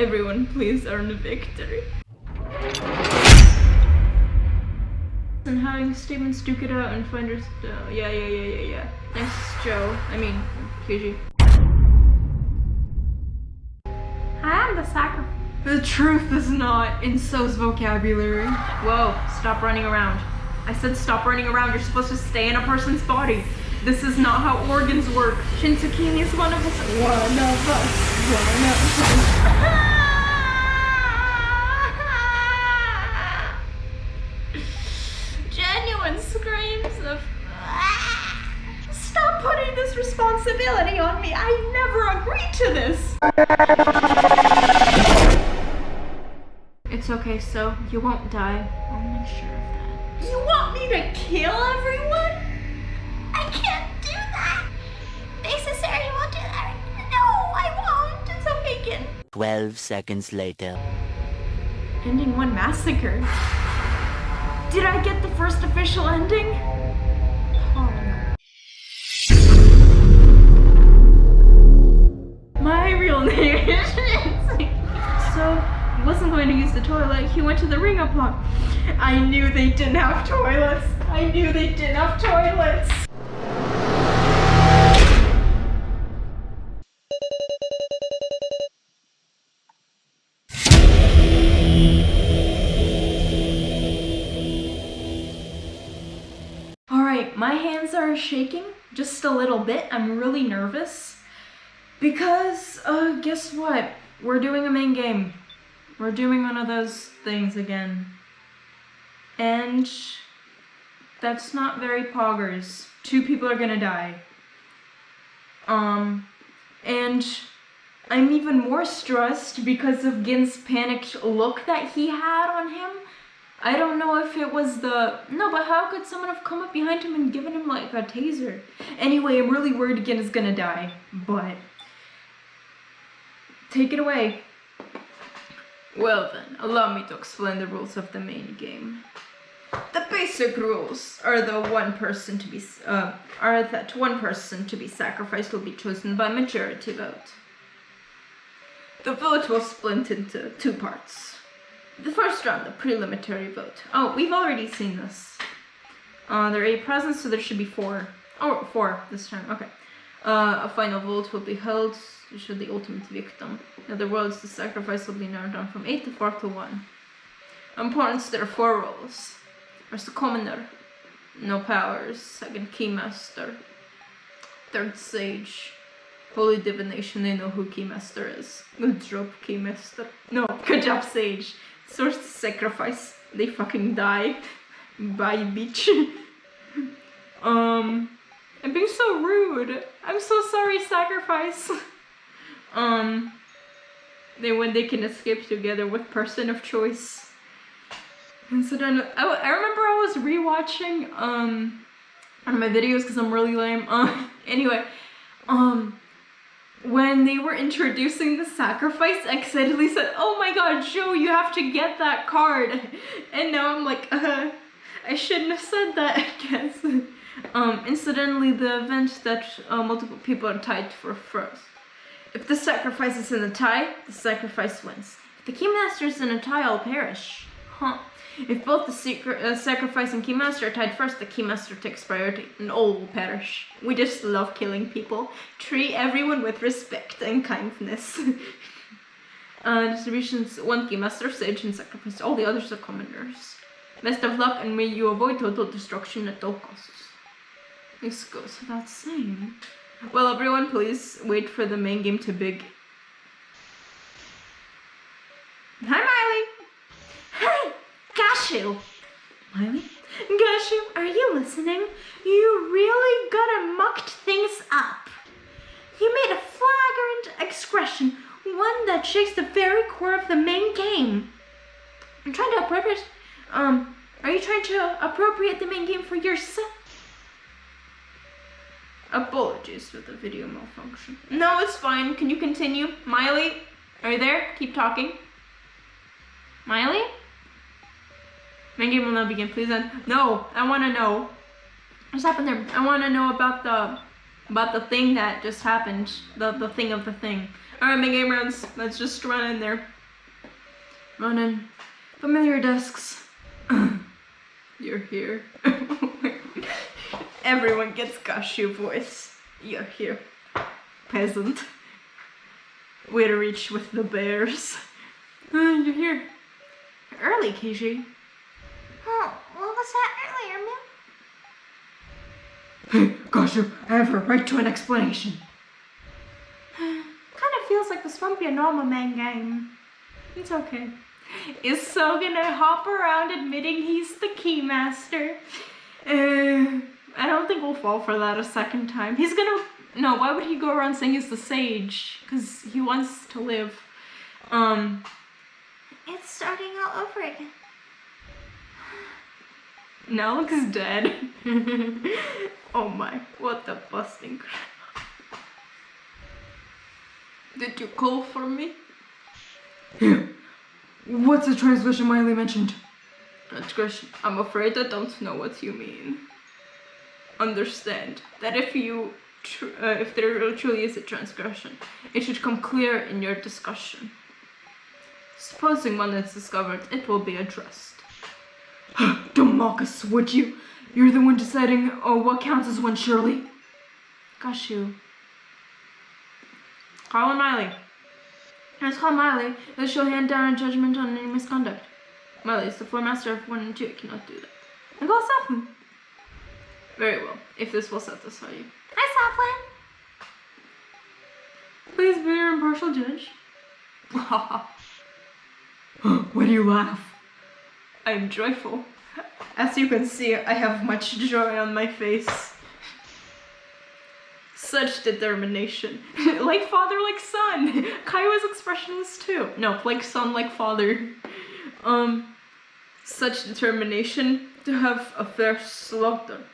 Everyone, please earn a victory. And having statements duke it out and find her. Yeah. Next, Joe. I mean, PG. I am the sacrifice. The truth is not in So's vocabulary. Whoa, stop running around. I said stop running around. You're supposed to stay in a person's body. This is not how organs work. Shintsukini is one of us. One of us. Genuine screams of stop putting this responsibility on me. I never agreed to this. It's okay, so you won't die. I'll make sure of that. You want me to kill everyone? I can't do that. Necessary won't do that. No, I won't. It's okay, kid. 12 seconds later. Ending one massacre. Did I get the first official ending? My real name is So, he wasn't going to use the toilet. He went to the ring up block. I knew they didn't have toilets. Alright, my hands are shaking just a little bit. I'm really nervous because, guess what? We're doing a main game. We're doing one of those things again. And that's not very poggers. 2 people are gonna die. And I'm even more stressed because of Gin's panicked look that he had on him. I don't know if it was no, but how could someone have come up behind him and given him like a taser? Anyway, I'm really worried Gin is gonna die, but take it away. Well then, allow me to explain the rules of the main game. The basic rules are that one person to be sacrificed will be chosen by majority vote. The vote will split into 2 parts. The first round, the preliminary vote. Oh, we've already seen this. There are 8 presents, so there should be 4. Oh, 4 this time, okay. A final vote will be held should the ultimate victim. In other words, the sacrifice will be narrowed down from 8 to 4 to 1. Importance, there are 4 roles. First, the commoner. No powers. Second, keymaster. Third, sage. Holy divination, they know who keymaster is. Good job, keymaster. No, good job, sage. Source to sacrifice. They fucking die. Bye, bitch. I'm being so rude. I'm so sorry, sacrifice. They can escape together with person of choice. And so then, I remember I was rewatching, one of my videos because I'm really lame. Anyway, when they were introducing the sacrifice, I accidentally said, oh my god, Joe, you have to get that card. And now I'm like, I shouldn't have said that, I guess. Incidentally, the event that multiple people are tied for first. If the sacrifice is in a tie, the sacrifice wins. If the keymaster is in a tie, I'll perish. Huh. If both the sacrifice and keymaster are tied first, the keymaster takes priority and all will perish. We just love killing people. Treat everyone with respect and kindness. Distributions: 1 keymaster, sage, and sacrifice. All the others are commoners. Best of luck, and may you avoid total destruction at all costs. This goes without saying. Well, everyone, please wait for the main game to begin. Hi, Miley! Hey, Gashu! Miley? Gashu, are you listening? You really gotta mucked things up. You made a flagrant excression, one that shakes the very core of the main game. I'm trying to appropriate... are you trying to appropriate the main game for yourself? Apologies for the video malfunction. No, it's fine. Can you continue? Miley, are you there? Keep talking. Miley? Main game will now begin. Please end. No, I want to know. What's happened there? I want to know about the about the thing that just happened. The thing of the thing. Alright, my game rounds. Let's just run in there. Run in. Familiar desks. You're here. Everyone gets Gashu voice. You're here. Peasant. Way to reach with the bears. You're here. Early, Kishi. Oh, what was that earlier, Moo? Hey, Gashu, I have a right to an explanation. Kind of feels like this won't be a normal main game. It's okay. Is So gonna hop around admitting he's the keymaster? I don't think we'll fall for that a second time. He's gonna... No, why would he go around saying he's the sage? Because he wants to live. It's starting all over again. Now looks dead. Oh my, what the busting crap. Did you call for me? Yeah. What's the transgression Miley mentioned? Transgression? I'm afraid I don't know what you mean. Understand that if there truly is a transgression, it should come clear in your discussion. Supposing one is discovered, it will be addressed. Don't mock us, would you? You're the one deciding what counts as one, surely. Gashu. Call Miley. Let's call Miley. She'll hand down a judgment on any misconduct. Miley is the floor master of 1 and 2. It cannot do that. And call Safu. Very well, if this will satisfy you. Hi, Safu. Please be your impartial judge. Why do you laugh? I'm joyful. As you can see, I have much joy on my face. Such determination. Like father, like son. Kaiwa's expression is too. No, like son, like father. Such determination to have a fair slaughter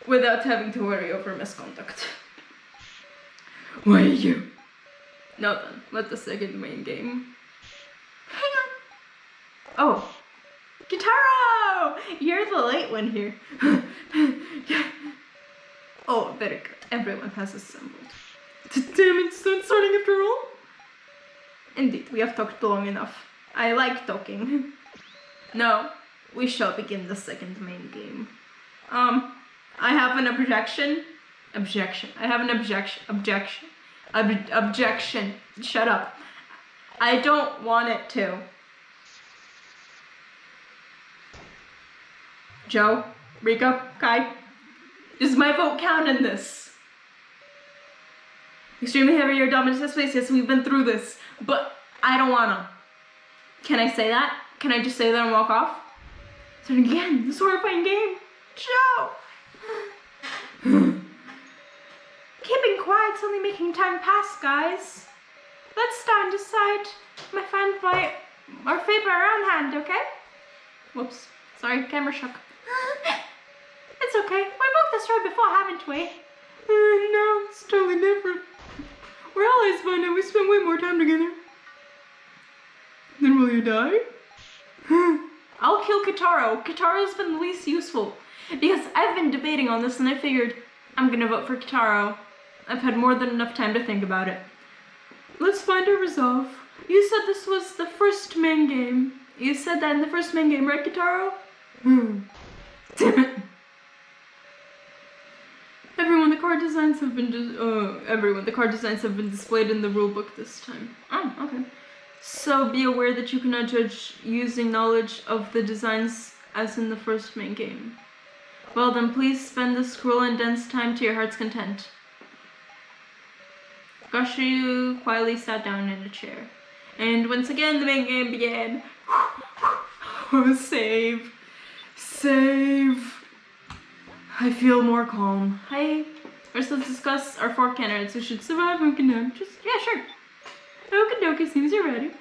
without having to worry over misconduct. Why you? Now then, let the second main game. Hang on. Oh, Kitaro! You're the late one here. Oh, very good. Everyone has assembled. Damn it, it's not starting after all? Indeed, we have talked long enough. I like talking. No, we shall begin the second main game. I have an objection. I have an objection. Shut up. I don't want it to. Joe, Rika, Kai, does my vote count in this? Extremely heavy or dominant space, yes, we've been through this, but I don't wanna. Can I say that? Can I just say that and walk off? So again, this horrifying game. Joe! Keeping quiet's only making time pass, guys. Let's stand aside. Our favorite round hand, okay? Whoops. Sorry, camera shook. It's okay. We booked this road before, haven't we? No, it's totally different. We're allies by now. We spend way more time together. Then will you die? I'll kill Kitaro. Kitaro's been the least useful. Because I've been debating on this and I figured I'm gonna vote for Kitaro. I've had more than enough time to think about it. Let's find a resolve. You said this was the first main game. You said that in the first main game, right, Kitaro? Damn it. The card designs have been the card designs have been displayed in the rulebook this time. Oh, okay. So be aware that you cannot judge using knowledge of the designs as in the first main game. Well then, please spend this cruel and dense time to your heart's content. Gashu quietly sat down in a chair. And once again, the main game began. Oh, save. I feel more calm. First let's discuss our 4 candidates who should survive Okinawa. Yeah, sure. Okidoki seems you're ready.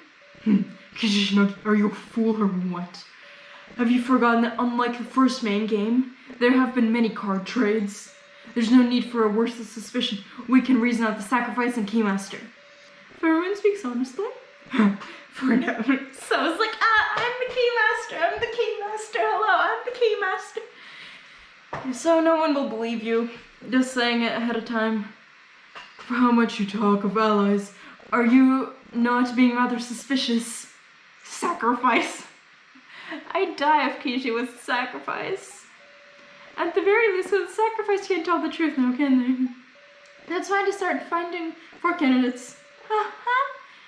Kishinoki, are you a fool or what? Have you forgotten that unlike the first main game, there have been many card trades? There's no need for a worthless suspicion. We can reason out the sacrifice and Keymaster. If everyone speaks honestly. For now. So it's like, I'm the Keymaster. Hello, I'm the Keymaster. So no one will believe you. Just saying it ahead of time. For how much you talk of allies, are you not being rather suspicious? Sacrifice. I'd die if Kishi was a sacrifice. At the very least, with a sacrifice, can't tell the truth now, can they? That's why I just started finding 4 candidates.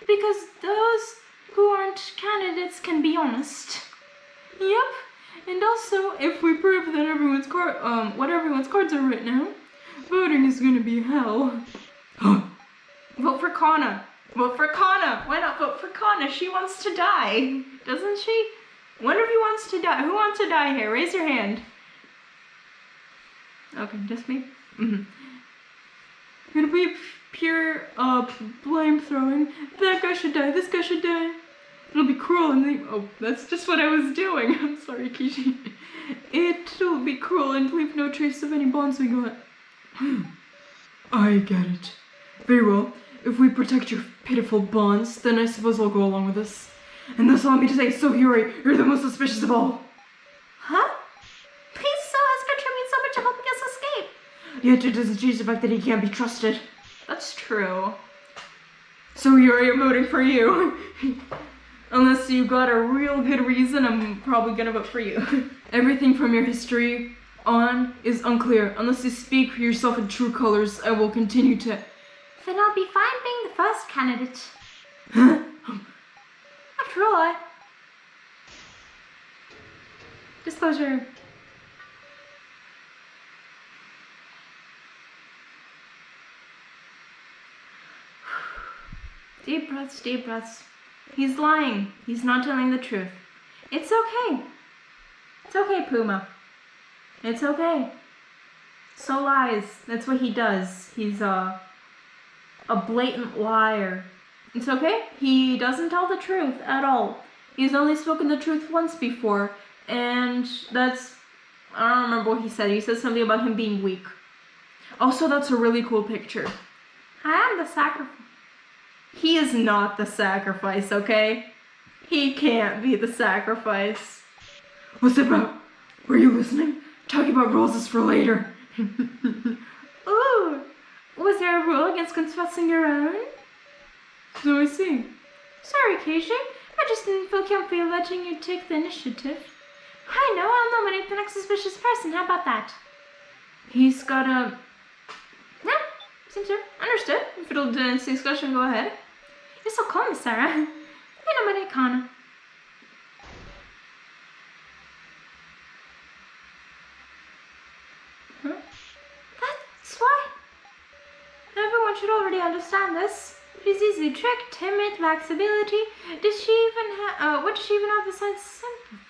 Because those who aren't candidates can be honest. Yep. And also, if we prove that everyone's what everyone's cards are right now, voting is gonna be hell. Vote for Kana. Vote for Kana. Why not vote for Kana? She wants to die, doesn't she? One of you wants to die. Who wants to die here? Raise your hand. Okay, just me. It'll be pure blame throwing. That guy should die. This guy should die. It'll be cruel and leave. Oh, that's just what I was doing. I'm sorry, Kishi. It'll be cruel and leave no trace of any bonds we got. I get it. Very well. If we protect your pitiful bonds, then I suppose I'll go along with this. And that's all I'm going to say. So, Yuri, you're the most suspicious of all. Huh? Please, so has contributed so much to helping us escape. Yet it doesn't change the fact that he can't be trusted. That's true. So, Yuri, I'm voting for you. Unless you got a real good reason, I'm probably gonna vote for you. Everything from your history on is unclear. Unless you speak for yourself in true colors, I will continue to... Then I'll be fine being the first candidate. Huh? After all, Disclosure. Deep breaths, deep breaths. He's lying. He's not telling the truth. It's okay. It's okay, Puma. It's okay. So lies. That's what he does. He's a blatant liar. It's okay. He doesn't tell the truth at all. He's only spoken the truth once before, and that's... I don't remember what he said. He said something about him being weak. Also, that's a really cool picture. I am the sacrifice. He is not the sacrifice, okay? He can't be the sacrifice. What's it about? Were you listening? Talking about rules is for later. Ooh, was there a rule against confessing your own? So I see. Sorry, Keisha. I just didn't feel comfy letting you take the initiative. I know, I'll nominate the next suspicious person. How about that? He's got a... No, seems so. Understood. If it'll dance discussion, go ahead. You're so calm, Sarah. You nominate Kana. Huh? That's why. Everyone should already understand this. She's easily tricked, timid, lacks ability. Does she even have... what does she even have besides sympathy?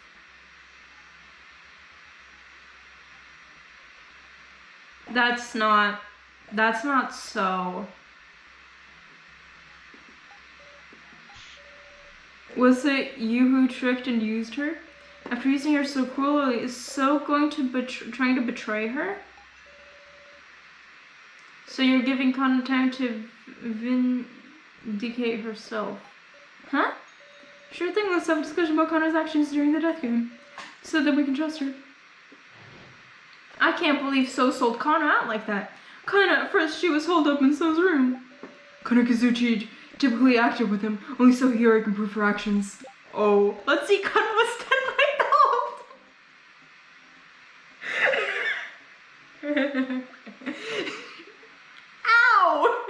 That's not so. Was it you who tricked and used her? After using her so cruelly, is So going to trying to betray her? So you're giving Kana time to vindicate herself. Huh? Sure thing, let's have a discussion about Kana's actions during the death game, so that we can trust her. I can't believe So sold Kana out like that. Kana, at first, she was holed up in So's room. Kana Kazuchi typically acted with him, only so Hiyori can prove her actions. Oh, let's see, Kana was 10 years old! Ow!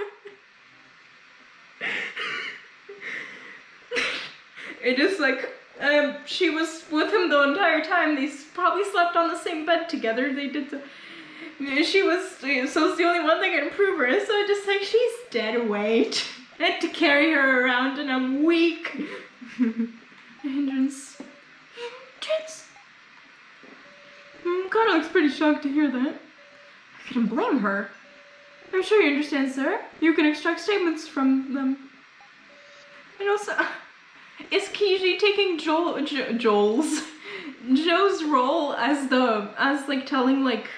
It just like, she was with him the entire time. They probably slept on the same bed together. They did the... She was... So it's the only one that can prove her. So just like, she's dead weight. I had to carry her around and I'm weak. Hindrance. Kana looks pretty shocked to hear that. I couldn't blame her. I'm sure you understand, sir. You can extract statements from them. And also... Is Kiji taking Joe's role as like telling like,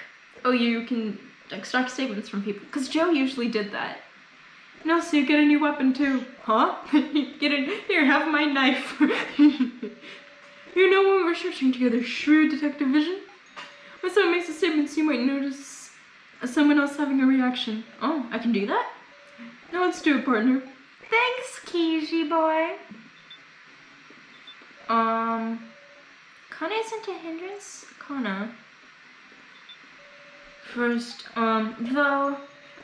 oh, you can extract statements from people? Because Joe usually did that. And also you get a new weapon too. Huh? Here, have my knife. You know, when we're searching together, shrewd detective vision. When someone makes a statement, you might notice Someone else having a reaction. Oh, I can do that? Now let's do it, partner. Thanks, Kiji boy. Kana isn't a hindrance? Kana. First, though,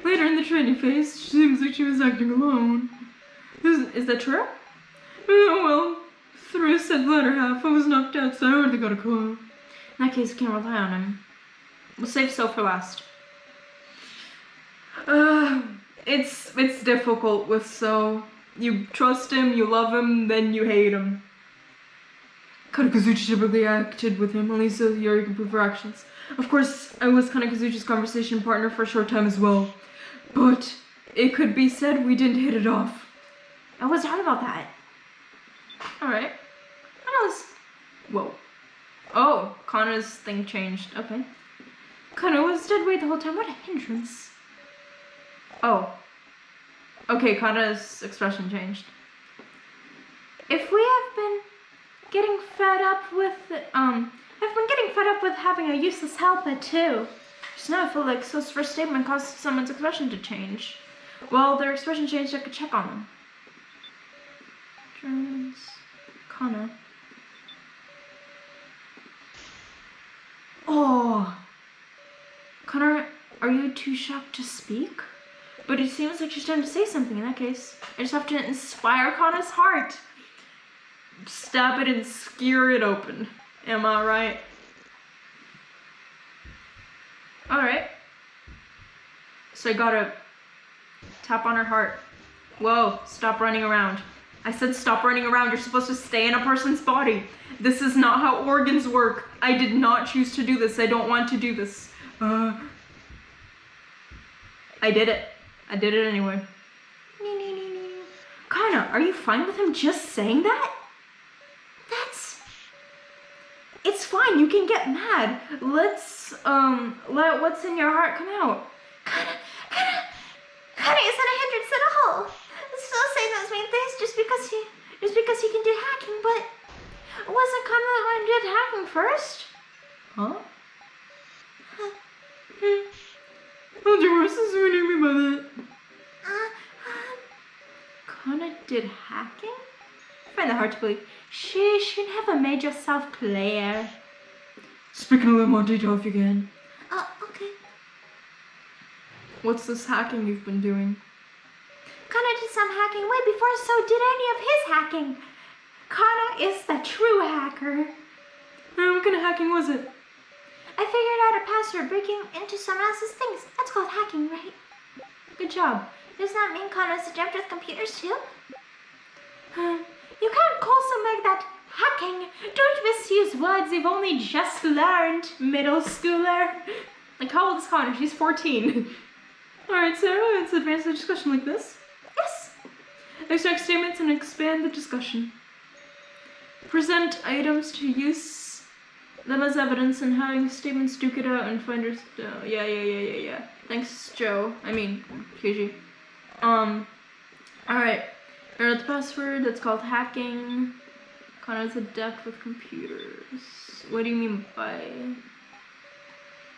later in the training phase, she seems like she was acting alone. Is that true? Oh, well, through said latter half, I was knocked out, so I hardly got a clue. In that case, I can't rely on him. We'll save So for last. It's difficult with So. You trust him, you love him, then you hate him. Kanekazuchi typically acted with him, only so Yuri can prove her actions. Of course, I was Kanekazuchi's conversation partner for a short time as well. But it could be said we didn't hit it off. I was right about that. Alright. Whoa. Oh, Kana's thing changed. Okay. Kana was dead weight the whole time. What a hindrance. Oh. Okay, Kana's expression changed. If we have been getting fed up with, I've been getting fed up with having a useless helper too. Just now I feel like So's first statement caused someone's expression to change. Well, their expression changed, I could check on them. Kana. Oh. Kana, are you too shocked to speak? But it seems like she's trying to say something in that case. I just have to inspire Kana's heart. Stab it and skewer it open. Am I right? Alright. So I gotta tap on her heart. Whoa, stop running around. I said stop running around. You're supposed to stay in a person's body. This is not how organs work. I did not choose to do this. I don't want to do this. I did it. I did it anyway. Kana, are you fine with him just saying that? It's fine, you can get mad. Let's, let what's in your heart come out. Kana isn't a hindrance at all. Still saying those mean things just because he can do hacking, but wasn't Kana the one who did hacking first? Huh? Hold your horses, what do you mean by that? Kana did hacking? I find that hard to believe. She never made yourself clear. Speak in a little more detail if you can. Okay. What's this hacking you've been doing? Kana did some hacking way before So did any of his hacking. Kana is the true hacker. What kind of hacking was it? I figured out a password breaking into someone else's things. That's called hacking, right? Good job. Does that mean Kana's adept with computers too? You can't call something like that hacking. Don't misuse words you've only just learned, middle schooler. Like, how old is Kana? She's 14. Alright, Sarah, let's advance the discussion like this. Yes. Extract statements and expand the discussion. Present items to use them as evidence and having statements duke it out and finders. Yeah. Thanks, Joe. I mean, Kiji. Alright. I wrote the password. That's called hacking. Kana's adept with computers. What do you mean by?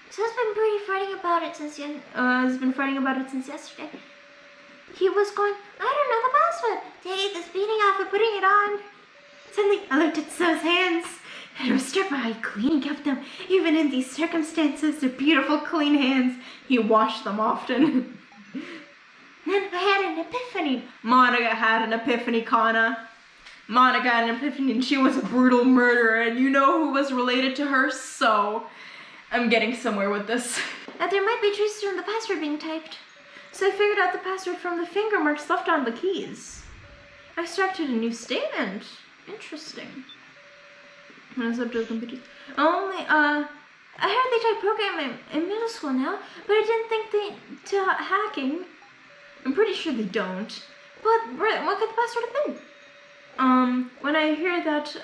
So's been pretty fighting about it since has been fighting about it since yesterday. He was going, I don't know the password. Take this beating off and putting it on. Suddenly, I looked at So's hands and was struck by how clean he kept them. Even in these circumstances, they're beautiful, clean hands. He washed them often. Then I had an epiphany. Monica had an epiphany, Kana. Monica had an epiphany and she was a brutal murderer, and you know who was related to her? So, I'm getting somewhere with this. That there might be traces from the password being typed. So I figured out the password from the finger marks left on the keys. I extracted a new statement. Interesting. I heard they type programming in middle school now, but I didn't think they taught hacking. I'm pretty sure they don't. But what could the password have been? When I hear that,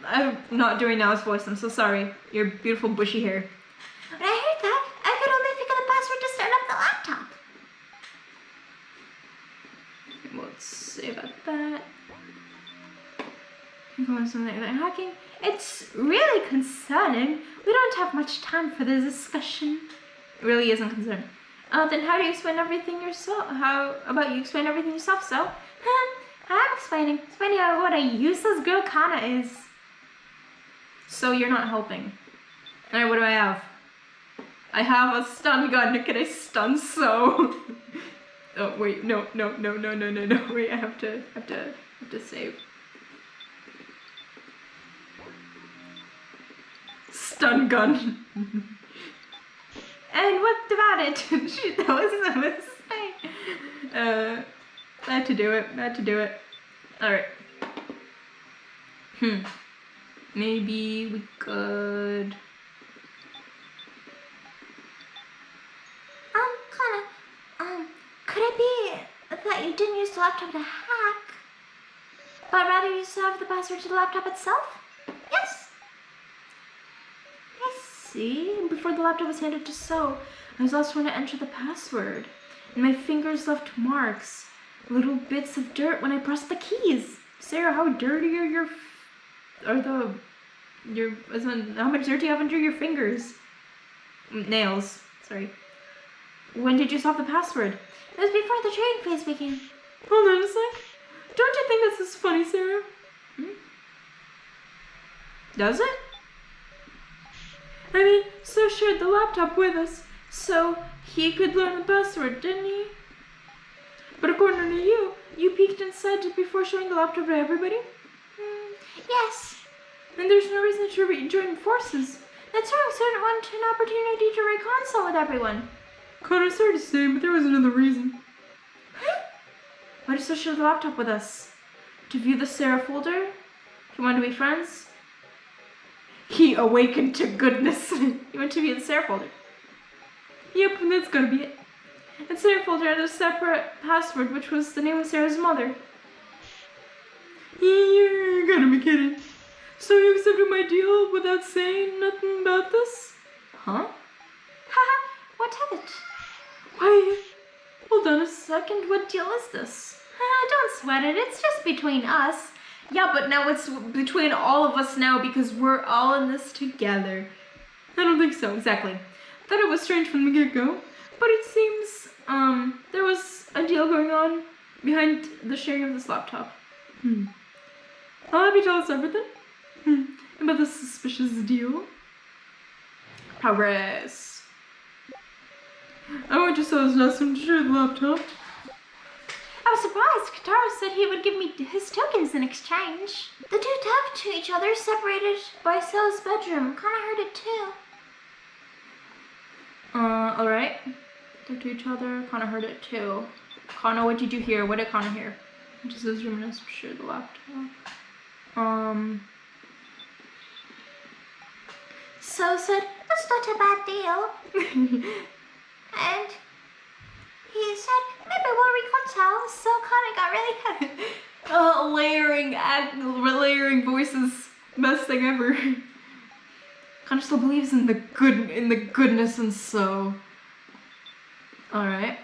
I'm not doing Now's voice, I'm so sorry. Your beautiful bushy hair. When I heard that, I could only think of the password to start up the laptop. Let's see about that. Something like that. Hacking. It's really concerning. We don't have much time for the discussion. really isn't concerned. Then how do you explain everything yourself? How about you explain everything yourself, so? I'm explaining what a useless girl Kana is. So you're not helping. Alright, what do I have? I have a stun gun. Can I stun so? Oh wait, no. Wait, I have to save. Stun gun. And what about it? Shoot, that was a mistake. I had to do it. Alright. Maybe we could... Kana, could it be that you didn't use the laptop to hack, but rather you saved the password to the laptop itself? Yes. I see. Before the laptop was handed to So, I was also trying to enter the password, and my fingers left marks, little bits of dirt when I pressed the keys. Sarah, how dirty are how much dirt do you have under your fingers? Nails. Sorry. When did you solve the password? It was before the training phase began. Hold on a sec. Don't you think this is funny, Sarah? Does it? I mean, So shared the laptop with us, so he could learn the password, didn't he? But according to you, you peeked inside just before showing the laptop to everybody? Yes. And there's no reason to join forces. That's wrong, so I didn't want an opportunity to reconcile with everyone. Connor, sorry to say, but there was another reason. Why did So share the laptop with us? To view the Sarah folder? He wanted to be friends? He awakened to goodness. He went to view the Sarah folder. Yep, that's gotta be it. And Sarah folder had a separate password, which was the name of Sarah's mother. You're gonna be kidding. So you accepted my deal without saying nothing about this? Huh? Haha, what of it? Why, hold on a second, what deal is this? Don't sweat it, it's just between us. Yeah, but now it's between all of us now because we're all in this together. I don't think so, exactly. Thought it was strange from the get-go, but it seems, there was a deal going on behind the sharing of this laptop. I'll have you tell us everything. About this suspicious deal. Progress. I went to So's nest and share the laptop. I was surprised. Katara said he would give me his tokens in exchange. The two talked to each other, separated by So's bedroom. Kana heard it too. Alright. Talked to each other. Kana heard it too. Kana, what did you hear? What did Kana hear? Just his room and share the laptop. So said, that's not a bad deal. And he said, maybe we'll reconcile. So Kana got really happy. Layering voices, best thing ever. Kana still believes in the goodness and So. Alright.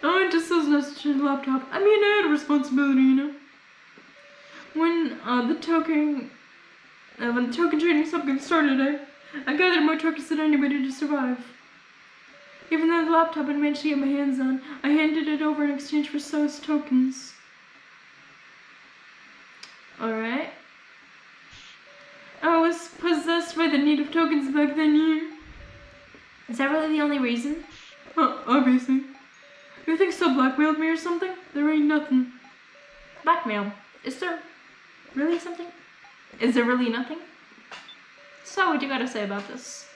Oh, it just says no to the laptop. I mean, I had a responsibility, you know. When the token trading subgame started, I gathered more tokens than anybody to survive. Even though the laptop I managed to get my hands on, I handed it over in exchange for So's tokens. Alright. I was possessed by the need of tokens back then, yeah. Is that really the only reason? Obviously. You think So blackmailed me or something? There ain't nothing. Blackmail? Is there really something? Is there really nothing? So what you gotta say about this?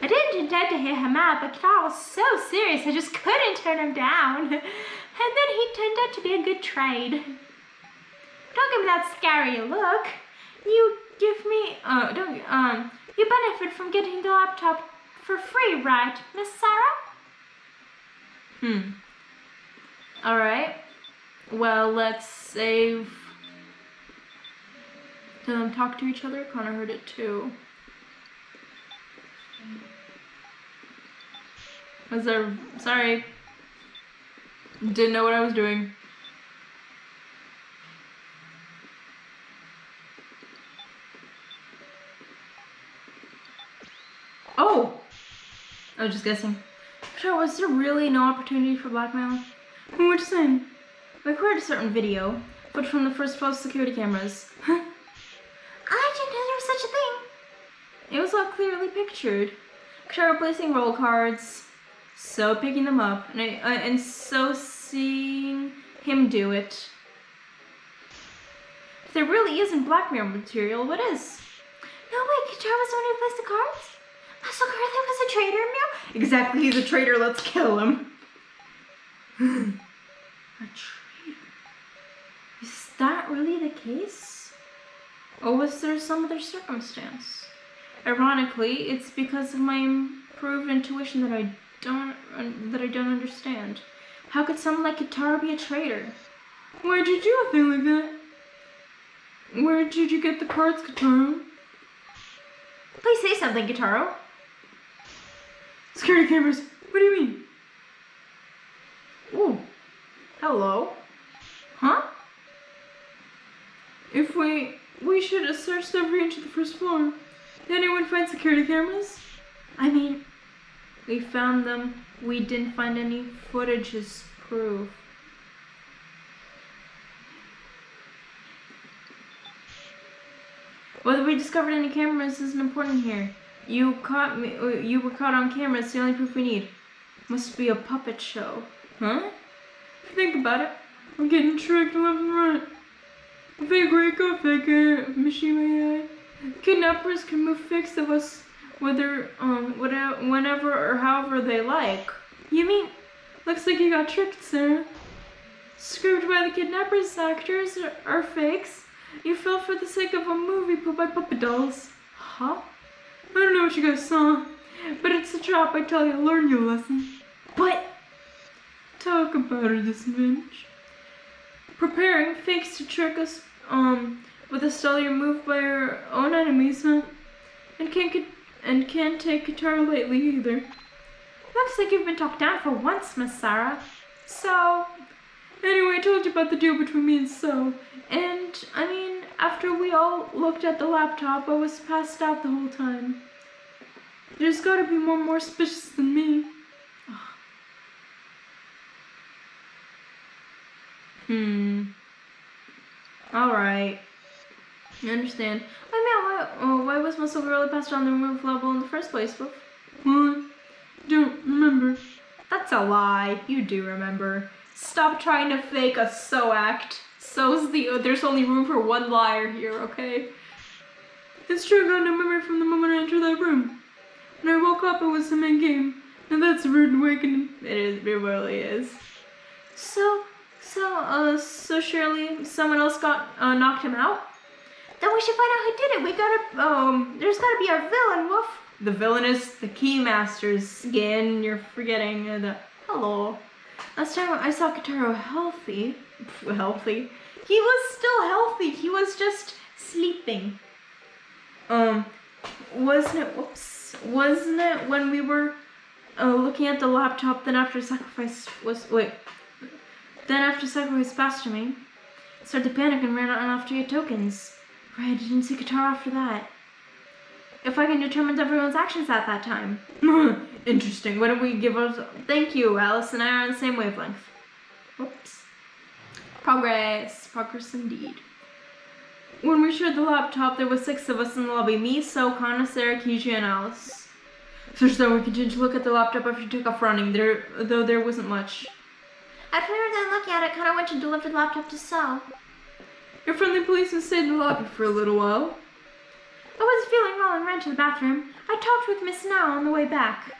I didn't intend to hear him out, but Katara was so serious I just couldn't turn him down. And then he turned out to be a good trade. Don't give me that scary look. You give me, you benefit from getting the laptop for free, right, Miss Sarah? Alright. Well, let's save. Tell them talk to each other. Connor heard it too. Sorry. Didn't know what I was doing. Oh! I was just guessing. Sure, was there really no opportunity for blackmail? What you saying? We acquired a certain video, footage from the first 12 security cameras. I didn't know there was such a thing. It was all clearly pictured. Katara placing roll cards, so picking them up, and so seeing him do it. If there really isn't blackmail material, what is? No way, Katara was the one who placed the cards? So Carly was a traitor, Meow? Exactly, he's a traitor, let's kill him. A traitor? Is that really the case? Or was there some other circumstance? Ironically, it's because of my improved intuition that I don't understand. How could someone like Katara be a traitor? Why'd you do a thing like that? Where did you get the cards, Katara? Please say something, Katara. Security cameras, what do you mean? Ooh, hello? Huh? If we should have searched every inch of the first floor. Did anyone find security cameras? I mean, we found them. We didn't find any footage as proof. Whether we discovered any cameras isn't important here. You were caught on camera, it's the only proof we need. Must be a puppet show. Huh? Think about it. I'm getting tricked left and right. Fake Rico, fake Mishima AI. Kidnappers can move fix of us whenever or however they like. You mean, looks like you got tricked, Sarah. Scripted by the kidnappers, actors are fakes. You fell for the sake of a movie put by puppet dolls. Huh? I don't know what you guys saw, but it's a trap, I tell you, learn your lesson. But, talk about a disadvantage. Preparing fakes to trick us, with a style you're moved by our own enemies, huh? And can't take Katara lately either. Looks like you've been talked down for once, Miss Sarah. So, anyway, I told you about the deal between me and So. And, I mean, after we all looked at the laptop, I was passed out the whole time. There's gotta be more suspicious than me. Alright. I understand. Why was Muscle really passed on the roof level in the first place? Don't remember. That's a lie. You do remember. Stop trying to fake a So act. There's only room for one liar here, okay? It's true, I got no memory from the moment I entered that room. When I woke up, it was the main game. And that's a rude awakening. It really is. So surely someone else got knocked him out? Then we should find out who did it. There's gotta be our villain, Woof. The villain is the Keymaster's again. You're forgetting hello. Last time I saw Katara healthy. He was still healthy. He was just sleeping. Wasn't it when we were looking at the laptop? Then after sacrifice passed to me, started to panic and ran out after your tokens. Right, I didn't see Katara after that. If I can determine everyone's actions at that time. Interesting. What did we give us? Thank you, Alice and I are on the same wavelength. Whoops. Progress indeed. When we shared the laptop, there were 6 of us in the lobby. Me, So, Kana, Sarah, Kiji, and Alice. Such that we continued to look at the laptop after you took off running, though there wasn't much. After we were done looking at it, Kana went and delivered the laptop to So. Your friendly policeman stayed in the lobby for a little while. I wasn't feeling well and ran to the bathroom. I talked with Miss Now on the way back.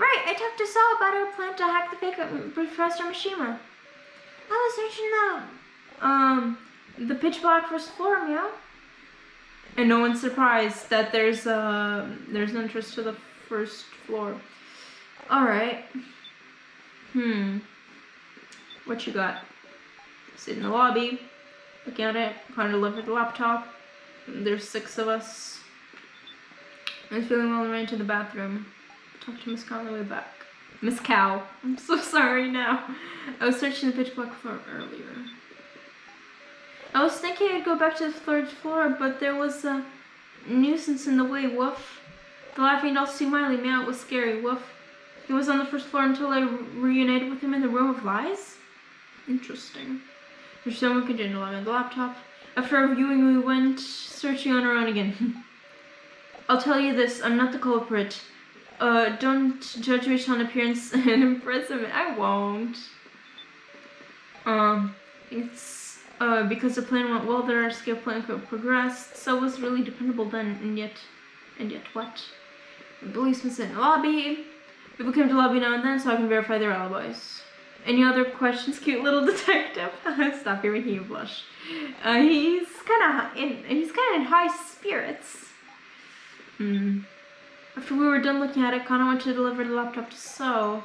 Right, I talked to So about her plan to hack the fake Professor Mishima. I was searching the pitch black first floor, Meow. And no one's surprised that there's an entrance to the first floor. Alright. What you got? Sit in the lobby, looking at it, trying to deliver the laptop. There's 6 of us. I was feeling well and ran to the bathroom. Talked to Miss Cow on the way back. Miss Cow. I'm so sorry now. I was searching the pitch black floor earlier. I was thinking I'd go back to the 3rd floor, but there was a nuisance in the way, Woof. The laughing doll Sue Miley meow was scary. Woof. He was on the first floor until I reunited with him in the room of lies? Interesting. There's someone continued to log on the laptop. After our viewing, we went searching on our own again. I'll tell you this, I'm not the culprit. Don't judge me on appearance and imprisonment. I won't. It's because the plan went well that our escape plan could progress. So was really dependable then, and yet what? The policeman sat in the lobby. People came to the lobby now and then so I can verify their alibis. Any other questions, cute little detective? Stop, you're making you blush. He's kind of in high spirits. After we were done looking at it, Connor went to deliver the laptop to So.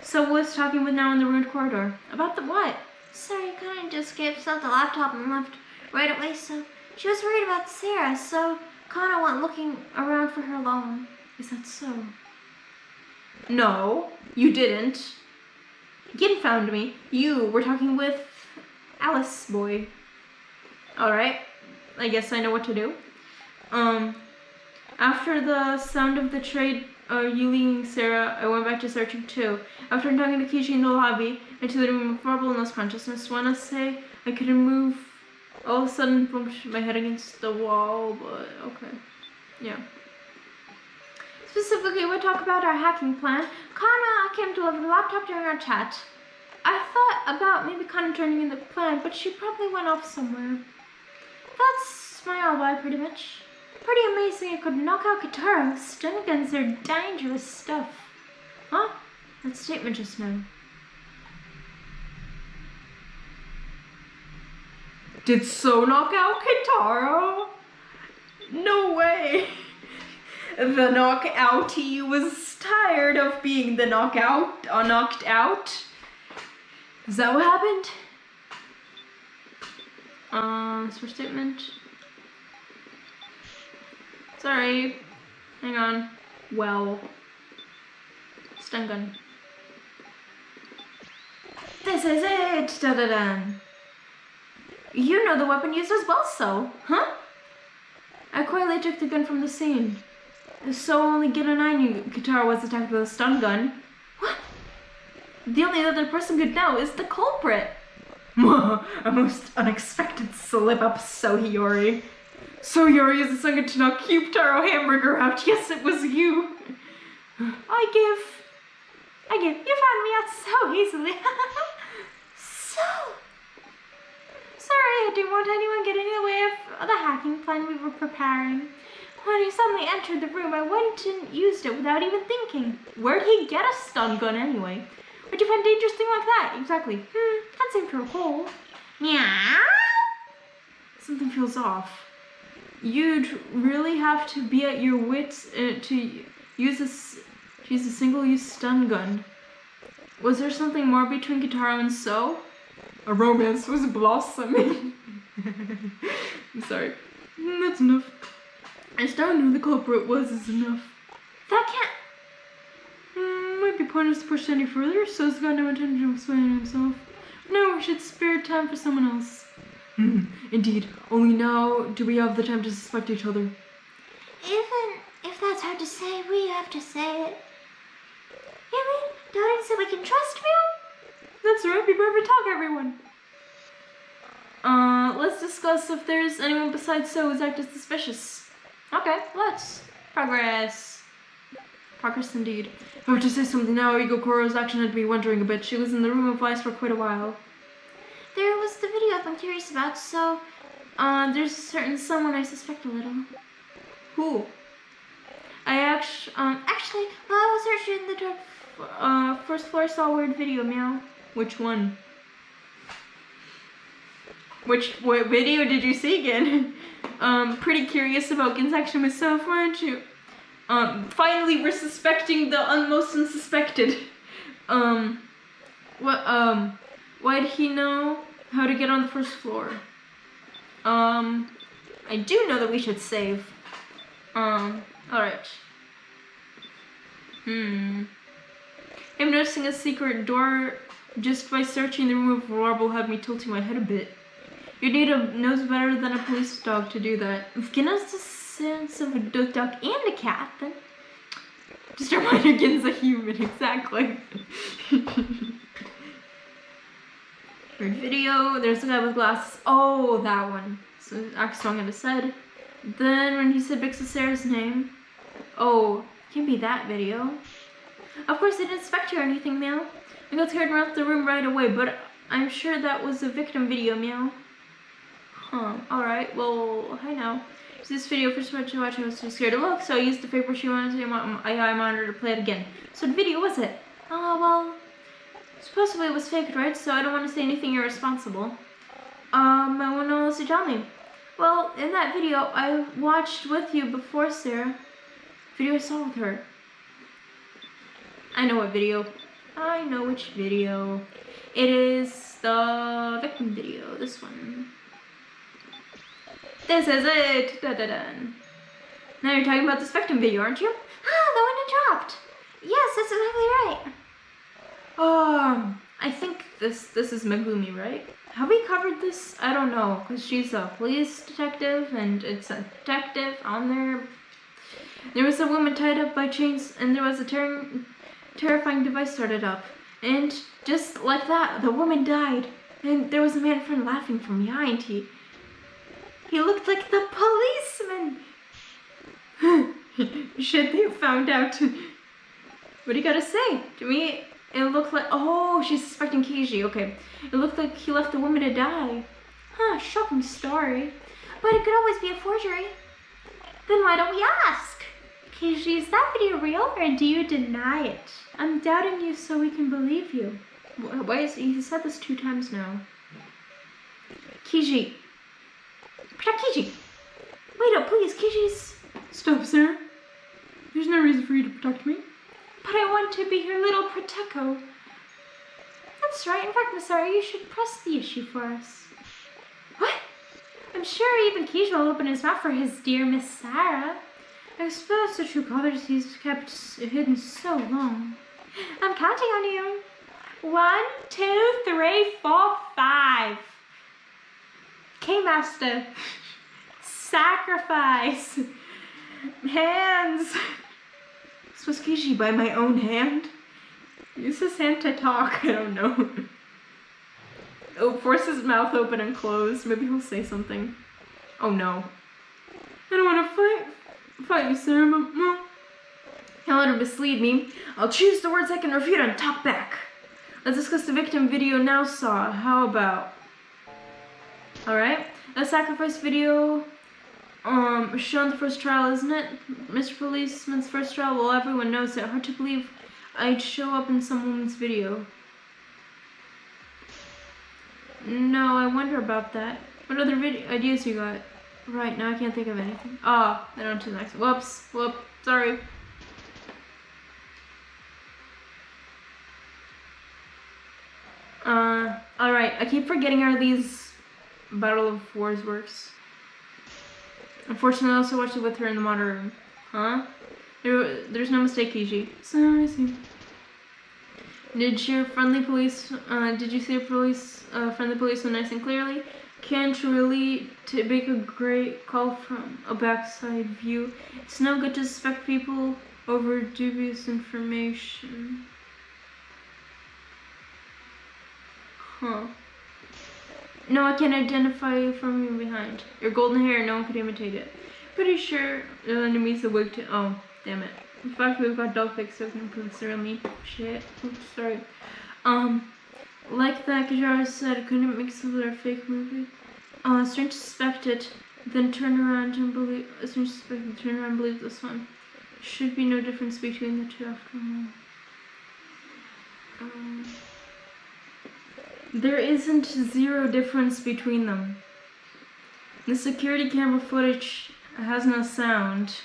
So was talking with now in the ruined corridor. About the what? Sorry, Connor just gave So the laptop and left right away, so she was worried about Sarah, so Connor went looking around for her alone. Is that so? No, you didn't. Gin found me. You were talking with Alice boy. Alright, I guess I know what to do. After the sound of the trade you leaving Sarah, I went back to searching too. After talking to Kishi in the lobby, into the room of marble and lost consciousness, when I say I couldn't move, all of a sudden bumped my head against the wall, but okay. Yeah. Specifically, we talk about our hacking plan. Kana came to deliver the laptop during our chat. I thought about maybe Kana turning in the plan, but she probably went off somewhere. That's my alibi, pretty much. Pretty amazing I could knock out Katara. Stun guns are dangerous stuff. Huh? That statement just now. Did So knock out Katara? No way. The knockoutie was tired of being the knocked out. Is that what happened? First statement. Sorry. Hang on. Well. Stun gun. This is it! Da-da-da. You know the weapon used as well, So. Huh? I quietly took the gun from the scene. So only Gin and I knew Katara was attacked with a stun gun. What? The only other person could know is the culprit. A most unexpected slip-up, So Hiyori. So Hiyori is the second to knock Cube Taro Hamburger out. Yes, it was you. I give. You found me out so easily. So. Sorry, I didn't want anyone getting in the way of the hacking plan we were preparing. When he suddenly entered the room, I went and used it without even thinking. Where'd he get a stun gun anyway? Where'd you find a dangerous thing like that? Exactly. Can't seem to recall. Meow. Something feels off. You'd really have to be at your wits to use a single-use stun gun. Was there something more between Katara and So? A romance was blossoming. I'm sorry. That's enough. I still knew the culprit was enough. That can't... Might be pointless to push any further, So's got no intention of explaining himself. No, we should spare time for someone else. Indeed, only now do we have the time to suspect each other. Even if that's hard to say, we have to say it. You mean, Doden said we can trust me? That's right, be brave and talk, everyone. Let's discuss if there's anyone besides So who's acted suspicious. Okay, let's. Progress indeed. If I were to say something now, Igokoro's action had me wondering a bit. She was in the room of lies for quite a while. There was the video I've been curious about, So, there's a certain someone I suspect a little. Who? Actually, while I was searching the dark, first floor saw a weird video, meow. Which one? What video did you see again? Pretty curious about Gin's action myself, weren't you? Finally we're suspecting the most unsuspected. Why'd he know how to get on the first floor? I do know that we should save. Alright. Him noticing a secret door just by searching the room of marble had me tilting my head a bit. You'd need a nose better than a police dog to do that. If Gin has to absence of a duck and a cat, then just a reminder against a human, exactly. Third video, there's a guy with glasses. Oh, that one. So act strong in his head. Then when he said Bix Sarah's name. Oh, can't be that video. Of course, I didn't expect you or anything, meow. I got scared and left the room right away, but I'm sure that was a victim video, meow. Huh, alright, well, hi now. So this video first watched I was too scared to look, so I used the fake where she wanted to AI monitor to play it again. So what video was it? Oh, well, supposedly it was faked, right? So I don't want to say anything irresponsible. I want to know else you tell me. Well, in that video I watched with you before, Sarah. Video I saw with her. I know what video. I know which video. It is the victim video, this one. This is it! Da-da-dun. Now you're talking about this victim video, aren't you? Ah, the one I dropped! Yes, that's exactly right. I think this is Megumi, right? Have we covered this? I don't know, because she's a police detective, and it's a detective on there. There was a woman tied up by chains, and there was a terrifying device started up. And just like that, the woman died. And there was a man in front laughing from behind. He looked like the policeman. Shit, they found out. What do you gotta say? To me, it looked like, oh, she's suspecting Keiji. Okay, it looked like he left the woman to die. Huh, shocking story. But it could always be a forgery. Then why don't we ask? Keiji, is that video real, or do you deny it? I'm doubting you so we can believe you. Why is he said this 2 times now? Keiji. Protect Keiji. Wait up, please, Keiji's... Stop, sir. There's no reason for you to protect me. But I want to be your little Protecco. That's right. In fact, Masara, you should press the issue for us. What? I'm sure even Keiji will open his mouth for his dear Miss Sarah. I suppose the true colors he's kept hidden so long. I'm counting on you. 1, 2, 3, 4, 5. K-Master. Sacrifice. Hands. This was Keiji by my own hand. Use his hand to talk. I don't know. Oh, force his mouth open and closed. Maybe he'll say something. Oh no. I don't want to fight you, Sarah. No. Don't let her mislead me. I'll choose the words I can refute and talk back. Let's discuss the victim video now saw. How about? Alright. The sacrifice video shown the first trial, isn't it? Mr. Policeman's first trial. Well, everyone knows it. Hard to believe I'd show up in some woman's video. No, I wonder about that. What other ideas you got? Right, now I can't think of anything. Ah, then on to the next. Whoops. Whoop. Sorry. Alright, I keep forgetting how these Battle of Wars works. Unfortunately, I also watched it with her in the monitor room. Huh? There's no mistake, Keiji. So I see. Did your friendly police, did you see a friendly policeman nice and clearly? Can't really make a great call from a backside view. It's no good to suspect people over dubious information. Huh. No, I can't identify you from you behind. Your golden hair, no one could imitate it. Pretty sure the enemy's a wig to. Oh, damn it. In fact, we've got dog fakes, so we can prove it's real me. Shit. Oops, sorry. Like that Kajara said, I couldn't make a fake movie. Strange to suspect it, then turn around and believe. Strange to suspect it, turn around and believe this one. Should be no difference between the two after all. There isn't zero difference between them. The security camera footage has no sound.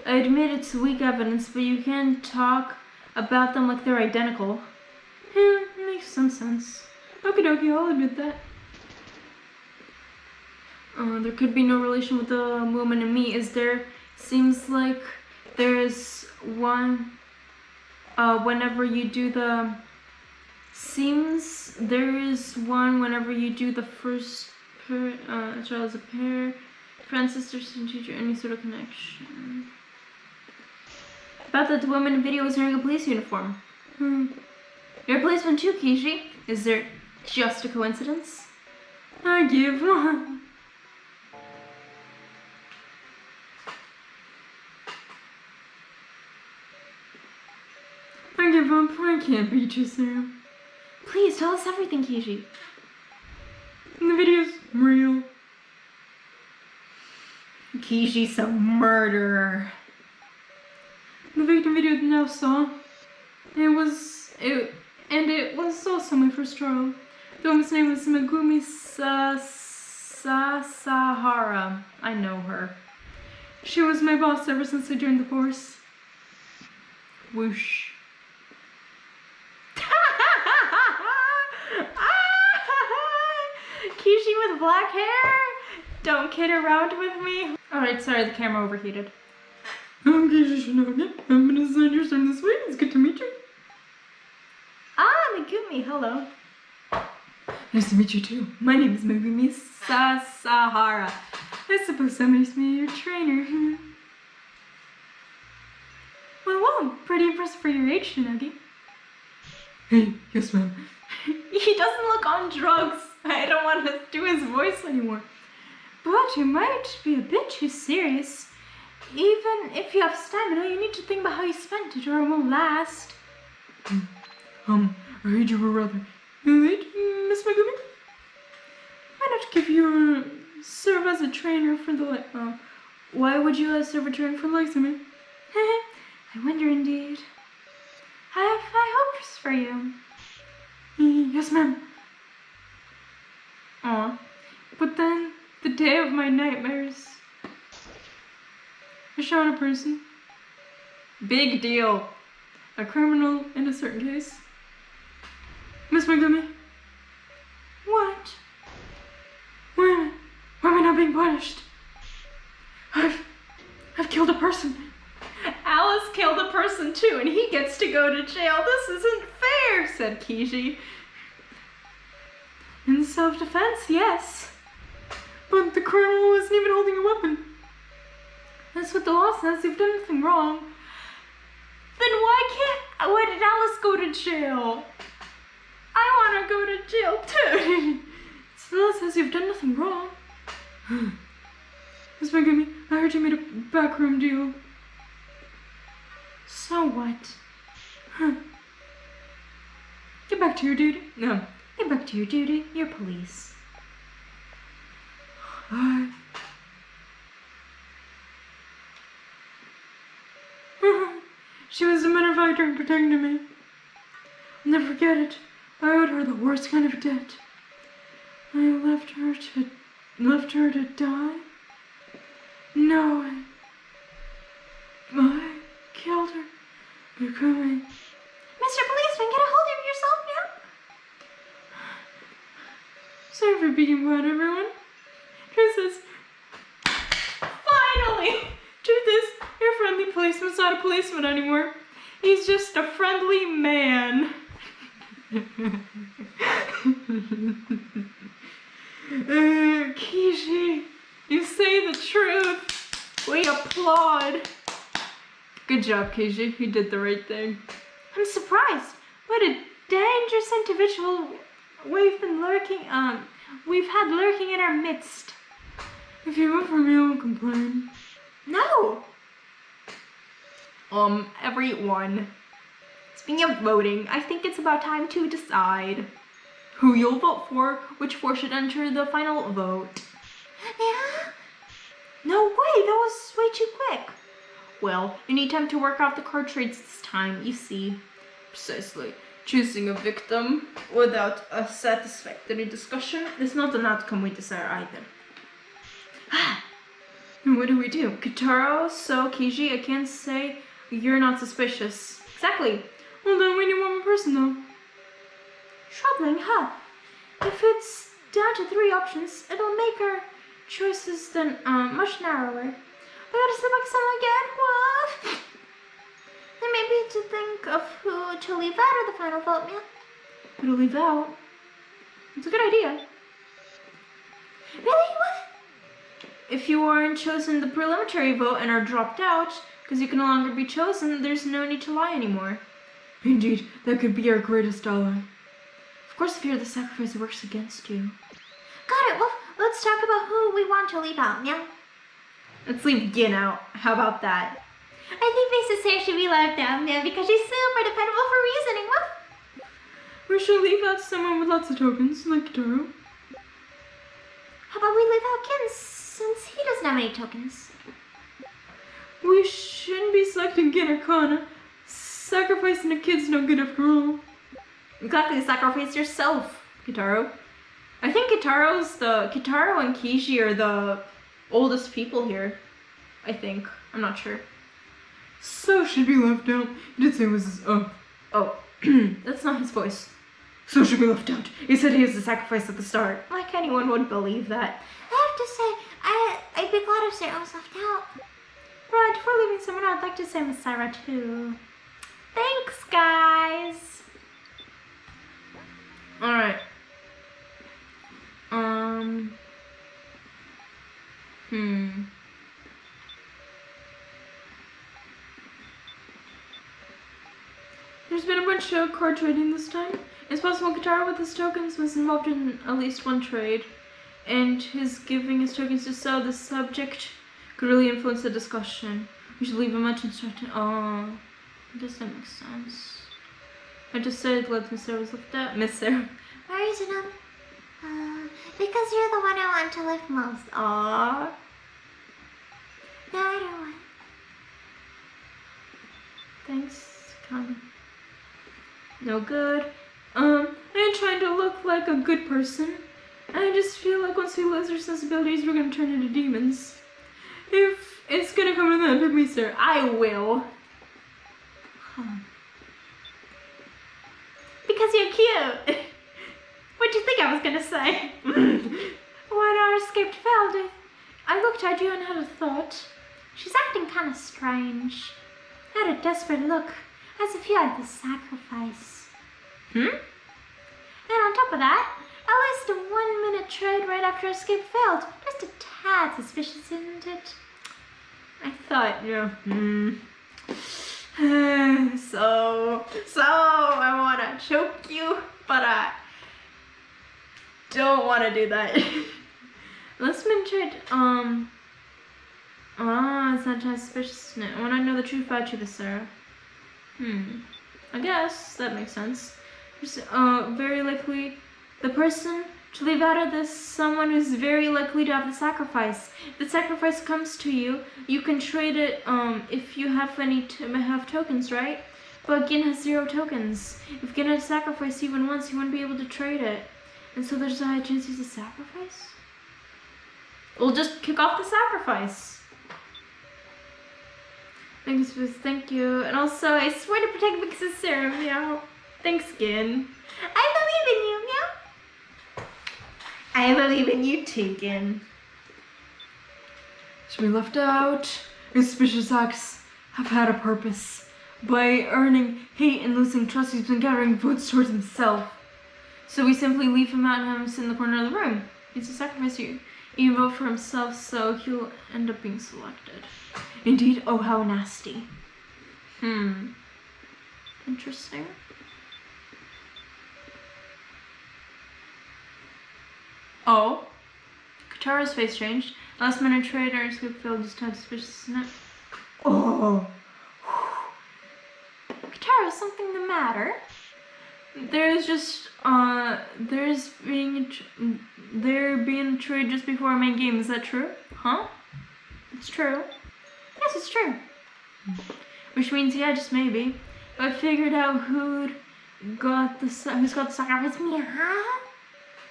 I admit it's weak evidence, but you can't talk about them like they're identical. Yeah, makes some sense. Okie dokie, I'll admit that. There could be no relation with the woman and me, is there? Seems like there's one, whenever you do the... Seems there is one whenever you do the first pair, as well as a pair Friend, sister, student, teacher, any sort of connection. About that the woman in video was wearing a police uniform. You're a policeman too, Kishi. Is there just a coincidence? I give up. I give up. I can't beat you, Sam. Please tell us everything, Kishi. And the video's real. Kishi's a murderer. The victim video you now saw, it was also my first trial. The woman's name was Megumi Sasahara. I know her. She was my boss ever since I joined the force. Whoosh. Kishi with black hair? Don't kid around with me. Alright, sorry, the camera overheated. I'm Kishi Shinogi. I'm gonna design your son this week. It's good to meet you. Megumi, hello. Nice to meet you too. My name is Megumi Sasahara. I suppose that makes me your trainer. Well, pretty impressive for your age, Shinogi. Hey, yes ma'am. He doesn't look on drugs. I don't want to do his voice anymore. But you might be a bit too serious. Even if you have stamina, you need to think about how you spent it or it won't last. I heard you were rather late, Miss Megumi. Why not give you serve as a trainer for the why would you serve a trainer for the likes of me? I wonder indeed. I have high hopes for you. Yes, ma'am. Aw. But then, the day of my nightmares, I shot a person. Big deal. A criminal in a certain case. Miss Megumi. What? Why am I not being punished? I've killed a person. Alice killed a person too, and he gets to go to jail. This isn't fair, said Kishi. In self-defense, yes. But the criminal wasn't even holding a weapon. That's what the law says. You've done nothing wrong. Then why did Alice go to jail? I want to go to jail too. The law says you've done nothing wrong. Miss Megumi, I heard you made a backroom deal. So what? Get back to your duty. No. Get back to your duty. You're police. She was a benefactor and protected me. I'll never forget it. I owed her the worst kind of debt. I left her to die. No, I killed her. Megumi. Mr. Policeman, get a hold of yourself now. Sorry for being bad, everyone. Truth is, finally! Truth is, your friendly policeman's not a policeman anymore. He's just a friendly man. Kishi, you say the truth. We applaud. Good job, Kishi. You did the right thing. I'm surprised. What a dangerous individual we've had lurking in our midst. If you vote for me, I won't complain. No. Everyone. Speaking of voting, I think it's about time to decide who you'll vote for, which four should enter the final vote. Yeah? No way, that was way too quick. Well, you need time to work out the card trades this time, you see. Precisely. Choosing a victim without a satisfactory discussion is not an outcome we desire either. What do we do? Kitaro, so Kishi, I can't say you're not suspicious. Exactly. Well then we need one more person though. Troubling, huh? If it's down to 3 options, it'll make our choices then much narrower. I gotta sit back some again? What? Then maybe to think of who to leave out of the final vote, yeah? Who to leave out? It's a good idea. Really? What? if you aren't chosen the preliminary vote and are dropped out, because you can no longer be chosen, there's no need to lie anymore. Indeed, that could be our greatest ally. Of course, if you're the sacrifice, it works against you. Got it. Well, let's talk about who we want to leave out, yeah? Let's leave Gin out. How about that? I think Mrs. Sarah should be left out, yeah, because she's super dependable for reasoning. Well, We should leave out someone with lots of tokens, like Kitaro. how about we leave out Ken, since he doesn't have any tokens? We shouldn't be selecting Gin or Kana. Sacrificing a kid's no good after all. Exactly, sacrifice yourself, Kitaro. I think Kitaro and Kishi are the oldest people here. I think. I'm not sure. So should be left out. He did say it was his Oh. That's not his voice. So should be left out. He said he is the sacrifice at the start. Like anyone would believe that. I have to say, I'd be glad if Sarah was left out. Right, before leaving someone out, I'd like to say Miss Sarah too. Thanks, guys. Alright. There's been a bunch of card trading this time. It's possible Kitaro with his tokens was involved in at least one trade, and his giving his tokens to sell the subject could really influence the discussion. We should leave a much instructed. Oh, does that make sense? I just said let Miss Sarah was left out. Miss Sarah. Why is it because you're the one I want to live most. Aww. No, I don't want. Thanks, Kana. No good. I ain't trying to look like a good person. I just feel like once we lose our sensibilities, we're gonna turn into demons. If it's gonna come to that, pick me, sir. I will. Because you're cute. What do you think I was gonna say? When our escape failed, I looked at you and had a thought. She's acting kind of strange. Had a desperate look, as if you had the sacrifice. And on top of that, at least a 1-minute trade right after escape failed. Just a tad suspicious, isn't it? I thought, yeah. So I wanna choke you, but I don't wanna do that. Let's make trade. It's not suspicious. I wanna know the truth about you, Sarah. I guess that makes sense. Very likely, the person to leave out of this, someone who's very likely to have the sacrifice. If the sacrifice comes to you, you can trade it if you have have tokens, right? But Gin has 0 tokens. If Gin had sacrifice even once, he wouldn't be able to trade it. And so there's a high chance he's a sacrifice? We'll just kick off the sacrifice. Thank you. And also, I swear to protect Vix's serum, meow. Thanks, Gin. I believe in you, meow. I believe in you too, Gin. Should be left out. His suspicious acts have had a purpose. By earning hate and losing trust, he's been gathering votes towards himself. So we simply leave him out and have him sit in the corner of the room. He's a sacrifice here. He can vote for himself, so he'll end up being selected. Indeed, oh how nasty. Interesting. Oh. Kataro's face changed. Last minute trade, our escape failed, just had suspicious, isn't it? Oh. Katara, is something the matter? There's just, there being a trade just before our main game, is that true? Huh? It's true. Yes, it's true. Which means, yeah, just maybe. I figured out who's got the sacrifice. Yeah?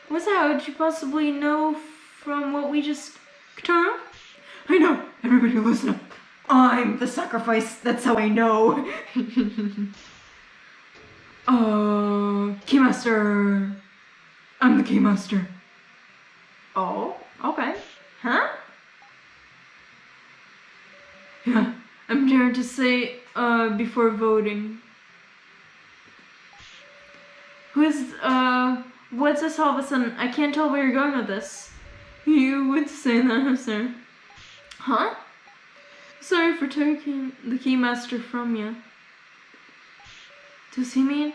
What's that? Would you possibly know from what we just... Katara? I know! Everybody listen up. I'm the sacrifice, that's how I know. Keymaster. I'm the Keymaster. Oh, okay. Huh? Yeah, I'm daring to say, before voting. What's this all of a sudden? I can't tell where you're going with this. You would say that, sir. Huh? Sorry for taking the Keymaster from you. Does he mean?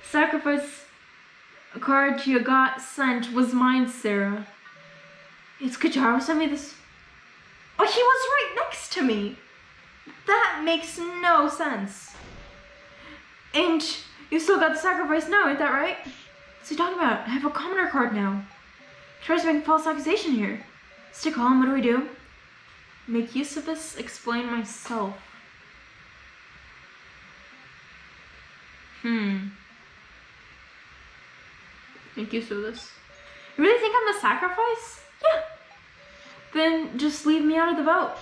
Sacrifice card you got sent was mine, Sarah. It's Kitaro sent me this. Oh, he was right next to me. That makes no sense. And you still got the sacrifice now, ain't that right? What's he talking about? I have a commoner card now. Tries to make a false accusation here. Stick on, what do we do? Make use of this, explain myself. Make use of this. You really think I'm the sacrifice? Yeah. Then just leave me out of the vote.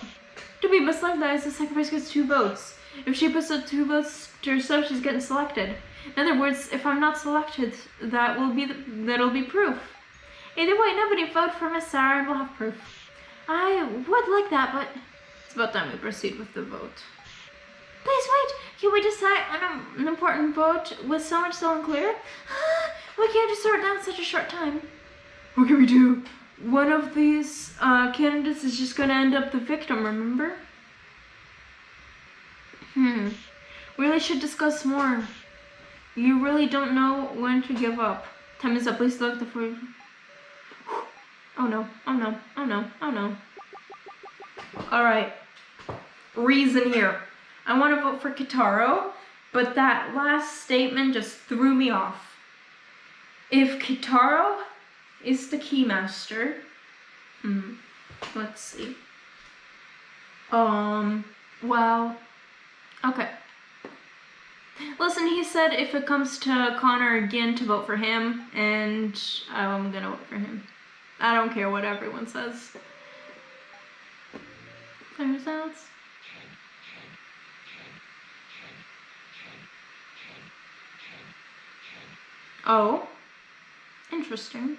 To be misled, that is, the sacrifice gets 2 votes. If she puts up 2 votes to herself, she's getting selected. In other words, if I'm not selected, that'll be proof. Either way, nobody vote for Miss Sarah and we'll have proof. I would like that, but it's about time we proceed with the vote. Please wait. Can we decide on an important vote with so much still unclear? We can't just sort it down in such a short time. What can we do? One of these candidates is just gonna end up the victim, remember? We really should discuss more. You really don't know when to give up. Time is up. Please select the four. Oh no, oh no, oh no, oh no. Alright. Reason here. I want to vote for Kitaro, but that last statement just threw me off. If Kitaro is the Keymaster, let's see. Well, okay. Listen, he said if it comes to Connor again to vote for him, and I'm gonna vote for him. I don't care what everyone says. There's sounds. Oh, interesting.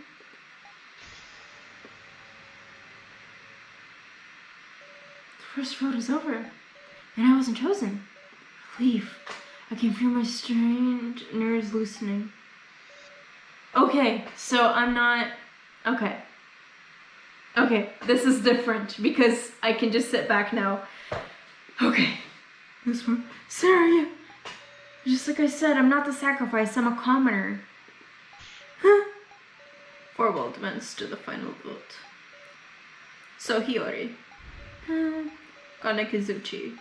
The first vote is over, and I wasn't chosen. Relief. I can feel my strained nerves loosening. Okay, so I'm not... Okay. Okay, this is different because I can just sit back now. Okay. This one. Sarah, just like I said, I'm not the sacrifice, I'm a commoner. Huh? 4 vote wins to the final vote. So Hiyori. Kanekizuchi.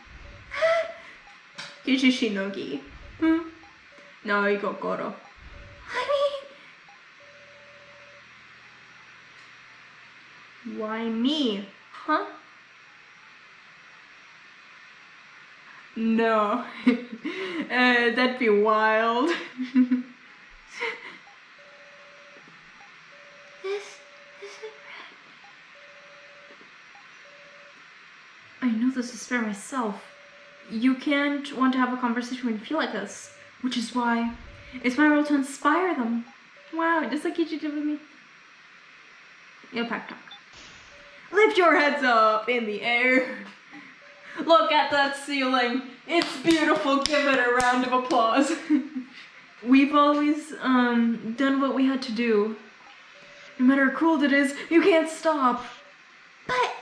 Kishishinogi. Naoi Kokoro. Why me? Huh? No. That'd be wild. I know this is for myself. You can't want to have a conversation when you feel like this, which is why it's my role to inspire them. Wow, just like you did with me. Pack talk. Lift your heads up in the air. Look at that ceiling. It's beautiful. Give it a round of applause. We've always done what we had to do. No matter how cold it is, you can't stop. But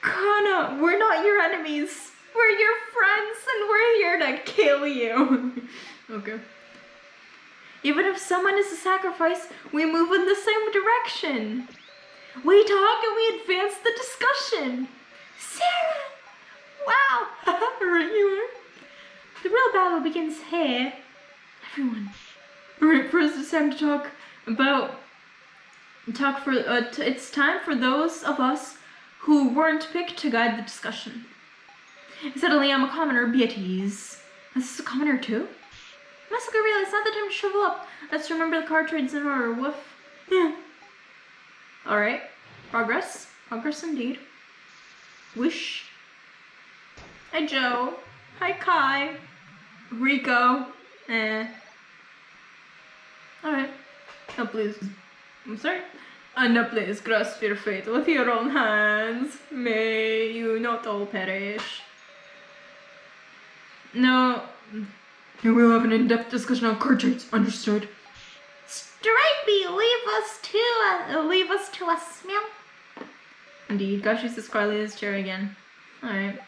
Kana, we're not your enemies. We're your friends and we're here to kill you. Okay. Even if someone is a sacrifice, we move in the same direction. We talk and we advance the discussion. Sarah! Wow! Regular. The real battle begins here. Everyone. Alright, first it's time to talk about... it's time for those of us who weren't picked to guide the discussion. Suddenly I'm a commoner, be at ease. Is this a commoner too? Must realize it's not the time to shrivel up. Let's remember the card trade's in order. Woof. Yeah. Alright. Progress. Progress indeed. Wish. Hi Joe. Hi Kai. Rico. Alright. Now please. I'm sorry. Now please grasp your fate with your own hands. May you not all perish. No. We'll have an in-depth discussion on card traits. Understood. Stripey, leave us to a smell. Indeed. Gosh, use this Carly's chair again. Alright.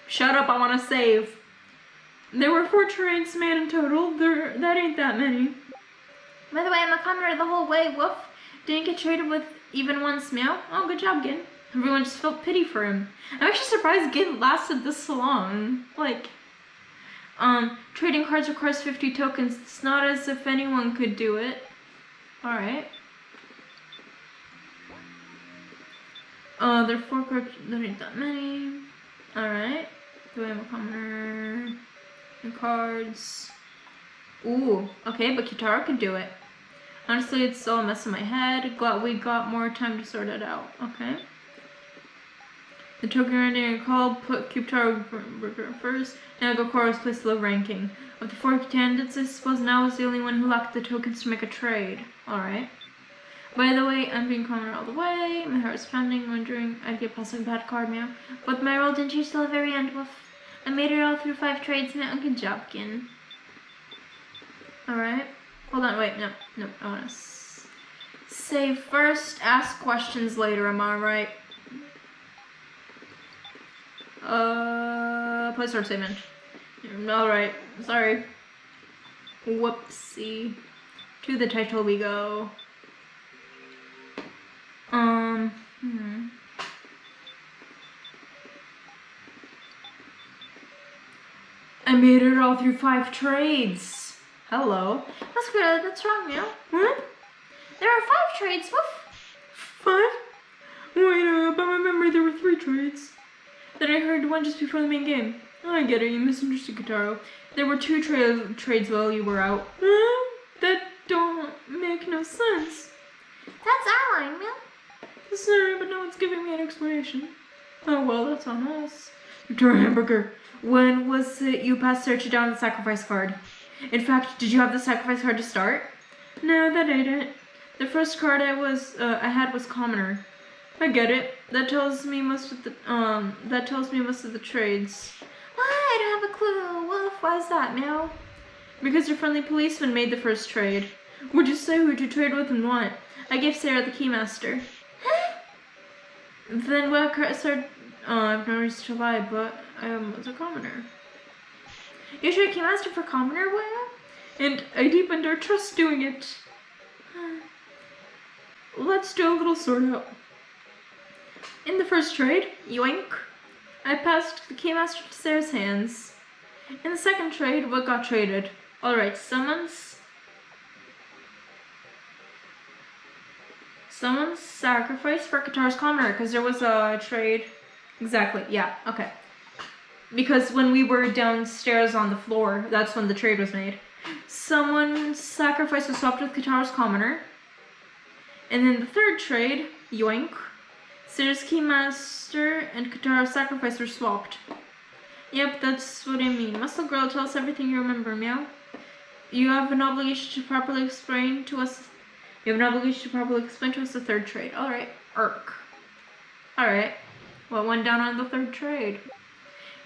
Shut up, I wanna save. There were 4 trades made in total. That ain't that many. By the way, I'm a commoner the whole way. Woof. Didn't get traded with even once, meow. Oh, good job, Gin. Everyone just felt pity for him. I'm actually surprised Gin lasted this long. Like, trading cards requires 50 tokens. It's not as if anyone could do it. Alright. There are 4 cards. There ain't that many. Alright. Do I have a commoner? And cards. Ooh, okay, but Kitaro can do it. Honestly, it's all a mess in my head. Glad we got more time to sort it out. Okay. The token ending call put Kitaro first. Now Gokoro's placed low ranking. Of the 4 candidates, I suppose now is the only one who lacked the tokens to make a trade. Alright. By the way, I'm being commoner all the way. My heart is pounding, wondering I'd get past a bad card, meow. But my roll didn't change till the very end. Woof. I made it all through 5 trades now. Good job, Gin. Alright. Hold on, wait, no, I wanna save first, ask questions later, am I right? Play start statement. Alright, sorry. Whoopsie. To the title we go. I made it all through 5 trades. Hello. That's good. That's wrong, meow. What? There are 5 trades. Woof. 5? Wait, by my memory there were 3 trades. Then I heard one just before the main game. Oh, I get it, you misunderstood, Kitaro. There were 2 trades while you were out. That don't make no sense. That's our line, meow. Sorry, but no one's giving me an explanation. Oh well, that's on us. Victoria Hamburger, when was it you passed search down the sacrifice card? In fact, did you have the sacrifice card to start? No, that ain't it. The first card I had was commoner. I get it. That tells me most of the trades. I don't have a clue. Woof, why is that, meow? Because your friendly policeman made the first trade. Would you say who to trade with and what? I gave Sarah the keymaster. Then what card started? I've no reason to lie, but I was a commoner. You traded keymaster for commoner, Whale? And I deepened our trust doing it. Let's do a little sort out. In the first trade, yoink, I passed the keymaster to Sarah's hands. In the second trade, what got traded? Alright, someone's sacrifice for Kataro's commoner, because there was a trade. Exactly, yeah, okay. Because when we were downstairs on the floor, that's when the trade was made. Someone's sacrifice was swapped with Kataro's commoner. And then the third trade, yoink, Sarah's keymaster and Kataro's sacrifice were swapped. Yep, that's what I mean. Muscle Girl, tell us everything you remember, meow. You have an obligation to properly explain to us the third trade. Alright, irk. Alright, what went down on the third trade?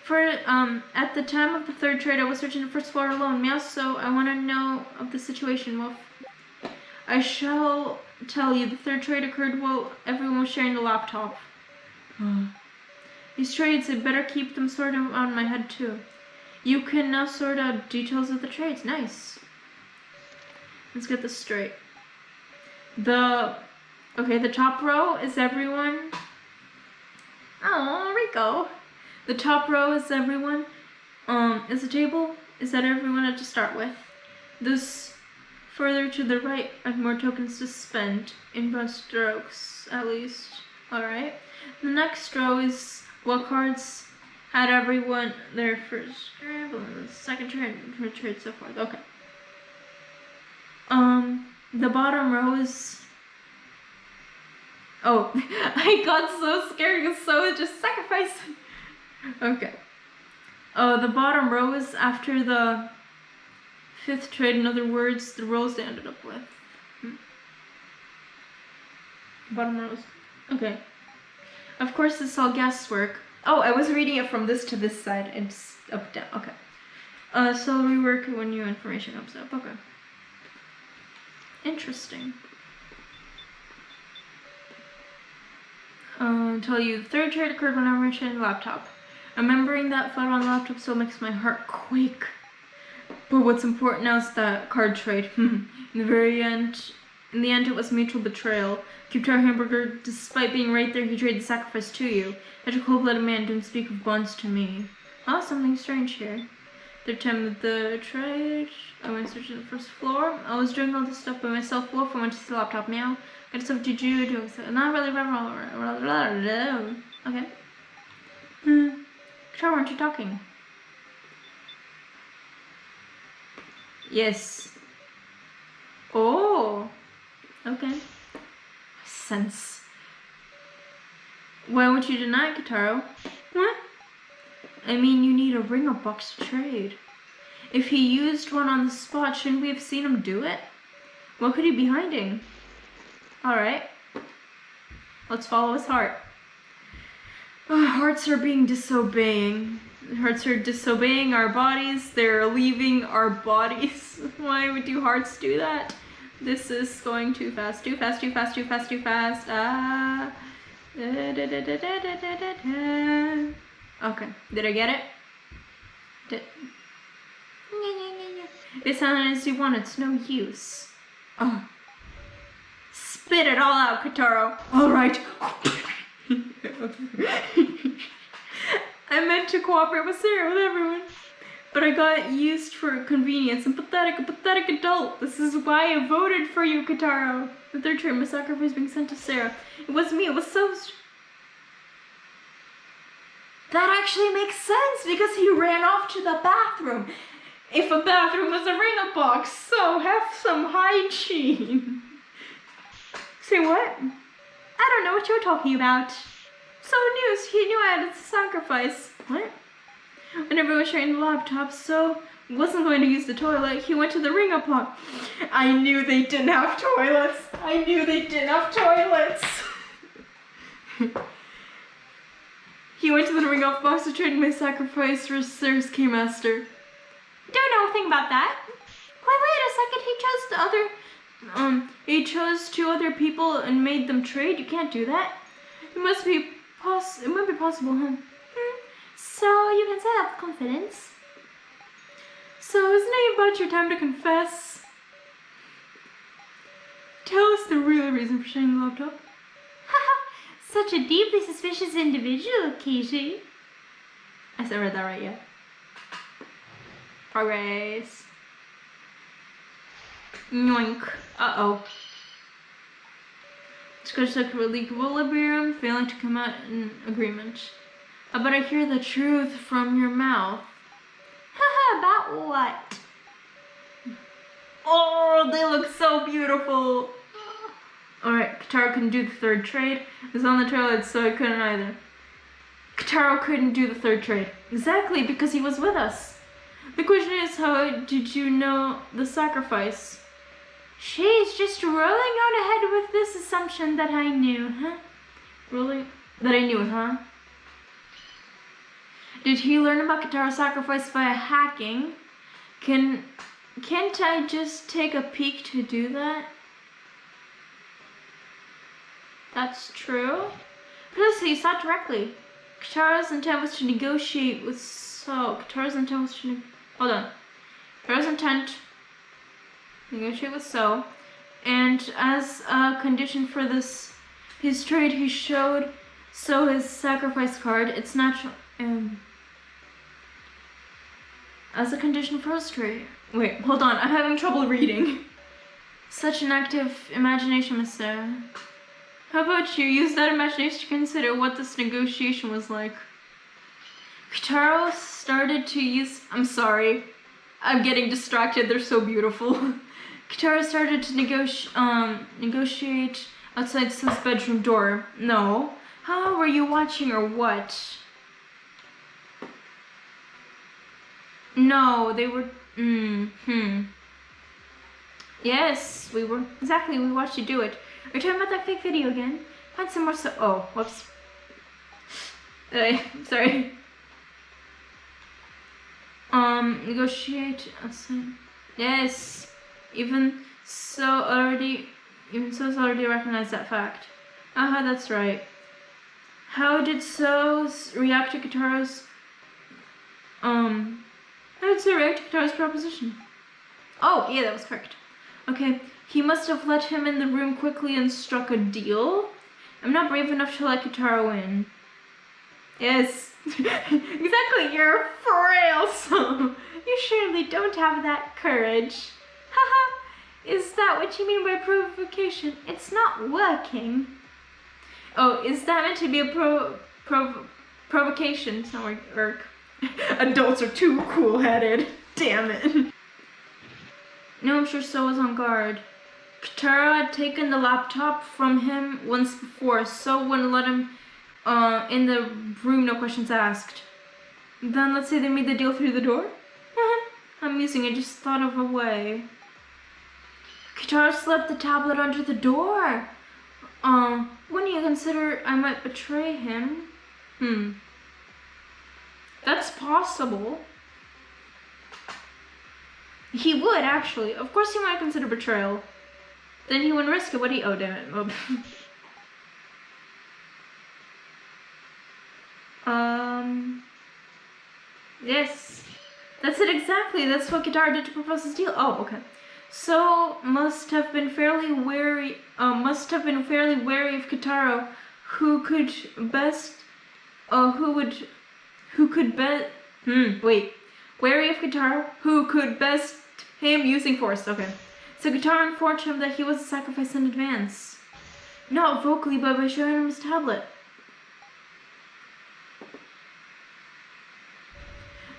At the time of the third trade, I was searching the first floor alone, meow, so I want to know of the situation, Wolf. I shall tell you, the third trade occurred while everyone was sharing the laptop. These trades, I better keep them sorted out in my head too. You can now sort out details of the trades. Nice. Let's get this straight. The top row is everyone. Oh, Rico. The top row is everyone. Is the table? Is that everyone had to start with? This further to the right, I have more tokens to spend in broad strokes, at least. Alright. The next row is what cards had everyone their first trade, second trade, so forth. Okay. The bottom row is. Oh, I got so scared because so just sacrifice. Okay. Oh, the bottom row is after the fifth trade. In other words, the rolls they ended up with. Bottom rows. Okay. Of course, this is all guesswork. Oh, I was reading it from this to this side and up down. Okay. So rework when new information comes up. Okay. Interesting. I'll tell you, the third trade occurred when I was in the laptop. Remembering that photo on the laptop still makes my heart quake. But what's important now is that card trade. In the end, it was mutual betrayal. Keep our hamburger, despite being right there, he traded sacrifice to you. Such a cold-blooded man didn't speak of bonds to me. Oh, something strange here. Third time of the trade, I went searching the first floor. I was doing all this stuff by myself. Wolf, I went to see the laptop meow. Got stuff to do. Not really. Okay. Guitar, aren't you talking? Yes. Oh. Okay. Sense. Why won't you deny it, Guitaro? What? I mean, you need a ring-up box to trade. If he used one on the spot, shouldn't we have seen him do it? What could he be hiding? Alright. Let's follow his heart. Hearts are being disobeying. Hearts are disobeying our bodies. They're leaving our bodies. Why would hearts do that? This is going too fast. Too fast. Ah. Okay. Did I get it? It sounded as you want. It's no use. Oh. Spit it all out, Kataro. All right. I meant to cooperate with Sarah, with everyone. But I got used for convenience. I'm a pathetic adult. This is why I voted for you, Kataro. The third trade, my sacrifice being sent to Sarah. It was me, it was so... That actually makes sense, because he ran off to the bathroom. If a bathroom was a ring-up box, so have some hygiene. Say what? I don't know what you're talking about. So news, he knew I had to sacrifice. What? When everyone was sharing the laptop, so wasn't going to use the toilet, he went to the ring-up box. I knew they didn't have toilets. He went to the ring-up box to trade my sacrifice for Sarah's Keymaster. Don't know a thing about that. Wait a second, he chose two other people and made them trade? You can't do that. It might be possible, huh? So you can say that with confidence. So isn't it about your time to confess? Tell us the real reason for sharing the laptop. Such a deeply suspicious individual, Katie. I read that right, yeah. Progress. Yoink. Uh-oh. Discuss like equilibrium, failing to come out in agreement. I better hear the truth from your mouth. Haha, about what? Oh, they look so beautiful. Alright, Kataro couldn't do the third trade. It was on the toilet, so I couldn't either. Kataro couldn't do the third trade. Exactly, because he was with us. The question is, how did you know the sacrifice? She's just rolling on ahead with this assumption that I knew, huh? That I knew, huh? Did he learn about Kataro's sacrifice via hacking? Can't I just take a peek to do that? That's true. Plus, he saw directly. Kataro's intent was to negotiate with Kataro's intent was to negotiate with and as a condition for his trade, he showed his sacrifice card. It's natural. As a condition for his trade. Wait, hold on. I'm having trouble reading. Such an active imagination, Mister. How about you use that imagination to consider what this negotiation was like? Kataro started to use... I'm sorry. I'm getting distracted. They're so beautiful. Kataro started to negotiate outside Sun's bedroom door. No. How were you watching or what? No, they were... Yes, we were... Exactly, we watched you do it. Are you talking about that fake video again? Find some more oh, whoops. Sorry. Negotiate outside. Yes. Even so has already recognized that fact. That's right. How did So react to Kitaro's proposition? Oh, yeah, that was correct. Okay, he must have let him in the room quickly and struck a deal. I'm not brave enough to let Kitaro in. Yes, exactly, you're frail, so You surely don't have that courage. Haha, is that what you mean by provocation? It's not working. Oh, is that meant to be a provocation? It's not work. Adults are too cool-headed. Damn it. No, I'm sure So was on guard. Kitaro had taken the laptop from him once before. So wouldn't let him in the room, no questions asked. Then let's say they made the deal through the door? I'm using it, just thought of a way. Kitaro slipped the tablet under the door. Wouldn't you consider I might betray him? That's possible. He would, actually. Of course he might consider betrayal. Then he wouldn't risk it, would he? Oh, damn it. Yes. That's it exactly. That's what Kitaro did to propose his deal. Oh, okay. So must have been fairly wary of Kitaro, who could best wary of Kitaro, who could best him using force. Okay. So Kitaro informed him that he was a sacrifice in advance. Not vocally, but by showing him his tablet.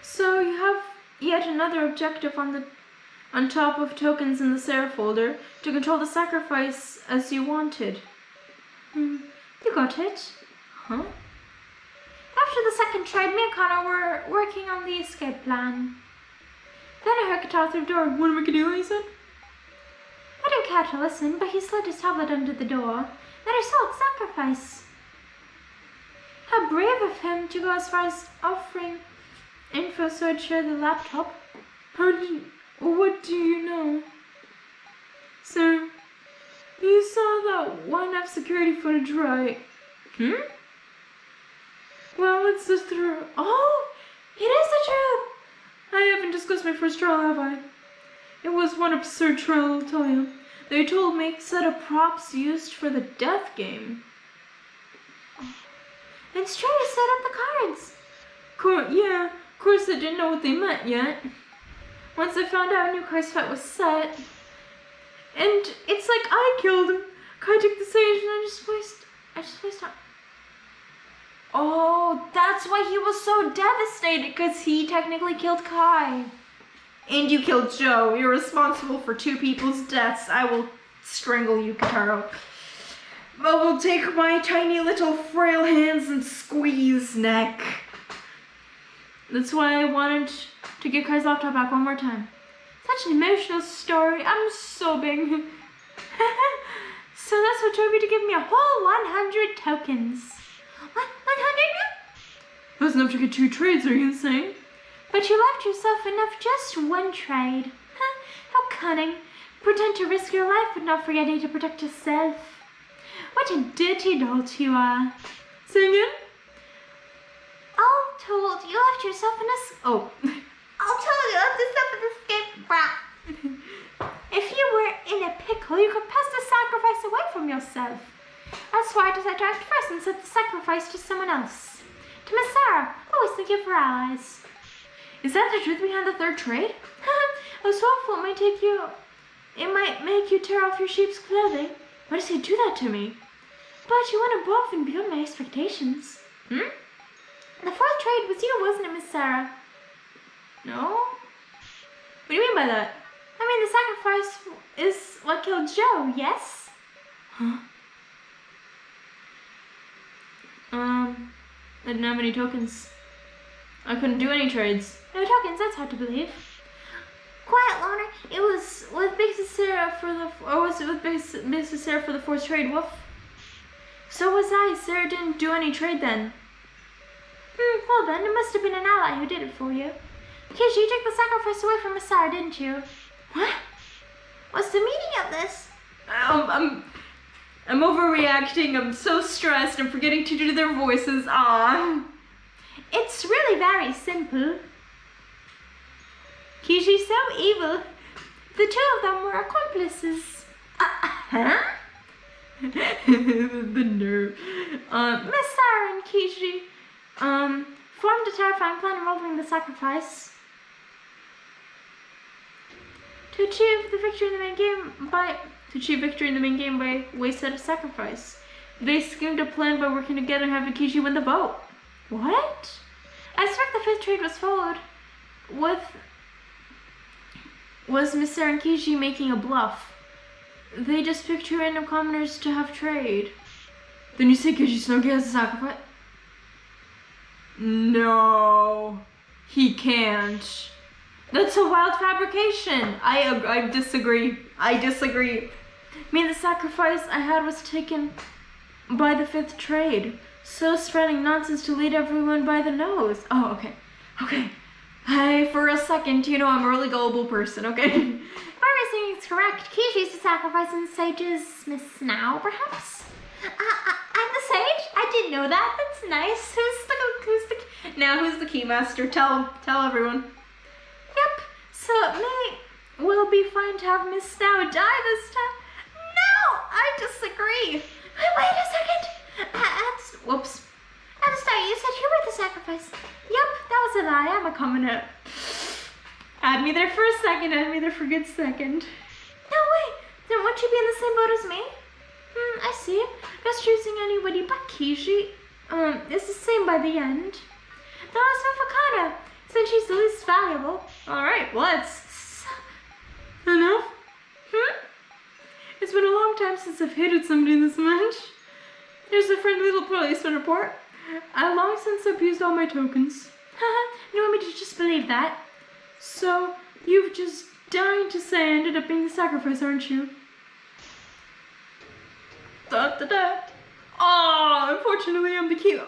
So you have yet another objective on top of tokens in the Sarah folder to control the sacrifice as you wanted. You got it. Huh? After the second trade, me and Connor were working on the escape plan. Then I heard Kitaro through the door. Want to make a deal, he said? I didn't care to listen, but he slid his tablet under the door. Then I saw its sacrifice. How brave of him to go as far as offering info so I'd share the laptop. What do you know? Sir, you saw that one F security footage, right? Well, it's the truth. Oh, it is the truth. I haven't discussed my first trial, have I? It was one absurd trial, I'll tell you. They told me set of props used for the death game. It's true, you set up the cards. Yeah, of course I didn't know what they meant yet. Once I found out, I knew Kai's fight was set. And it's like I killed him. Kai took the stage and I just placed on. Oh, that's why he was so devastated, because he technically killed Kai. And you killed Joe. You're responsible for two people's deaths. I will strangle you, Kitaro. I will take my tiny little frail hands and squeeze neck. That's why I wanted to get Kai's laptop back one more time. Such an emotional story. I'm sobbing. So that's what drove you to give me a whole 100 tokens. 100? That's enough to get 2 trades, are you insane? But you left yourself enough just 1 trade. How cunning. Pretend to risk your life but not forgetting to protect yourself. What a dirty dolt you are. Say again? All told, you left yourself in a... All told, you left yourself in a escape brat. If you were in a pickle, you could pass the sacrifice away from yourself. That's why I decided to act first and set the sacrifice to someone else. To Miss Sarah, always think of her allies. Is that the truth behind the 3rd trade? I was hopeful it might make you tear off your sheep's clothing. Why does he do that to me? But you went above and beyond my expectations. The 4th trade was you, wasn't it, Miss Sarah? No? What do you mean by that? I mean, the sacrifice is what killed Joe, yes? Huh? I didn't have any tokens. I couldn't do any trades. No tokens, that's hard to believe. Quiet, Loner. It was with Big Sis Sarah for the... Or was it with Big Sis Sarah for the 4th trade, Woof? So was I. Sarah didn't do any trade then. Well then, it must have been an ally who did it for you. Because you took the sacrifice away from Miss Sarah, didn't you? What? What's the meaning of this? I'm overreacting. I'm so stressed. I'm forgetting to do their voices. Ah. It's really very simple. Kishi's so evil. The two of them were accomplices. Huh? The nerve. Miss Sarah and Kishi formed a terrifying plan involving the sacrifice to achieve victory in the main game by wasted a sacrifice. They schemed a plan by working together and having Kishi win the vote. What? I suspect the fifth trade was followed was Miss Sarah and Kishi making a bluff. They just picked two random commoners to have trade. Then you say Kishi Snooki has a sacrifice? No, he can't. That's a wild fabrication. I disagree. I disagree. I mean, the sacrifice I had was taken by the fifth trade. So spreading nonsense to lead everyone by the nose. Oh, okay. Okay. For a second, you know, I'm a really gullible person, okay? Everything is correct. Kishi's the sacrifice and the sage is Miss Now, perhaps? I'm the sage? I didn't know that. That's nice. Who's the keymaster? Tell everyone. Yep. So it will be fine to have Miss Now die this time. No, I disagree. Wait a second. Whoops. At the start, you said you were the sacrifice. Yep, that was a lie. I'm a commoner. Add me there for a second. Add me there for a good second. No way. Then won't you be in the same boat as me? I see. Just choosing anybody but Kishi. It's the same by the end. The last one for Kana, since she's the least valuable. Alright, well that's enough. It's been a long time since I've hated somebody this much. Here's a friendly little policeman report. I long since abused all my tokens. You want me to just believe that? So, you've just dying to say I ended up being the sacrifice, aren't you? Da da da. Oh, unfortunately I'm the key.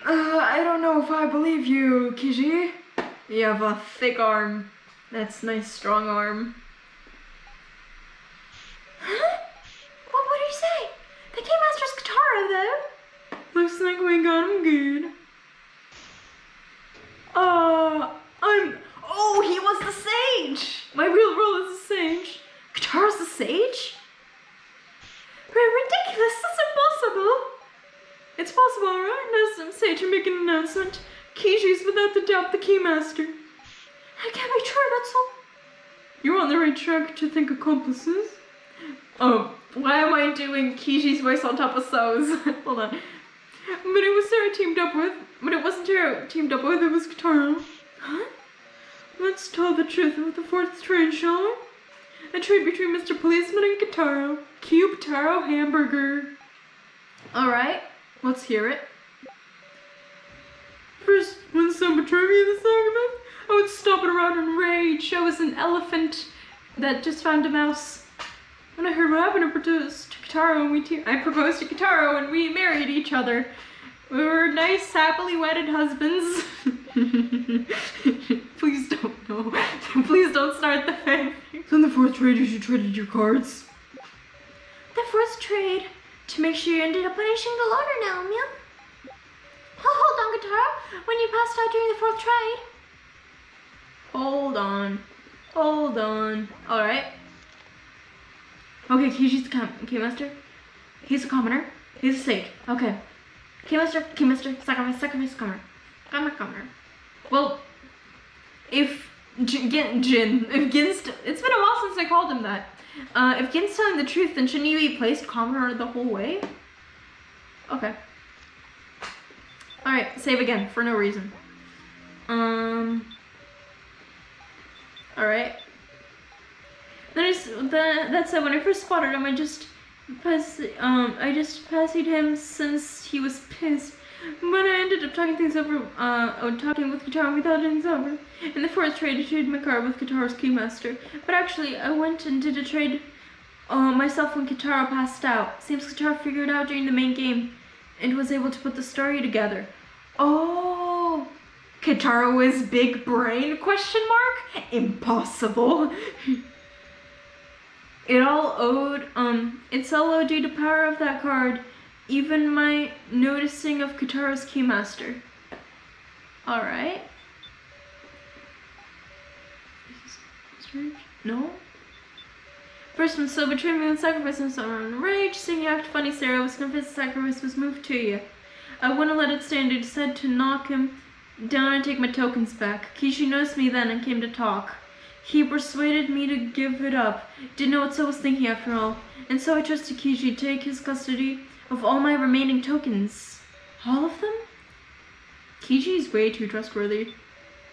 I don't know if I believe you, Kishi. You have a thick arm. That's nice, strong arm. Huh? What do you say? The Keymaster's Katara, though. Looks like we got him good. Oh, he was the sage! My real role is the sage. Katara's the sage? Ridiculous, that's impossible. It's possible, right? Now some sage are making an announcement. Kishi's without the doubt the Keymaster. That can't be true, that's all. You're on the right track to think accomplices. Oh, why am I doing Kishi's voice on top of So's? Hold on. But it was Sarah teamed up with. But it wasn't Sarah teamed up with, it was Katara. Huh? Let's tell the truth of the fourth trade, shall we? A trade between Mr. Policeman and Kataro. Cube Taro hamburger. Alright, let's hear it. First, when someone betrayed me in this argument, I would stomp it around in rage. I was an elephant that just found a mouse. When I heard what happened, I proposed to Kataro and we married each other. We were nice, happily wedded husbands. Please don't, no. Please don't start the fanfic. So in the fourth trade, you traded your cards. The fourth trade, to make sure you ended up punishing the loner now, Mia. Hold on, Katara, when you passed out during the fourth trade. Hold on. Alright. Okay, Kishi's the Keymaster. He's a commoner. He's a sage. Okay. Keymaster, sacrifice, commoner. Well, if Gin's, it's been a while since I called him that. If Gin's telling the truth, then shouldn't he be placed commoner the whole way? Okay. Alright, save again, for no reason. Alright. That said, when I first spotted him, I just passied him since he was pissed. But I ended up talking things over, talking with Katara and we thought things over. In the fourth trade, I traded my card with Katara's Keymaster. But actually, I went and did a trade myself when Katara passed out. Seems Katara figured out during the main game and was able to put the story together. Oh, Katara is big brain? Question mark? Impossible. It all owed, it's all owed due to power of that card. Even my noticing of Kitaro's Keymaster. Alright. No? First one, so betrayed me with sacrifice and so on rage. Seeing you act funny, Sarah was convinced the sacrifice was moved to you. I wouldn't let it stand. I decided to knock him down and take my tokens back. Kishi noticed me then and came to talk. He persuaded me to give it up. Didn't know what I was thinking after all. And so I trusted Kishi to take his custody of all my remaining tokens. All of them? Kishi's way too trustworthy.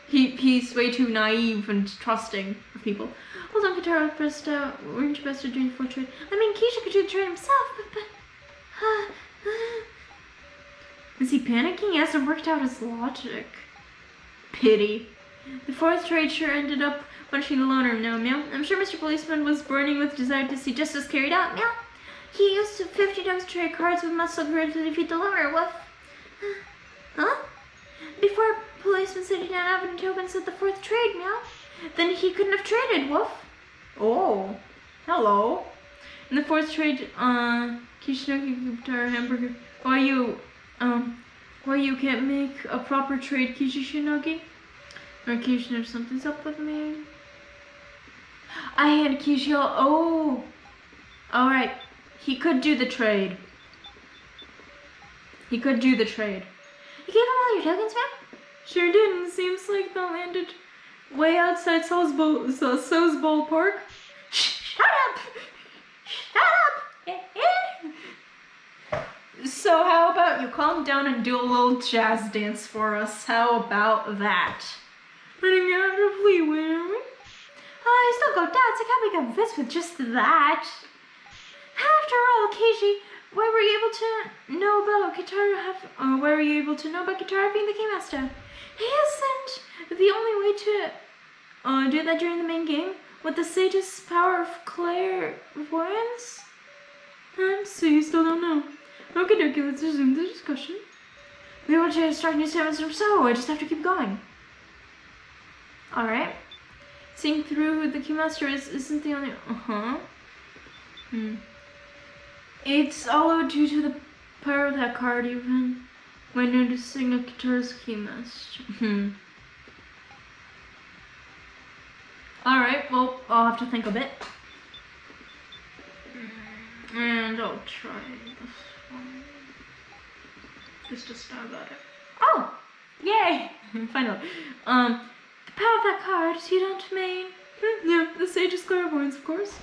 He's way too naive and trusting of people. Hold on, Kitaro pressed out. Weren't you best to do the full trade? I mean, Kishi could do the trade himself, but is he panicking? He hasn't worked out his logic. Pity. The fourth trade sure ended up punishing the loner now, meow. I'm sure Mr. Policeman was burning with desire to see justice carried out, meow. He used 50 dogs trade cards with muscle grid to defeat the loner, woof. Huh? Before Policeman said he didn't have any tokens at the fourth trade, meow. Then he couldn't have traded, woof. Oh, hello. In the fourth trade, Kishinoki Guitar Hamburger. Why you can't make a proper trade, Kishinogi? Or Kishino, something's up with me. I had Kishio. Oh, all right. He could do the trade. He could do the trade. You gave him all your tokens back? Sure did. Seems like they landed way outside So's ballpark. Shut up! Shut up! So how about you calm down and do a little jazz dance for us? How about that? Running out of leeway, are we? I still go nuts. I can't make a fist with just that. After all, Keiji, why were you able to know about Kitaro being the Keymaster? Isn't the only way to do that during the main game with the sage's power of clairvoyance? So you still don't know. Okay, dokie, let's resume the discussion. We want to start new statements from so I just have to keep going. Alright. Seeing through who the Keymaster isn't the only... It's all due to the power of that card, even when noticing a Kitaro's Keymaster. Alright, well, I'll have to think a bit. And I'll try this one. Just a stab at it. Oh! Yay! Finally. The power of that card, you don't mean? Yeah, the sage's clairvoyance, of course.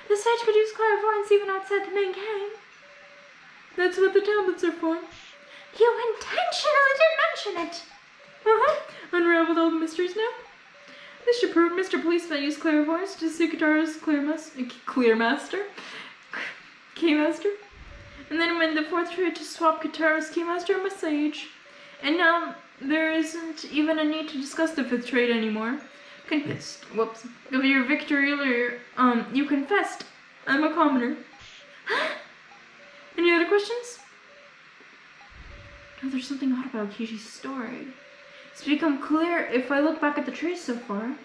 The sage could use clairvoyance even outside the main game. That's what the tablets are for. You intentionally didn't mention it. Unraveled all the mysteries now. This should prove Mr. Policeman used clairvoyance to see Kitaro's Keymaster. And then when the fourth trade to swap Kitaro's Keymaster and my sage. And now there isn't even a need to discuss the fifth trade anymore. Confessed. Whoops. Of your victory earlier, you confessed. I'm a commoner. Any other questions? Oh, there's something odd about Kishi's story. It's become clear if I look back at the trades so far.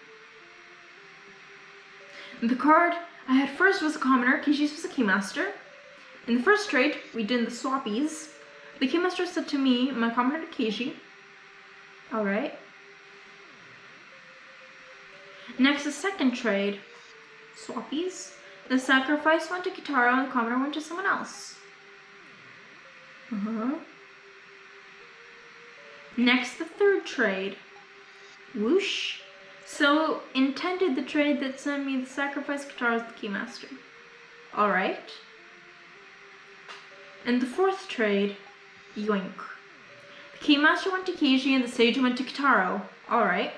The card I had first was a commoner, Kishi's was a Keymaster. In the first trade, we did the swappies. The Keymaster said to me, my commoner to Kishi. Alright. Next, the second trade. Swappies. The sacrifice went to Kitaro and the commoner went to someone else. Next, the third trade. Whoosh. So, intended the trade that sent me the sacrifice, Kitaro's the Keymaster. Alright. And the fourth trade. Yoink. The Keymaster went to Kishi and the sage went to Kitaro. Alright.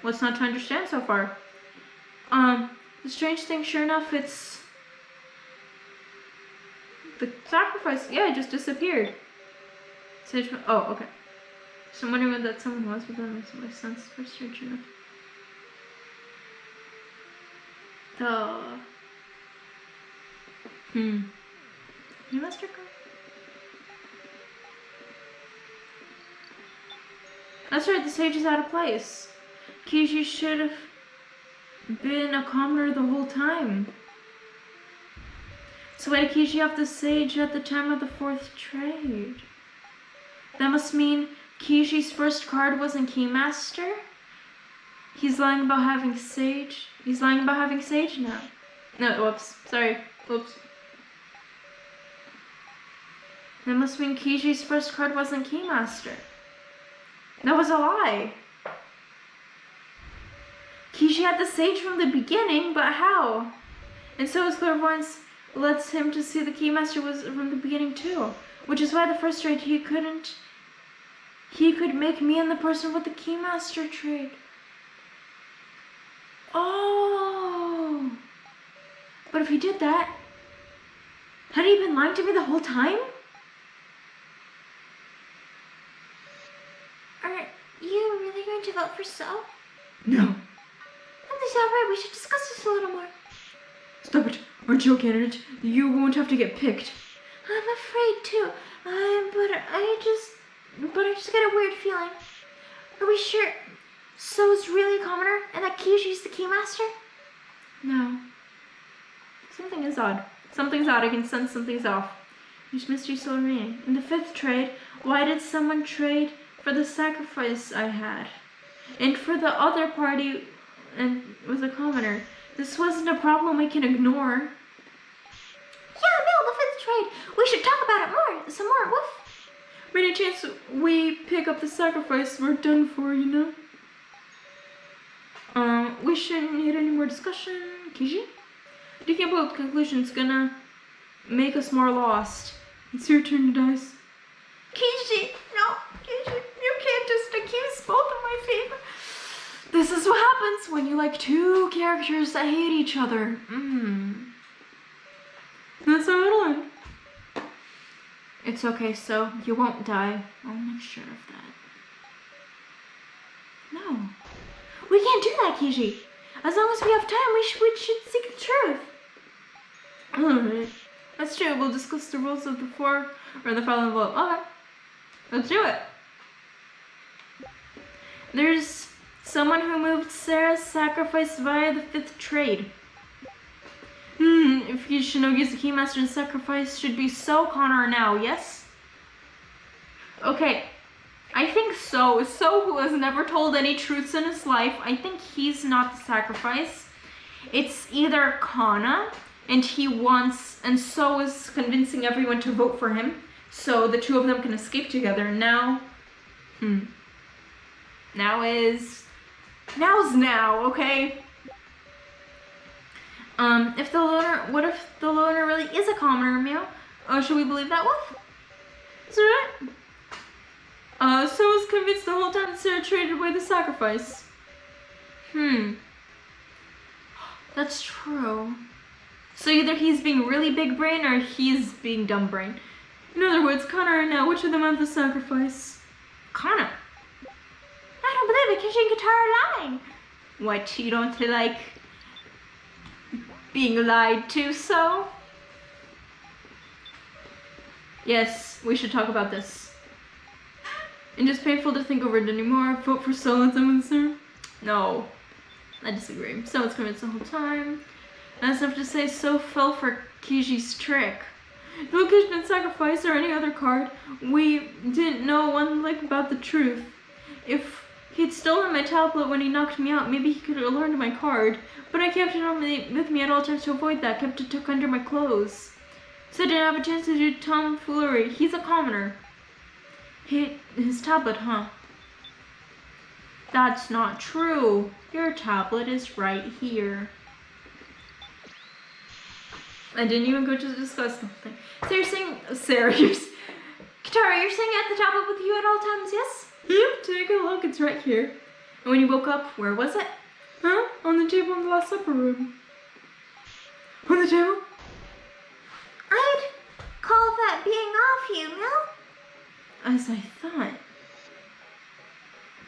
What's not to understand so far? The strange thing, sure enough, it's... The sacrifice, yeah, it just disappeared. Sage, oh, okay. So I'm wondering what that someone was, but that makes my sense for strange enough. You must have gone. That's right, the sage is out of place. Kishi should have been a commoner the whole time. So why did Kishi have the sage at the time of the 4th trade? That must mean Kishi's first card wasn't Keymaster? He's lying about having sage. He's lying about having sage now. No, whoops. Sorry. Whoops. That must mean Kishi's first card wasn't Keymaster. That was a lie. Kishi had the sage from the beginning, but how? And so his clairvoyance lets him to see the Keymaster was from the beginning too. Which is why the first trade he could make me and the person with the Keymaster trade. Oh. But if he did that, had he been lying to me the whole time? Are you really going to vote for So? No. That's alright, we should discuss this a little more. Stop it. Aren't you a candidate? You won't have to get picked. I'm afraid too. But I just get a weird feeling. Are we sure So's really a commoner and that Kishi's the Keymaster? No. Something is odd. Something's odd. I can sense something's off. There's mystery still remaining. In the 5th trade, why did someone trade for the sacrifice I had? And for the other party and was a commoner. This wasn't a problem we can ignore. Yeah, no, the 5th trade. We should talk about it more. Some more. Woof. Any chance we pick up the sacrifice, we're done for, you know? We shouldn't need any more discussion. Kishi? You can't build conclusions gonna make us more lost. It's your turn to dice. Kishi, no, Kishi, you can't just accuse both of my favor. This is what happens when you like 2 characters that hate each other. That's how it'll end. It's okay, so you won't die. I'll make sure of that. No. We can't do that, Kishi. As long as we have time, we should seek the truth. Alright. That's true. We'll discuss the rules of the 4 or the following vote. Okay. Let's do it. There's someone who moved Sarah's sacrifice via the 5th trade. If Shinogi's the Keymaster and sacrifice should be So Connor now, yes? Okay. I think So who has never told any truths in his life, I think he's not the sacrifice. It's either Kana, and So is convincing everyone to vote for him, so the 2 of them can escape together. Now's now, okay? What if the loner really is a commoner, Meow? Should we believe that one? Is that right? So was convinced the whole time that Sarah traded away the sacrifice. That's true. So either he's being really big brain or he's being dumb brain. In other words, Connor and now, which of them have the sacrifice? Connor. I don't believe it, Kishi and Guitar are lying. What, you don't like being lied to, So? Yes, we should talk about this. And just painful to think over it anymore. Vote for So and someone's there? No. I disagree. Someone's convinced the whole time. That's enough to say So fell for Kishi's trick. No Kishi didn't sacrifice or any other card. We didn't know one lick about the truth. If he'd stolen my tablet when he knocked me out, maybe he could have learned my card. But I kept it with me at all times to avoid that. Kept it tucked under my clothes. So I didn't have a chance to do tomfoolery. He's a commoner. His tablet, huh? That's not true. Your tablet is right here. I didn't even go to discuss the whole thing. So you're saying, Sarah, Katara, you're saying at the tablet with you at all times, yes? Yep, take a look, it's right here. And when you woke up, where was it? Huh? On the table in the Last Supper room. On the table? I'd call that being off you, no? As I thought.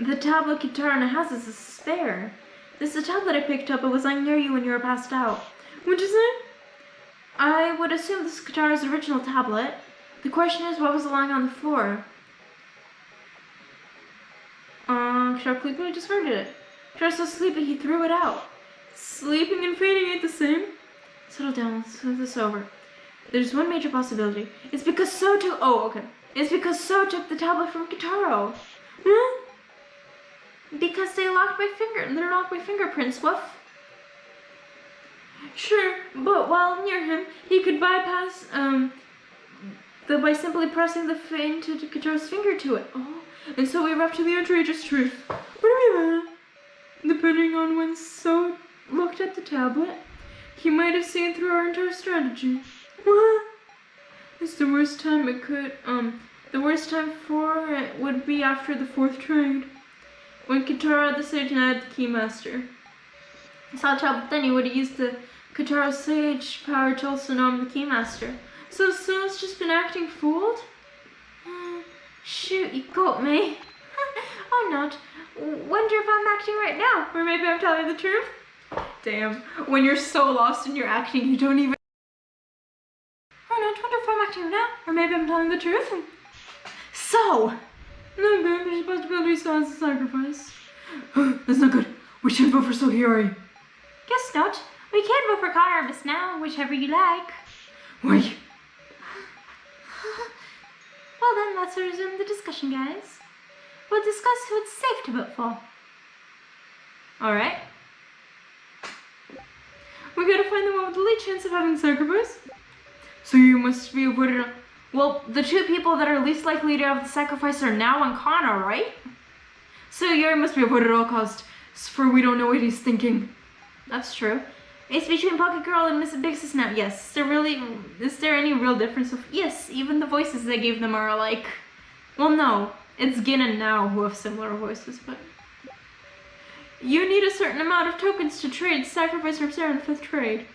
The tablet Katara has is a spare. This is a tablet I picked up. It was lying near you when you were passed out. What'd you say? I would assume this is Katara's original tablet. The question is, what was lying on the floor? Katara completely discarded it. Katara's so sleepy he threw it out. Sleeping and fainting ain't the same. Settle down, let's move this over. There's one major possibility. It's because So took. Oh, okay. It's because So took the tablet from Kitaro. Huh? Because they're locked by fingerprints, Woof. Sure, but while near him, he could bypass by simply pressing the feint to Kitaro's finger to it. Oh, and so we arrived to the outrageous truth. What do you mean? Depending on when So looked at the tablet, he might have seen through our entire strategy. What? It's the worst time it could. The worst time for it would be after the 4th trade, when Kitaro had the Sage and I had the Keymaster. He saw the tablet then, he would have used the Kitaro's Sage power to also know I'm the Keymaster. So So's just been acting fooled? Shoot, you got me. Oh, not. Wonder if I'm acting right now. Or maybe I'm telling the truth? Damn, when you're so lost in your acting, you don't even... Oh, not. Wonder if I'm acting right now. Or maybe I'm telling the truth? So! No good, there's a possibility So has a sacrifice. That's not good. We should vote for Sohiri. Guess not. We can vote for Connor or Miss Now, whichever you like. Wait. Well then, let's resume the discussion, guys. We'll discuss who it's safe to vote for. Alright. We gotta find the one with the least chance of having sacrifice. So you must be avoided. Well, the 2 people that are least likely to have the sacrifice are Now and Kana, right? So Yuri must be avoided at all costs, for we don't know what he's thinking. That's true. It's between Pocket Girl and Miss Big Sis Now. Yes. Is there any real difference? Yes, even the voices they gave them are alike. Well, no. It's Gin and Now who have similar voices, but... You need a certain amount of tokens to trade sacrifice from Sarah in the 5th trade.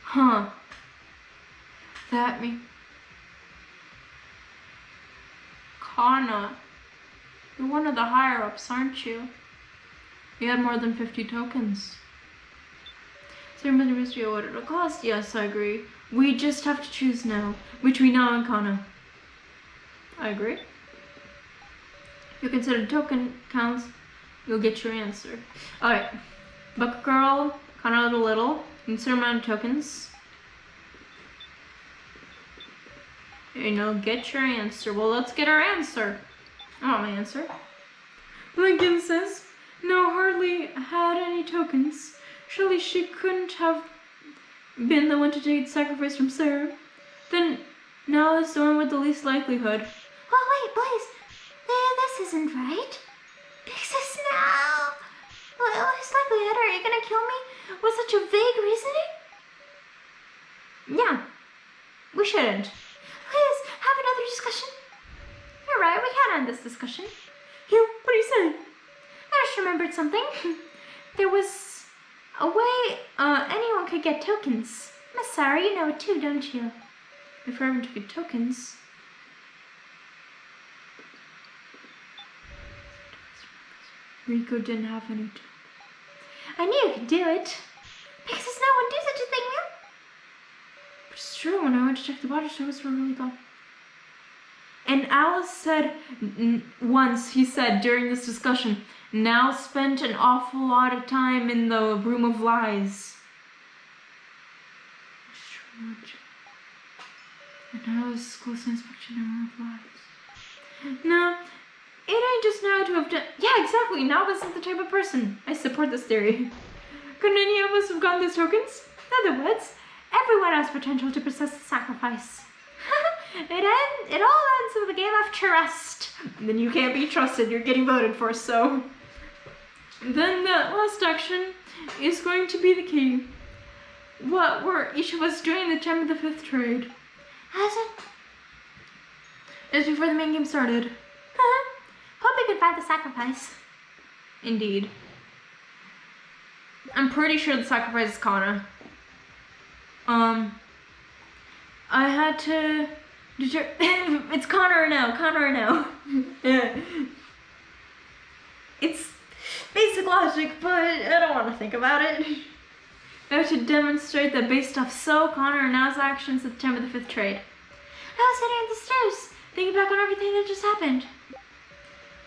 Huh. That means... Kana. You're one of the higher-ups, aren't you? You had more than 50 tokens. So your must be awarded a cost? Yes, I agree. We just have to choose now, between Now and Kana. I agree. If you consider token counts, you'll get your answer. Alright. Bucket Girl, Kana Little, consider amount of tokens. Get your answer. Well, let's get our answer. I want my answer. Lincoln says, No, hardly had any tokens. Surely she couldn't have been the one to take the sacrifice from Sarah. Then, Now is the one with the least likelihood. Oh, wait, boys. This isn't right. Big Sis Now. Least likelihood, are you gonna kill me with such a vague reasoning? Yeah. We shouldn't. Please, have another discussion. You're right, we can't end this discussion. You, what are you saying? I just remembered something. There was a way anyone could get tokens. Miss Sarah, you know it too, don't you? If we're able to get tokens... Rico didn't have any tokens. I knew you could do it. Because no one do such a thing, man. But it's true, when I went to check the water service, we're really gone. And Alice said once, he said during this discussion, Now spent an awful lot of time in the room of lies. And now is close inspection in the room of lies. No, it ain't just Now to have done. Yeah, exactly. Now isn't the type of person. I support this theory. Couldn't any of us have gotten these tokens? In other words, everyone has potential to possess the sacrifice. It all ends with a game of trust. Then you can't be trusted. You're getting voted for, so... Then that last action is going to be the key. What were each of us doing at the time of the 5th trade? Has it? It's before the main game started. Hope we can find the sacrifice. Indeed. I'm pretty sure the sacrifice is Kana. I had to... It's Connor or no. Connor or no. Yeah. It's basic logic, but I don't want to think about it. I have to demonstrate that based off Connor and Now's actions at the time of the 5th trade. I was sitting at the stairs, thinking back on everything that just happened.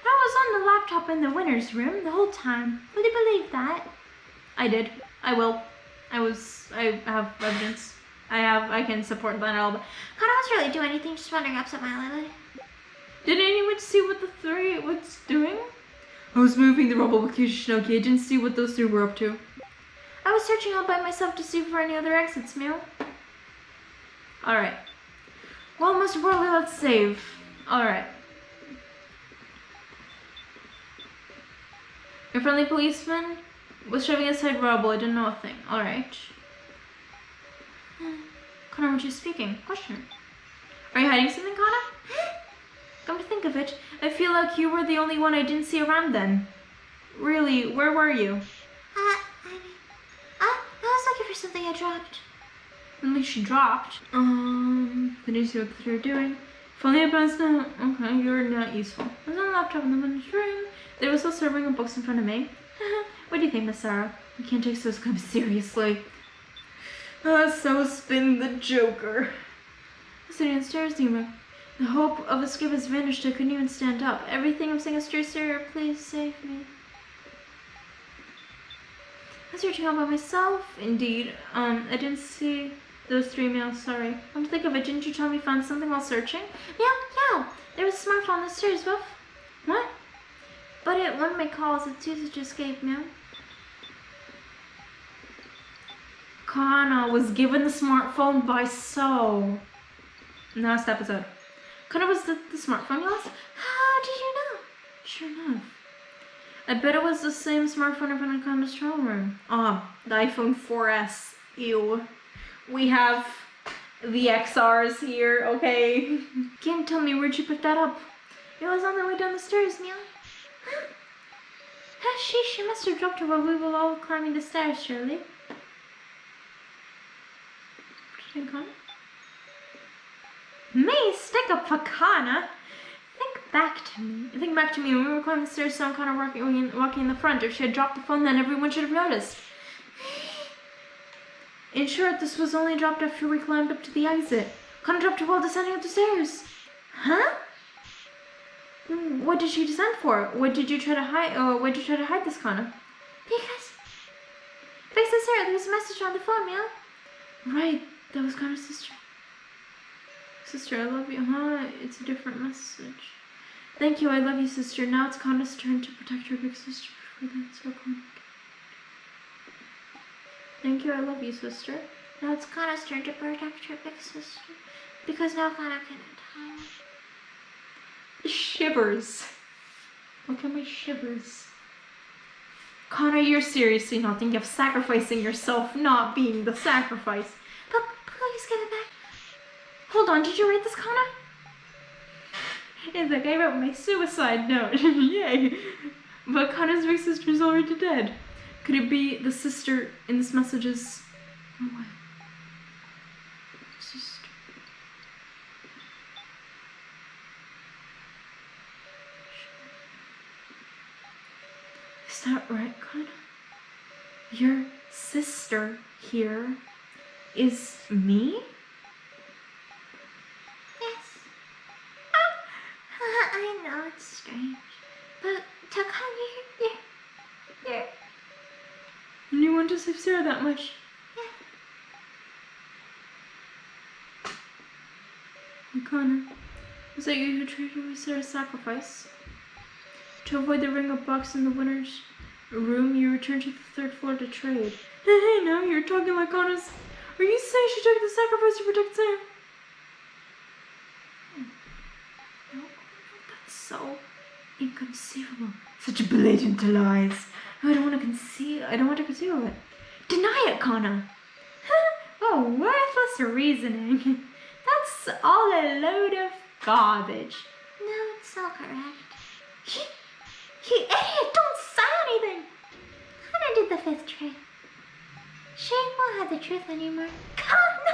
I was on the laptop in the winner's room the whole time. Will you believe that? I did. I will. I have evidence. I can support that alibi. Kana was really do anything, just wondering upset my lately. Did anyone see what the three was doing? I was moving the rubble with Yoshinoki. I didn't see what those three were up to. I was searching all by myself to see for any other exits, Meow. Alright. Well, most importantly, let's save. Alright. Your friendly policeman was shoving aside rubble. I didn't know a thing. Alright. Kana, weren't you speaking? Question. Are you hiding something, Kana? Come to think of it, I feel like you were the only one I didn't see around then. Really, where were you? I was looking for something I dropped. Something she dropped? Did you see what they were doing? If only I bounced out. Okay, you're not useful. There's no laptop in the women's room. They were still serving up books in front of me. What do you think, Miss Sarah? You can't take those claims seriously. So spin the Joker. Sitting on stairs, Dima. The hope of escape has vanished. I couldn't even stand up. Everything I'm saying is true, Sarah. Please save me. I was searching all by myself. Indeed. I didn't see those three males. Sorry. Come to think of it, didn't you tell me you found something while searching? Yeah. There was a smartphone on the stairs, Wolf. What? But it wouldn't make calls. It's easy to escape, Meow. Kana was given the smartphone by So. Last episode. Kana was the smartphone you lost? How did you know? Sure enough. I bet it was the same smartphone in front of Kana's trial room. The iPhone 4S. Ew. We have the XRs here, okay? Can't tell me where'd you pick that up? It was on the way down the stairs, Meow. She must have dropped it while we were all climbing the stairs, surely. Kana? Me? Stick up for Kana? Think back to me. Think back to me when we were climbing the stairs, saw Kana walking in the front. If she had dropped the phone, then everyone should have noticed. In short, this was only dropped after we climbed up to the exit. Kana dropped it while descending up the stairs. Huh? What did she descend for? What did you try to hide? Why did you try to hide this, Kana? Because Sarah, there was a message on the phone, Meow. Right, that was Kana's sister. Sister, I love you. Huh? It's a different message. Thank you, I love you, sister. Now it's Kana's turn to protect her big sister before that's so complicated. Thank you, I love you, sister. Now it's Kana's turn to protect her big sister. Because now Kana can hide. Shivers. Look at my shivers. Kana, you're seriously not thinking of sacrificing yourself, not being the sacrifice. But please give it back. Hold on, did you write this, Kana? It's like I wrote my suicide note. Yay. But Kana's big sister's already dead. Could it be the sister in this message's... Oh, what? Sister. Is that right, Kana? Your sister here is me? I know it's strange, but Takami, you're... And you want to save Sarah that much? Yeah. Kana, was that you who traded away Sarah's sacrifice? To avoid the ring-up box in the winner's room, you returned to the third floor to trade. Hey, now you're talking like Kana's... Are you saying she took the sacrifice to protect Sarah? So inconceivable. Such blatant lies. I don't want to conceal it. Deny it, Kana. Oh, worthless reasoning. That's all a load of garbage. No, it's all correct. You idiot! Don't say anything! Kana did the fifth trick. She won't have the truth anymore. Kana!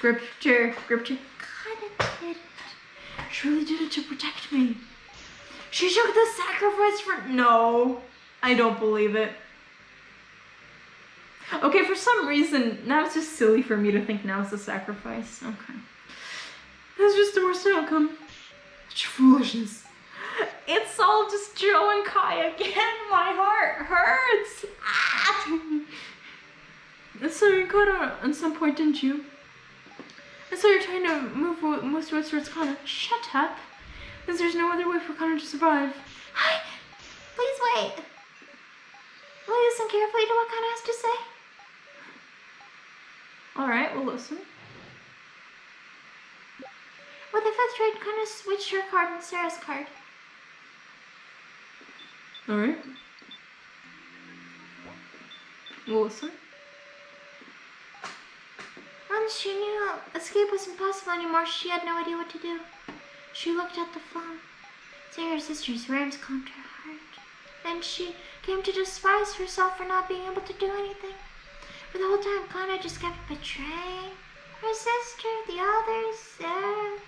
Grip chair. Kana did it. She really did it to protect me. She took the sacrifice for... No, I don't believe it. Okay, for some reason, now it's just silly for me to think now it's a sacrifice. Okay. That's just the worst outcome. Such foolishness. It's all just Joe and Kai again. My heart hurts. Ah! So you got out at some point, didn't you? And so you're trying to move most towards Connor. Shut up. Because there's no other way for Connor to survive. Hi! Please wait. Will you listen carefully to what Connor has to say? Alright, we'll listen. With the fifth trade, Connor switched her card and Sarah's card. Alright. We'll listen. Once she knew escape was impossible anymore, she had no idea what to do. She looked at the phone. Sarah's sister's words calmed her heart. And she came to despise herself for not being able to do anything. For the whole time, Connor just kept betraying her sister, the others, Sarah.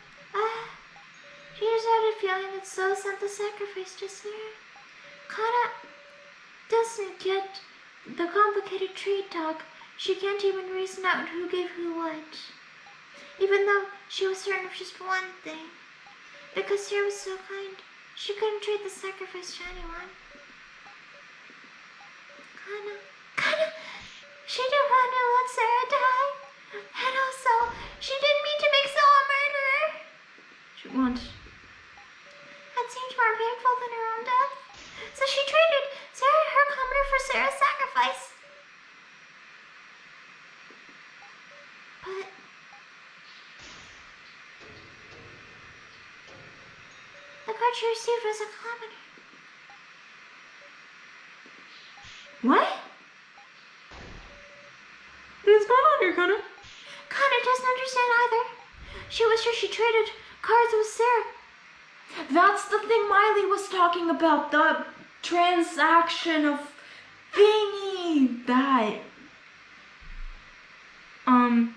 She just had a feeling that So sent the sacrifice to Sarah. Connor doesn't get the complicated trade talk. She can't even reason out who gave who what. Even though she was certain of just one thing. Because Sarah was so kind, she couldn't trade the sacrifice to anyone. Connor, she didn't want to let Sarah die. And also, she didn't mean to make So a murderer. She won't. That seemed more painful than her own death. So she traded Sarah her commoner for Sarah's sacrifice. But the card she received was a commoner. What? What's going on here, Connor? Connor doesn't understand either. She was sure she traded cards with Sarah. That's the thing Miley was talking about. The transaction of thingy.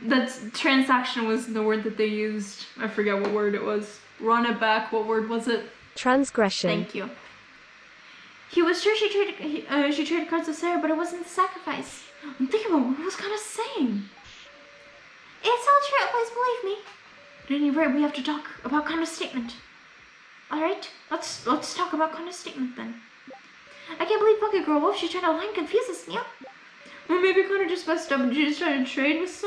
That transaction was the word that they used. I forget what word it was. Run it back. What word was it? Transgression. Thank you. He was sure she traded cards with Sarah, but it wasn't the sacrifice. I'm thinking about what was kind of saying. It's all true, please believe me. At any rate, we have to talk about Connor's statement. Alright, Let's talk about Connor's statement then. I can't believe Bucket Girl Wolf, she's trying to lie and confuse us, Neil. Well, maybe Connor just messed up and she just tried to trade with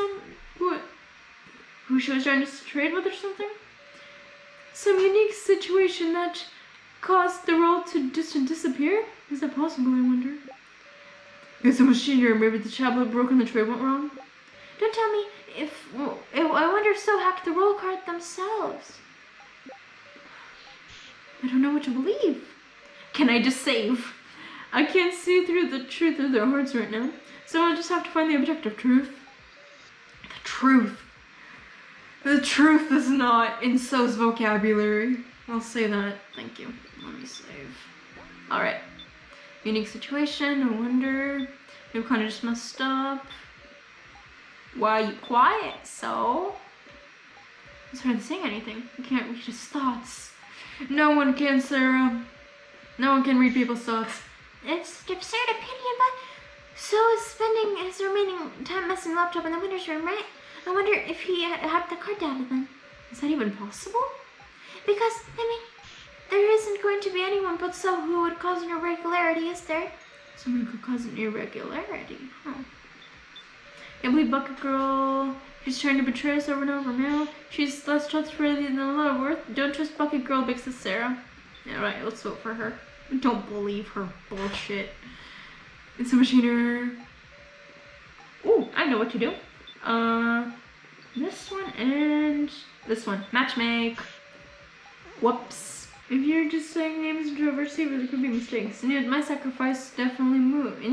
who she was trying to trade with or something? Some unique situation that caused the roll to disappear? Is that possible, I wonder? It's a machine error. Maybe the tablet broke and the trade went wrong? Don't tell me I wonder if So hacked the roll card themselves. I don't know what to believe. Can I just save? I can't see through the truth of their hearts right now. So I'll just have to find the objective truth. The truth. The truth is not in So's vocabulary. I'll say that. Thank you. Let me save. Alright. Unique situation. I wonder. Maybe kind of just messed up. Why are you quiet, So? It's hard to say anything. You can't read his thoughts. No one can, Sarah. No one can read people's thoughts. It's an absurd opinion, but So is spending his remaining time messing the laptop in the winner's room, right? I wonder if he hacked the card data then. Is that even possible? Because, there isn't going to be anyone but So who would cause an irregularity, is there? Someone could cause an irregularity, huh? Can't believe Bucket Girl. She's trying to betray us over and over now. She's less trustworthy than a lot of worth. Don't trust Bucket Girl, Bixes Sarah. Yeah, right, let's vote for her. Don't believe her bullshit. It's a machine error. Ooh, I know what to do. This one and this one. Matchmake. Whoops. If you're just saying names into a receiver, there could be mistakes. And yet my sacrifice definitely moved.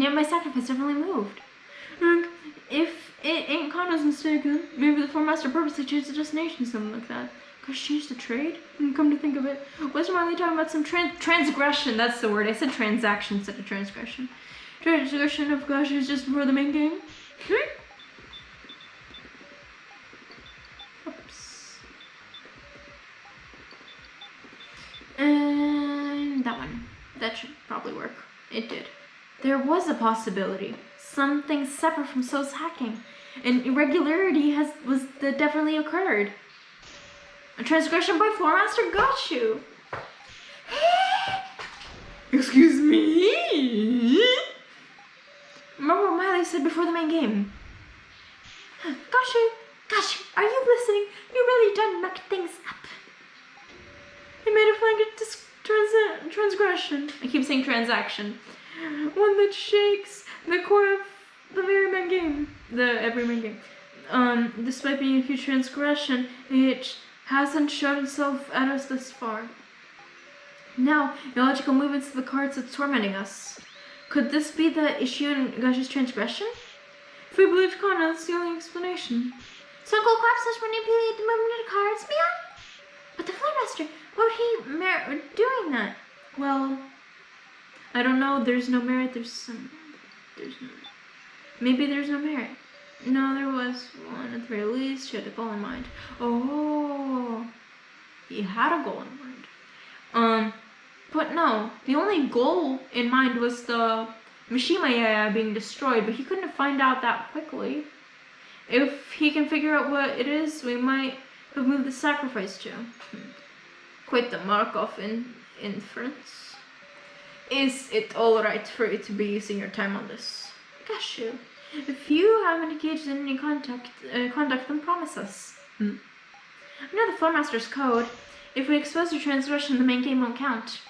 If it ain't Connor's mistake, then maybe the Formaster purposely changed the destination, something like that. Gosh, she changed the trade? And come to think of it, wasn't Miley talking about some transgression? That's the word. I said transaction instead of transgression. Transgression of gosh, it was just before the main game. Oops. And that one. That should probably work. It did. There was a possibility. Something separate from So's hacking. An irregularity that definitely occurred. A transgression by Floormaster got you. Excuse me? Remember what Miley said before the main game? Gosh, are you listening? You really done mucked things up. He made a flagrant transgression. I keep saying transaction. One that shakes the core of the very main game. Every main game. Despite being a huge transgression, it hasn't shown itself at us this far. Now, illogical movements of the cards are tormenting us. Could this be the issue in Gush's transgression? If we believe Kana, that's the only explanation. So Uncle Crabs has manipulated the movement of the cards, Mia? But the Flormaster, what would he merit doing that? Well, I don't know. There's no merit. Maybe there's no merit. No, there was one at the very least. She had a goal in mind. Oh, he had a goal in mind. But no, the only goal in mind was the Mishima Yaya being destroyed, but he couldn't find out that quickly. If he can figure out what it is, we might have moved the sacrifice to. Quite the Markov inference. Is it alright for you to be using your time on this? Gashu. If you haven't engaged in any conduct, then promise us. Under the Flormaster's code, if we expose your transgression, the main game won't count.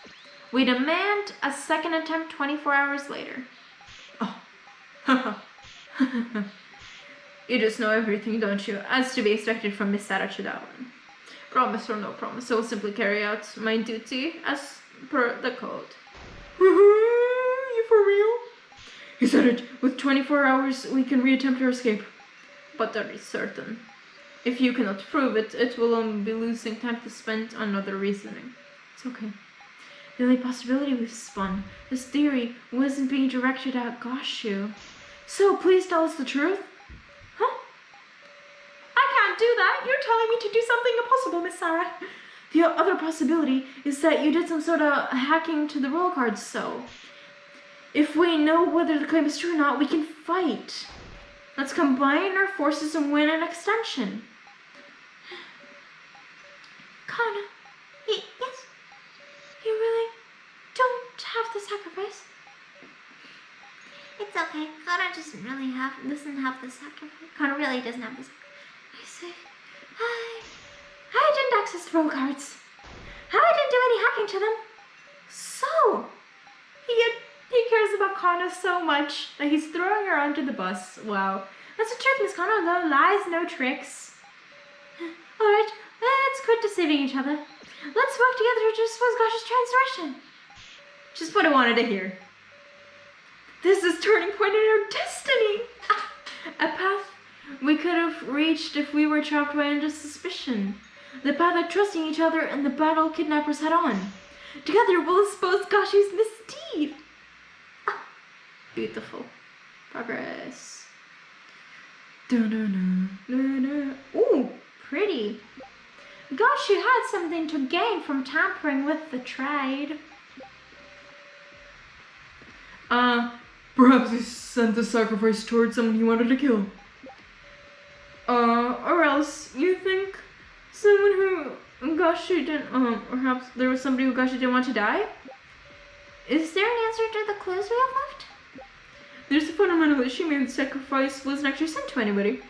We demand a second attempt 24 hours later. Oh. You just know everything, don't you? As to be expected from Miss Sarah Chidawin. Promise or no promise, I will simply carry out my duty as per the code. You for real? He said it. With 24 hours, we can reattempt our escape. But that is certain. If you cannot prove it, it will only be losing time to spend on other reasoning. It's okay. The only possibility we've spun, this theory, wasn't being directed at Gashu. So please tell us the truth. Huh? I can't do that. You're telling me to do something impossible, Miss Sarah. The other possibility is that you did some sort of hacking to the roll cards, so if we know whether the claim is true or not, we can fight. Let's combine our forces and win an extension. Kana, yes? You really don't have the sacrifice? It's okay. Kana doesn't have the sacrifice. Kana really doesn't have the sacrifice. I see. I didn't access the roll cards. I didn't do any hacking to them. So, he cares about Kana so much that he's throwing her onto the bus. Wow. That's the truth, Miss Kana. No lies, no tricks. Alright, let's quit deceiving each other. Let's work together to expose Gash's transgression. Just what I wanted to hear. This is turning point in our destiny. A path we could have reached if we were trapped by unjust suspicion. The path of trusting each other and the battle kidnappers head on. Together we'll expose Gashi's misdeed. Beautiful. Progress. Ooh, pretty. Gashu had something to gain from tampering with the trade. Perhaps he sent the sacrifice towards someone he wanted to kill. Or else you think someone who Gashu didn't, perhaps there was somebody who Gashu didn't want to die? Is there an answer to the clues we have left? There's a fundamental issue. Maybe the sacrifice wasn't actually sent to anybody.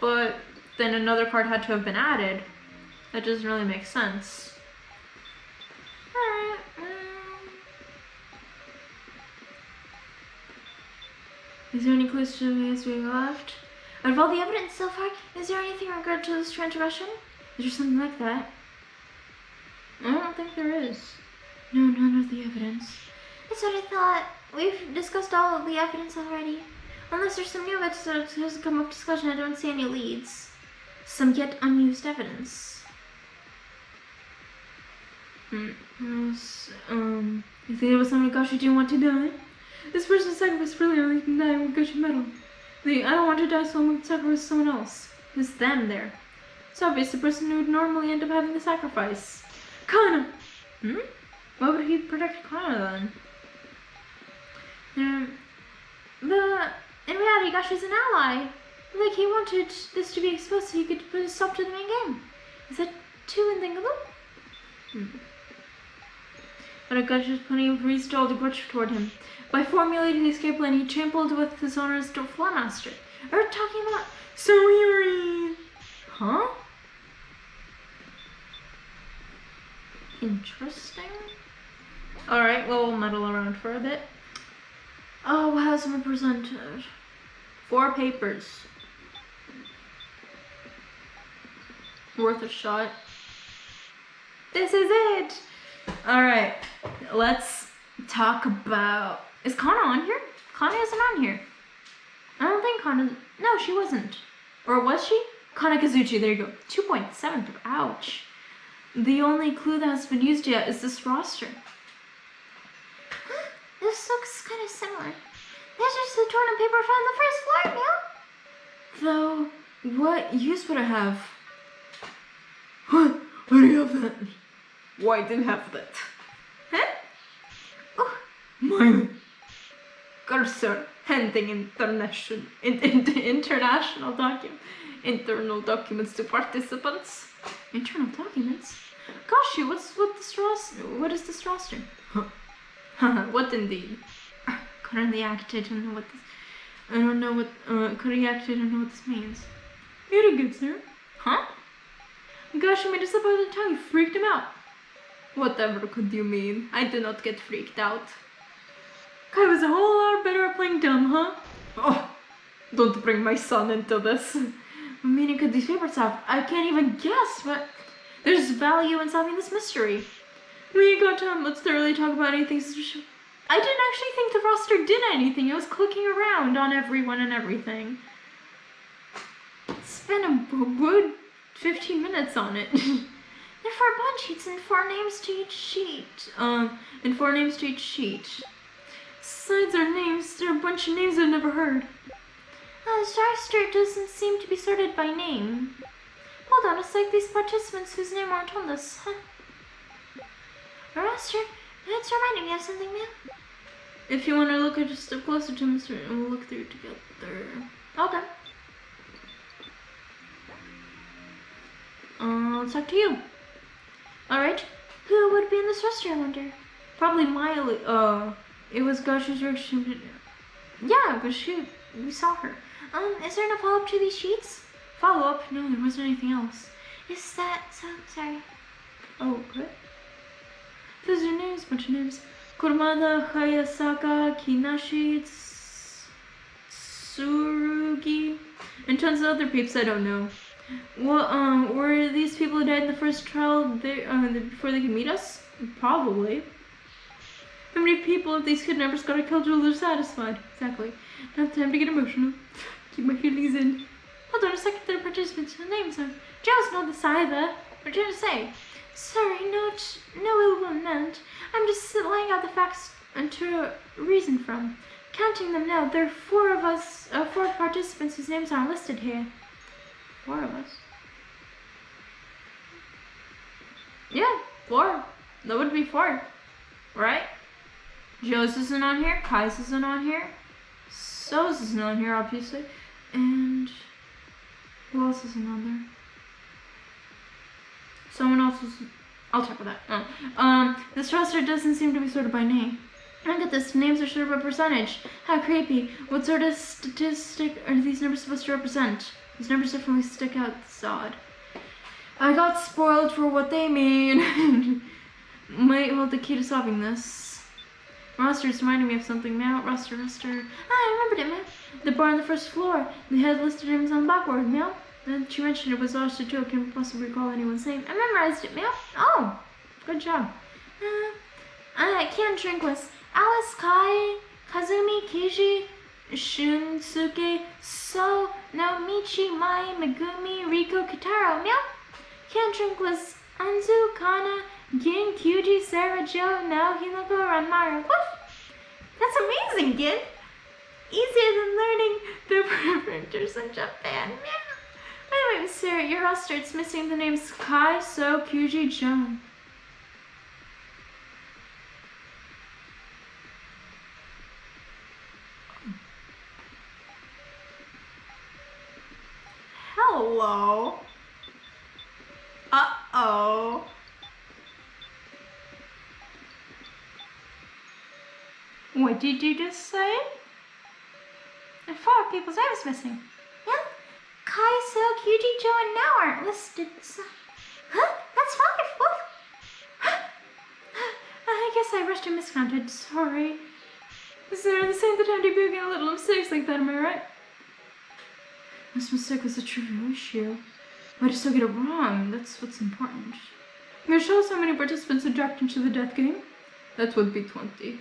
But then another card had to have been added. That doesn't really make sense. Alright, Is there any clues to the mystery left? out of all the evidence so far, is there anything in regard to this transgression? Is there something like that? I don't think there is. No, none of the evidence. That's what I thought. We've discussed all of the evidence already. Unless there's some new evidence that has come up discussion, I don't see any leads. Some yet unused evidence. You think it was somebody Gashi didn't want to die? This person sacrificed earlier, he can die with Gashi metal. I don't want to die, so I'm going to sacrifice someone else. Who's them there? It's obvious the person who would normally end up having the sacrifice. Kana! Why would he protect Kana then? But in reality, Gashi's an ally. Like, he wanted this to be exposed so he could put a stop to the main game. Is that too unthinkable? but Akash was plenty of reasonable to grudge toward him. By formulating the escape plan, he trampled with his honor as floor master. Are we talking about Sayuri? Huh? Interesting. Alright, well, we'll muddle around for a bit. Oh, what has been presented? 4 papers. Worth a shot. This is it! Alright, let's talk about... Is Kana on here? Kana isn't on here. I don't think Kana... No, she wasn't. Or was she? Kana Kazuchi, there you go. 2.7. Ouch. The only clue that has been used yet is this roster. This looks kind of similar. This is the torn paper found on the first floor, Meow. Though, what use would it have? What? Why do you have that? Why do you have that? Huh? Oh, My cursor handing internal documents to participants. Internal documents? Gosh, what is this roster? What indeed? currently acted. I don't know what this means. You did good, sir. Huh? Gosh, you made a slip out of the tongue. You freaked him out. Whatever could you mean? I did not get freaked out. Kai was a whole lot better at playing dumb, huh? Oh, don't bring my son into this. What meaning could these papers have? I can't even guess, but there's value in solving this mystery. We got time. Let's thoroughly talk about anything. I didn't actually think the roster did anything. It was clicking around on everyone and everything. Spent a good 15 minutes on it. There are 4 bond sheets and 4 names to each sheet. And 4 names to each sheet. Besides our names, there are a bunch of names I've never heard. The roster doesn't seem to be sorted by name. Hold on, it's like these participants whose name aren't on this, huh? The roster, it's reminding me of something new. If you want to look at just a step closer to Mr. and we'll look through it together. Okay. It's up to you. Alright. Who would be in this roster, I wonder? Probably Miley. It was Goshu's reaction. Yeah, but we saw her. Is there no follow-up to these sheets? Follow-up? No, there wasn't anything else. Is that so? Sorry. Oh, what? Those are names, bunch of names. Kurumada, Hayasaka, Kinashi, Tsurugi, and tons of other peeps I don't know. Well, were these people who died in the first trial there, before they could meet us? Probably. How many people of these kidnappers got killed till they're satisfied? Exactly. Not time to get emotional. Keep my feelings in. Hold on a second, there are participants whose names are... Joe's not this either. What are you trying to say? Sorry, no ill will meant. I'm just laying out the facts to reason from. Counting them now, there are 4 of us, 4 participants whose names aren't listed here. 4 of us? Yeah, 4. That would be 4. Right? Joe's isn't on here, Kai's isn't on here, So's isn't on here, obviously, and who else isn't on there? Someone else is... I'll check with that. Oh. This roster doesn't seem to be sorted by name. Look at this. Names are sorted by percentage. How creepy. What sort of statistic are these numbers supposed to represent? These numbers definitely stick out. It's odd. I got spoiled for what they mean. Might hold the key to solving this. Roster's reminding me of something now. Roster. I remembered it, man. The bar on the first floor. They had listed names on the blackboard, Meow. Then she mentioned it was roster too. I can't possibly recall anyone's name. I memorized it, Meow. Oh, good job. Can't drink was Alice, Kai, Kazumi, Keiji, Shunsuke, So, Naomichi, Mai, Megumi, Riko, Kitaro, Meow. Can't drink was Anzu, Kana, Gin, Kyuji, Sarah, Joe, Nao, Hinako, Ranmaru. Woof! That's amazing, Gin! Easier than learning the printers in Japan, Meow. Wait, Sarah, your roster, it's missing the names Kai, So, Kyuji, Joan. Hello. Uh-oh. did you just say? There are 4 people's names missing. Yeah? Kai, Silk, Yuji, Joe, and Now aren't listed. So... Huh? That's 5. What? I guess I rushed and miscounted. Sorry. They're the same time debugging a little mistakes like that, am I right? This mistake was a trivial issue. But I still get it wrong. That's what's important. Can you show us how many participants eject into the death game? That would be 20.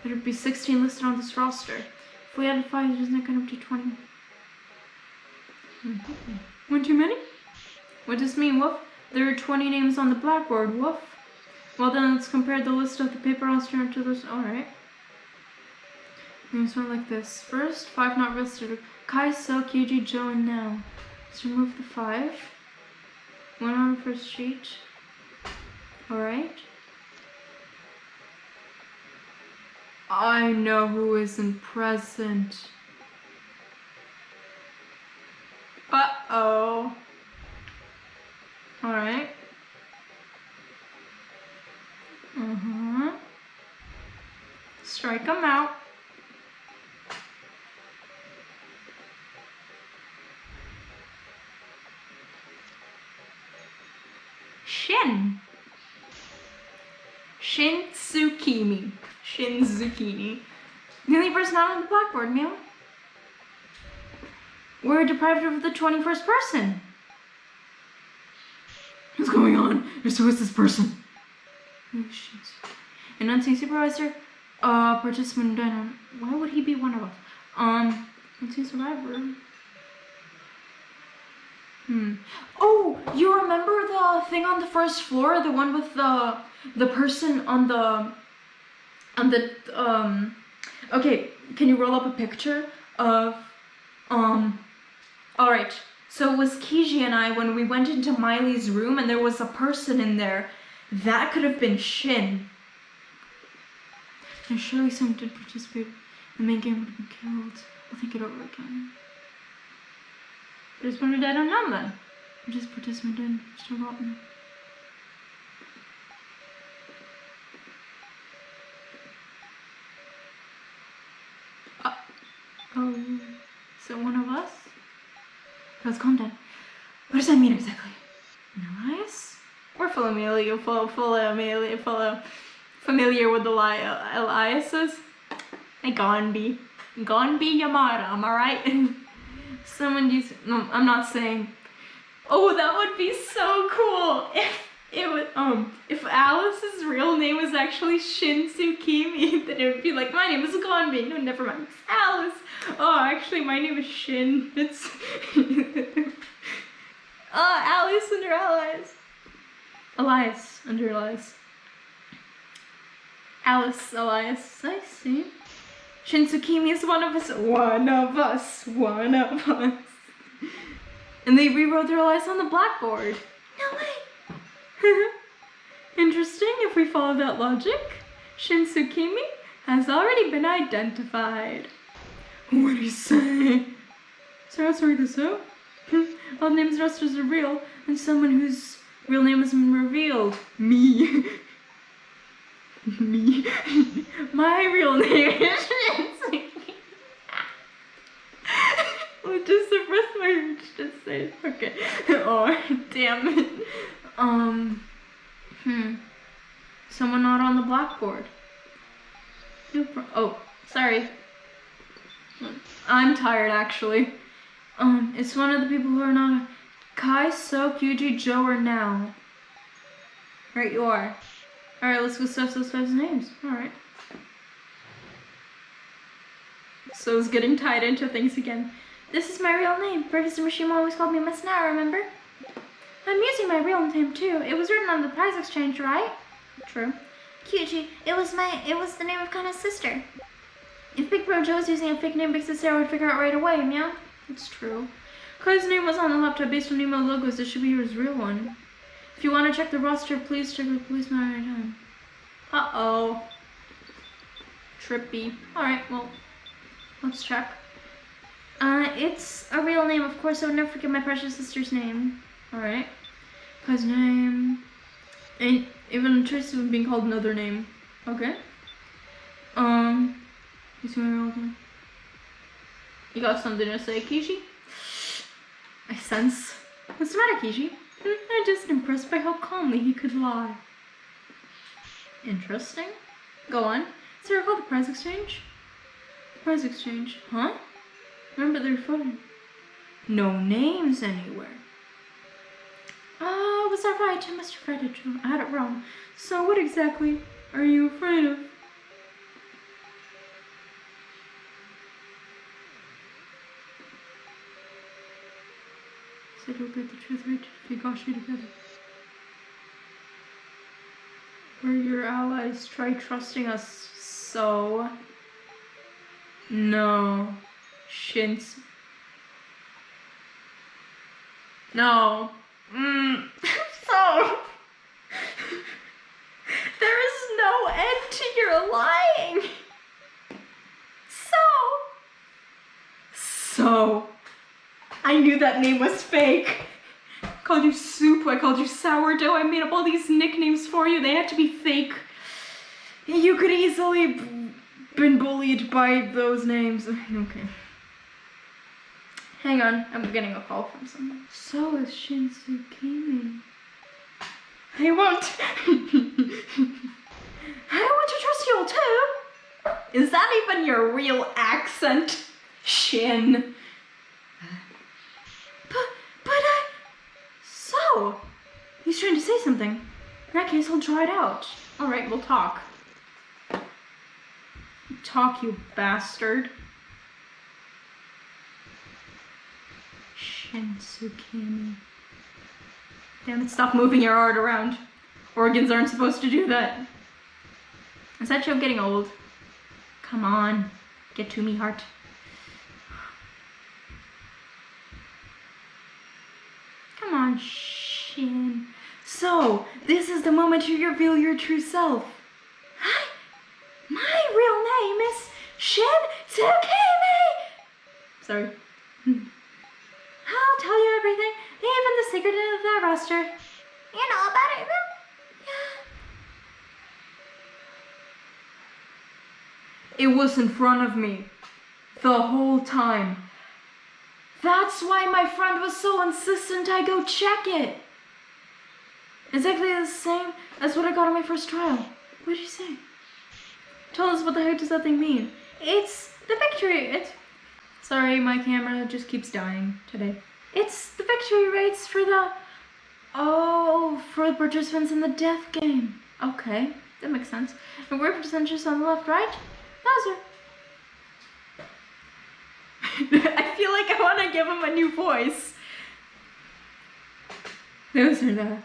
There'd be 16 listed on this roster. If we added 5, isn't that going to be 20? One too many? What does this mean, Wolf? There are 20 names on the blackboard, Wolf. Well then, let's compare the list of the paper roster to this. Alright. Names went like this. First, 5 not listed. Kai, Silk, Yuji, Joe, and Now. Let's remove the 5. 1 on the first sheet. Alright. I know who isn't present. Uh-oh. Alright. Strike them out. Shin. Shin Tsukimi. Shin Zucchini. The only person not on the blackboard, Meow. We're deprived of the 21st person. What's going on? Who is this person? Oh shit. Announcing supervisor, participant dino. Why would he be one of us? Announcing survivor. Oh, you remember the thing on the first floor? The one with the person on the okay, can you roll up a picture of alright. So it was Kiji and I when we went into Miley's room and there was a person in there. That could have been Shin. And surely someone did participate. The main game would have been killed. I'll think it over again. There's one dead unknown then. Just participant in still rotten. Oh, so one of us? Guys, calm down. What does that mean exactly? Elias? We're familiar with Eliases. Hey, Gonbi Yamada, am I right? Someone used. No, I'm not saying. Oh, that would be so cool if it would. If Alice's real name was actually Shin Tsukimi, then it would be like, my name is Gonbi. No, never mind. It's Alice. Oh, actually, my name is Shin. It's. Alice under Alice. Elias under Elias. Alice Elias. I see. Shin Tsukimi is one of us. One of us. One of us. And they rewrote their lives on the blackboard. No way. Interesting if we follow that logic. Shin Tsukimi has already been identified. What do you say? So let's read this out. All names rosters are real, and someone whose real name has been revealed. Me. Me. My real name is Shin Tsukimi. Just suppress my urge to say it. Okay. Oh, damn it. Someone not on the blackboard. Oh, sorry. I'm tired, actually. It's one of the people who are not. Kai, Soak, Yuji, Joe, or Now. Right, you are. Alright, let's go stuff those guys' names. Alright. So it's getting tied into things again. This is my real name. Professor Mishima always called me Miss Now, remember? I'm using my real name too. It was written on the prize exchange, right? True. Kyuchi, it was the name of Kana's sister. If Big Bro Joe was using a fake name, Big Sister would figure out right away, meow. It's true. Kai's name was on the laptop based on email logos. It should be his real one. If you want to check the roster, please check the policeman at any time. Uh-oh. Trippy. Alright, well, let's check. It's a real name, of course. I would never forget my precious sister's name. Alright. Kai's name. And even Tracy was being called another name. Okay. You see me all the time? You got something to say, Kishi? I sense. What's the matter, Kishi? I'm just impressed by how calmly he could lie. Interesting. Go on. Does it recall the prize exchange? Prize exchange? Huh? Remember their photo? No names anywhere. Oh, was that right? I must have read it wrong. I had it wrong. So what exactly are you afraid of? Said you'll get the truth right if we got you together. We're your allies. Try trusting us. So no. Shins. No. So there is no end to your lying. So I knew that name was fake. I called you soup, I called you sourdough, I made up all these nicknames for you. They had to be fake. You could easily been bullied by those names. Okay. Hang on, I'm getting a call from someone. So is Shinsukimi. I won't. I want to trust you all too. Is that even your real accent, Shin? So, he's trying to say something. In that case, I'll try it out. Alright, we'll talk. Talk, you bastard. Shinsukimi. Damn it, stop moving your art around. Organs aren't supposed to do that. Is that joke getting old? Come on, get to me, heart. Come on, Shin. So, this is the moment you reveal your true self. Hi, my real name is Shinsukimi. Sorry. I'll tell you everything, even the secret of the roster. You know about it, yeah. It was in front of me the whole time. That's why my friend was so insistent I go check it. Exactly the same as what I got on my first trial. What did you say? Tell us, what the heck does that thing mean? It's the victory. Sorry, my camera just keeps dying today. It's the victory rates for the... Oh, for the participants in the death game. Okay, that makes sense. And where percentages on the left, right? Those are... I feel like I want to give him a new voice. Those are the...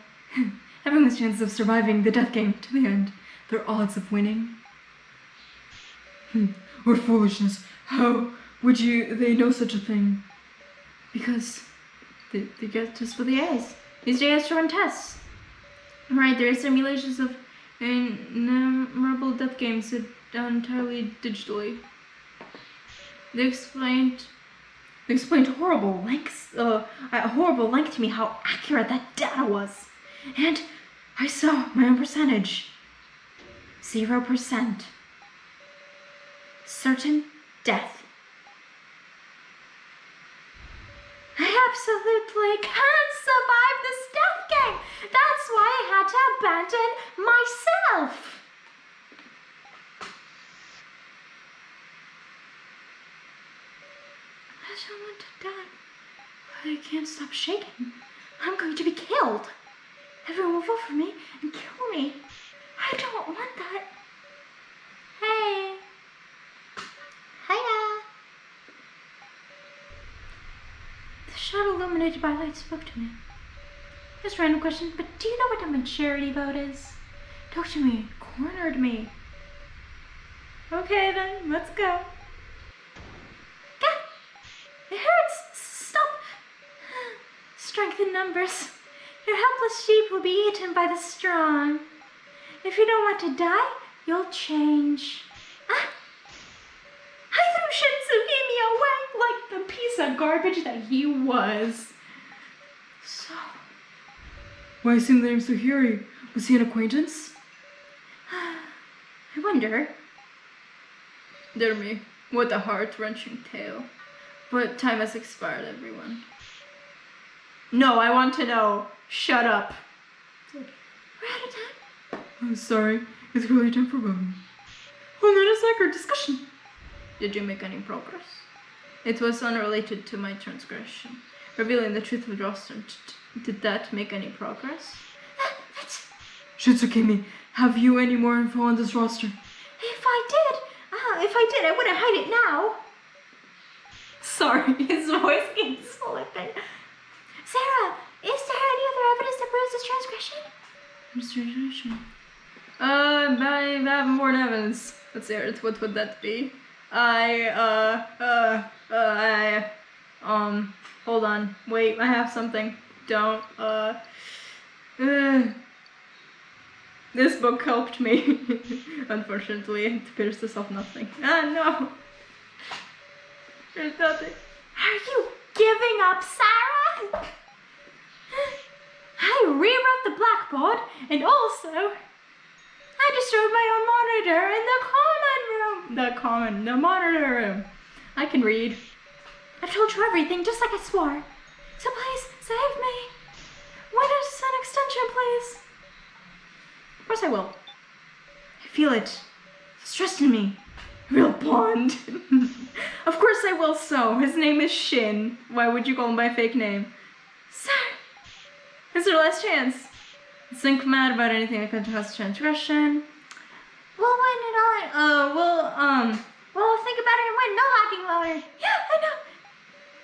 Everyone's chances of surviving the death game to the end. Their odds of winning. What foolishness. How would they know such a thing? Because they get just with the A's. These days to run tests. Right, there are simulations of innumerable death games done entirely digitally. They explained horrible lengths, at horrible length to me how accurate that data was. And I saw my own percentage. 0%. Certain death. I absolutely can't survive this death game. That's why I had to abandon myself. I don't want to die. I can't stop shaking. I'm going to be killed. Everyone will vote for me and kill me. I don't want that. Hey. Hiya. The shadow illuminated by light spoke to me. Just a random question, but do you know what a maturity vote is? Talk to me. Cornered me. Okay then, let's go. It hurts! Stop! Strength in numbers. Your helpless sheep will be eaten by the strong. If you don't want to die, you'll change. Ah! I threw Shinsukimi away like the piece of garbage that he was. So... Why assume the name Suhiri? Was he an acquaintance? I wonder. Dear me, what a heart-wrenching tale. But time has expired, everyone. No, I want to know. Shut up. We're out of time. I'm sorry. It's really time for voting. Hold on a sec, our discussion. Did you make any progress? It was unrelated to my transgression. Revealing the truth of the roster. Did that make any progress? Shitsukimi, have you any more info on this roster? If I did, I wouldn't hide it now. Sorry, his voice gets Slipping. Sarah, is there any other evidence that proves this transgression? I have more evidence. Let's hear it. What would that be? Hold on. Wait, I have something. Don't, This book helped me. Unfortunately, it appears to solve nothing. Ah, no! There's nothing. Are you giving up, Sarah? I rewrote the blackboard, and also I destroyed my own monitor in The monitor room. I can read. I've told you everything, just like I swore. So please, save me. When is an extension, please? Of course I will. I feel it. It's trust in me. Real bond. Of course I will so. His name is Shin. Why would you call him by a fake name? Sir! It's our last chance. Think mad about anything that could cause transgression. We'll win it all. We'll think about it and win. No lagging louder. Yeah, I know.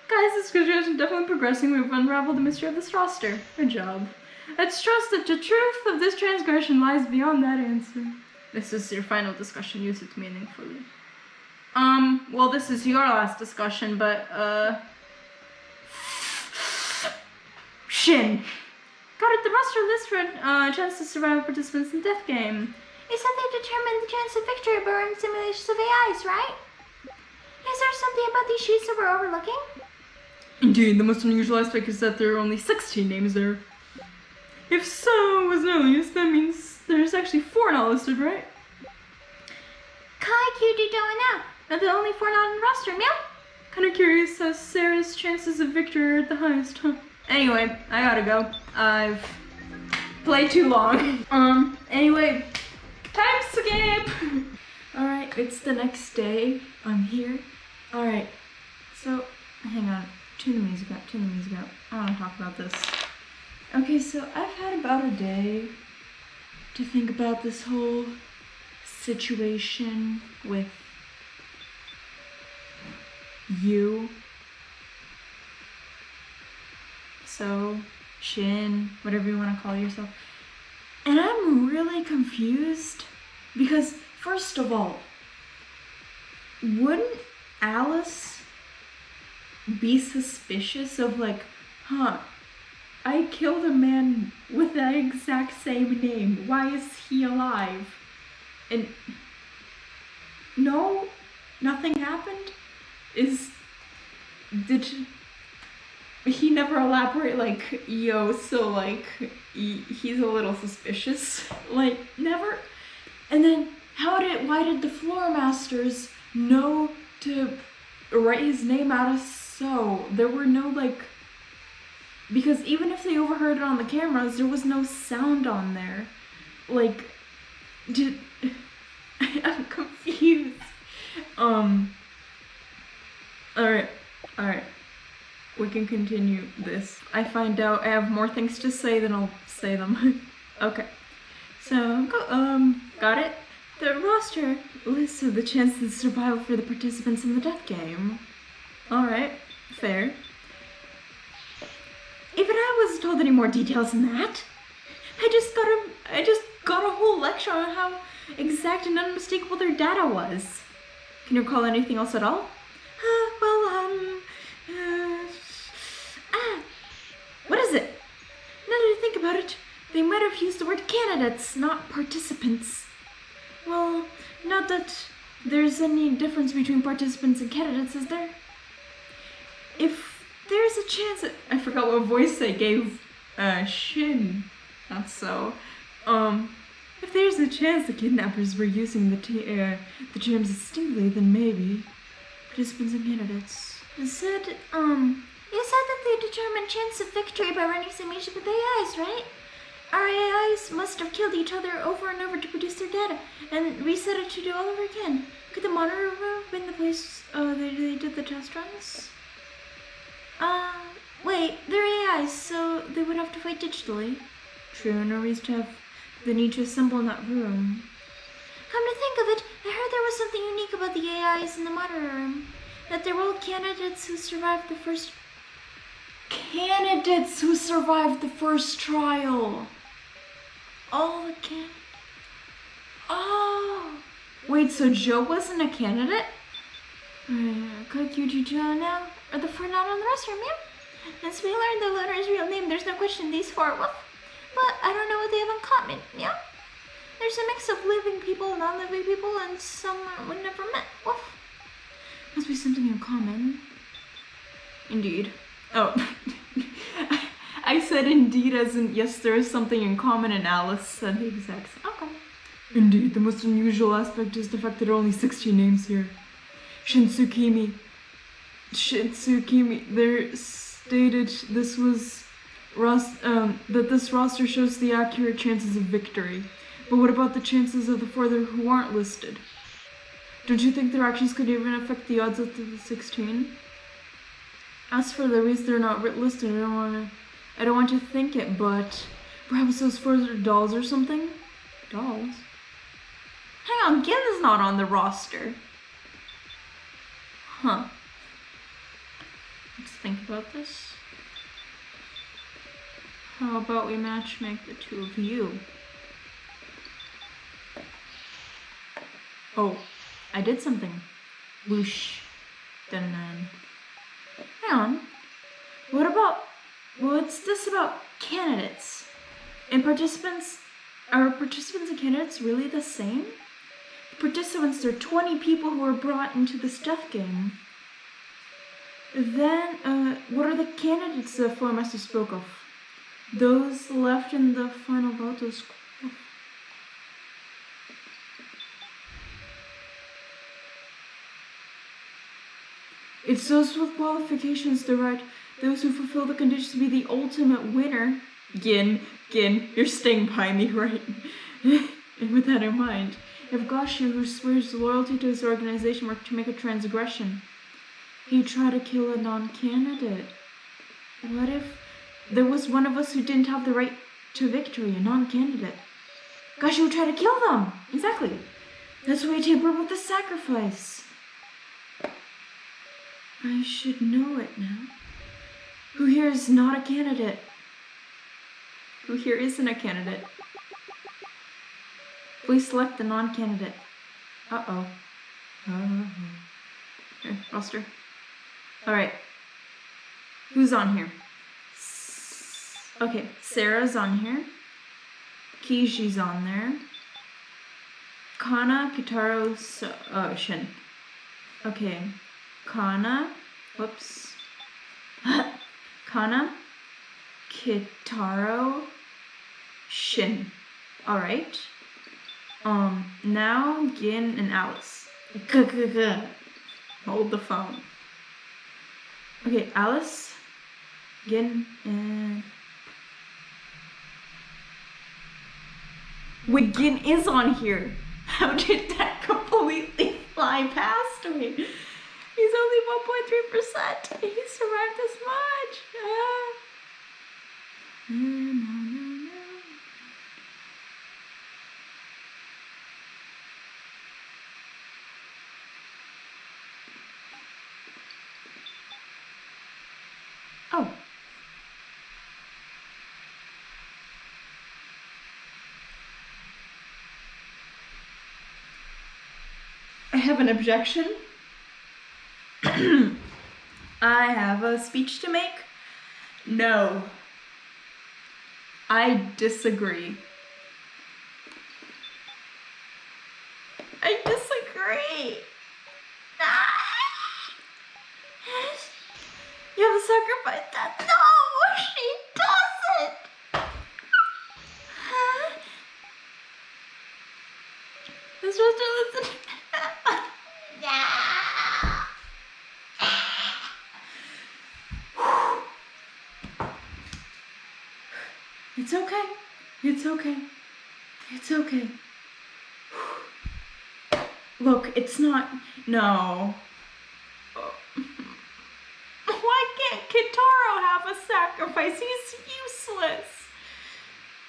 Guys, this transgression is definitely progressing. We've unraveled the mystery of this roster. Good job. Let's trust that the truth of this transgression lies beyond that answer. This is your final discussion. Use it meaningfully. Well, this is your last discussion, but, Shin. Got it, the roster list for, chance to survive participants in death game. You said they determined the chance of victory by running simulations of AIs, right? Is there something about these sheets that we're overlooking? Indeed, the most unusual aspect is that there are only 16 names there. If so was not least, that means there's actually 4 not listed, right? Kai, QD, and now. Are the only 4 not in the roster, meow? Kinda curious how Sarah's chances of victory are at the highest, huh? Anyway, I gotta go. I've played too long. Anyway, time skip! Alright, it's the next day. I'm here. Alright, so, hang on. Tune the music up. I wanna talk about this. Okay, so I've had about a day to think about this whole situation with you. So, Shin, whatever you want to call yourself. And I'm really confused because, first of all, wouldn't Alice be suspicious of like, I killed a man with the exact same name. Why is he alive? And no, nothing happened? Did he never elaborate like, yo, so like, he's a little suspicious? Like, never? And then why did the floor masters know to write his name out as so? There were no like, because even if they overheard it on the cameras, there was no sound on there. Like, I'm confused. Alright. We can continue this. I find out I have more things to say than I'll say them. Okay. So, got it? The roster lists the chances of survival for the participants in the death game. Alright, fair. Even I wasn't told any more details than that. I just got a whole lecture on how exact and unmistakable their data was. Can you recall anything else at all? What is it? Now that I think about it, they might have used the word candidates, not participants. Well, not that there's any difference between participants and candidates, is there? If there's a chance that... I forgot what voice I gave Shin. Not so. If there's a chance the kidnappers were using the terms distinctly, then maybe. Participants and candidates. You said that they determine chance of victory by running simulation with AIs, right? Our AIs must have killed each other over and over to produce their data, and reset it to do all over again. Could the monitor room have been the place they did the test runs? Wait, they're AIs, so they would have to fight digitally. True, no reason to have the need to assemble in that room. Come to think of it, I heard there was something unique about the AIs in the monitor room. That they were all candidates who survived the first... Candidates who survived the first trial! All the Oh! Wait, so Joe wasn't a candidate? Click YouTube channel now, or the four not on the restroom, yeah? Since we learned the learner's real name, there's no question these four, woof. But I don't know what they have in common, yeah? There's a mix of living people, non-living people, and some we never met, woof. Must be something in common. Indeed. Oh. I said indeed as in yes, there is something in common, and Alice said the exact same. Okay. Indeed, the most unusual aspect is the fact that there are only 16 names here. Shinsukimi, there stated this was that this roster shows the accurate chances of victory. But what about the chances of the four who aren't listed? Don't you think their actions could even affect the odds up to the 16? As for the reason they're not listed, I don't want to think it, but perhaps those four are dolls or something? Dolls? Hang on, Gin is not on the roster. Huh. Let's think about this. How about we matchmake the two of you? Oh, I did something. Whoosh. Dun. Hang on. What's this about candidates? And participants? Are participants and candidates really the same? Participants, there are 20 people who were brought into the stuff game. Then, what are the candidates the four masters spoke of? Those left in the final vote, those... It's those with qualifications to write, those who fulfill the conditions to be the ultimate winner. Gin, you're staying by me, right? And with that in mind, if Gashu, who swears loyalty to his organization, were to make a transgression, he'd try to kill a non-candidate. What if there was one of us who didn't have the right to victory, a non-candidate? Gashu would try to kill them! Exactly. That's why he tampered with the sacrifice. I should know it now. Who here is not a candidate? Who here isn't a candidate? Please select the non-candidate. Uh-oh. Okay, roster. Alright. Who's on here? Okay, Sarah's on here. Kishi's on there. Kana, Kitaro, Shin. Okay. Kana, whoops. Kana, Kitaro, Shin. Alright. Now Gin and Alice. Hold the phone. Okay, Alice, Gin, and... Wait, Gin is on here. How did that completely fly past me? He's only 1.3%. He survived this much. No. Oh. I have an objection. I have a speech to make. No. I disagree. I disagree. You have to sacrifice that. No, she doesn't. It's okay. It's okay. It's okay. Look, it's not... No. Why can't Kitaro have a sacrifice? He's useless.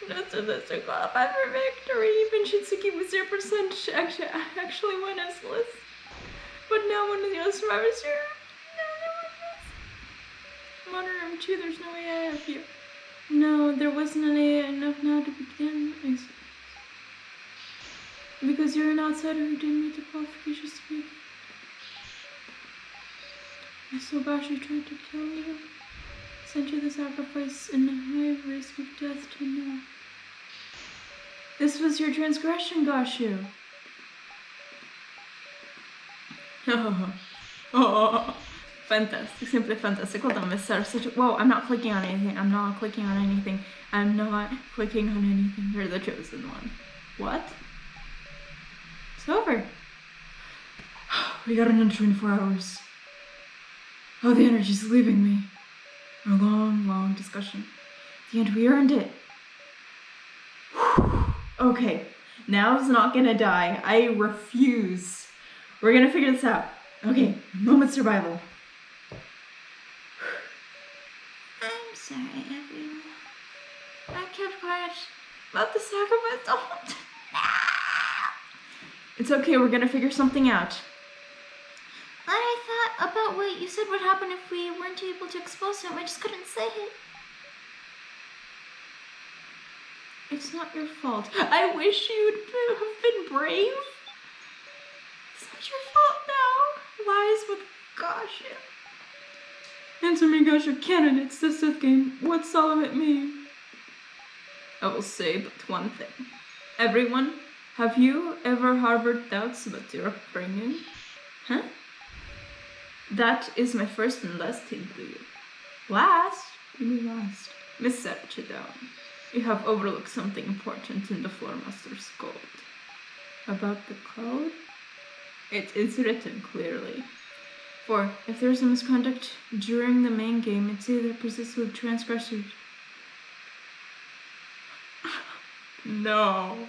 That's a qualified for victory. Even Shinsuke with 0% actually won as list. But now one of the other survivors here. I'm on room 2, there's no way I have you. No, there wasn't enough now to begin. Because you're an outsider who didn't meet the qualifications to be. So Gashi tried to kill you. Sent you the sacrifice in high risk of death to know. This was your transgression, Gashu. Oh, fantastic, simply fantastic. Well done, Miss Sarah. Whoa, I'm not clicking on anything. I'm not clicking on anything. I'm not clicking on anything. You're the chosen one. What? It's over. We got another 24 hours. Oh, the energy's leaving me. A long, long discussion. At the end, we earned it. Okay, now's not gonna die. I refuse. We're gonna figure this out. Okay, moment survival. I'm sorry, everyone. I kept quiet about the sacrifice the whole time. It's okay, we're gonna figure something out. I thought about what you said would happen if we weren't able to expose him. I just couldn't say it. It's not your fault. I wish you'd have been brave. It's not your fault now. Lies with Gashu. Answer me, Gashu. Candidates, the Sith game. What's all of it mean? I will say but one thing. Everyone, have you ever harbored doubts about your upbringing? Huh? That is my first and last hint to you. Last? You mean last? Miss Sarah, you have overlooked something important in the Floor Master's code. About the code? It is written clearly. For if there's a misconduct during the main game, it's either persists with transgressors. No.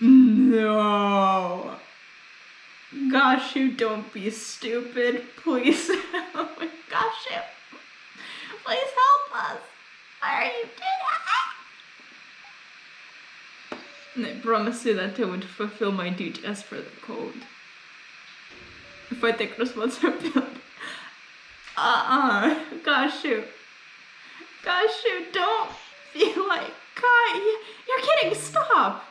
No. Gashu, don't be stupid. Please. Gashu. Please help us. Why are you doing that? And I promised you that I would fulfill my duty as per the code. If I take responsibility. Gashu. Gashu, don't feel like Kai. You're kidding, stop.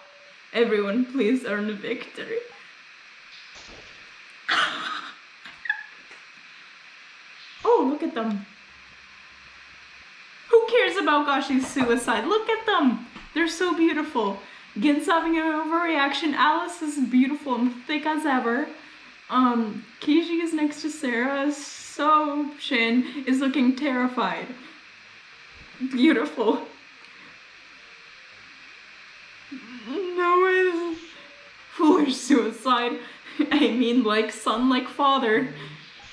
Everyone, please earn a victory. Oh, look at them. Who cares about Gashu's suicide? Look at them. They're so beautiful. Gin's having an overreaction. Alice is beautiful and thick as ever. Keiji is next to Sarah. So Shin is looking terrified. Beautiful. No way. Foolish suicide. I mean, like son, like father.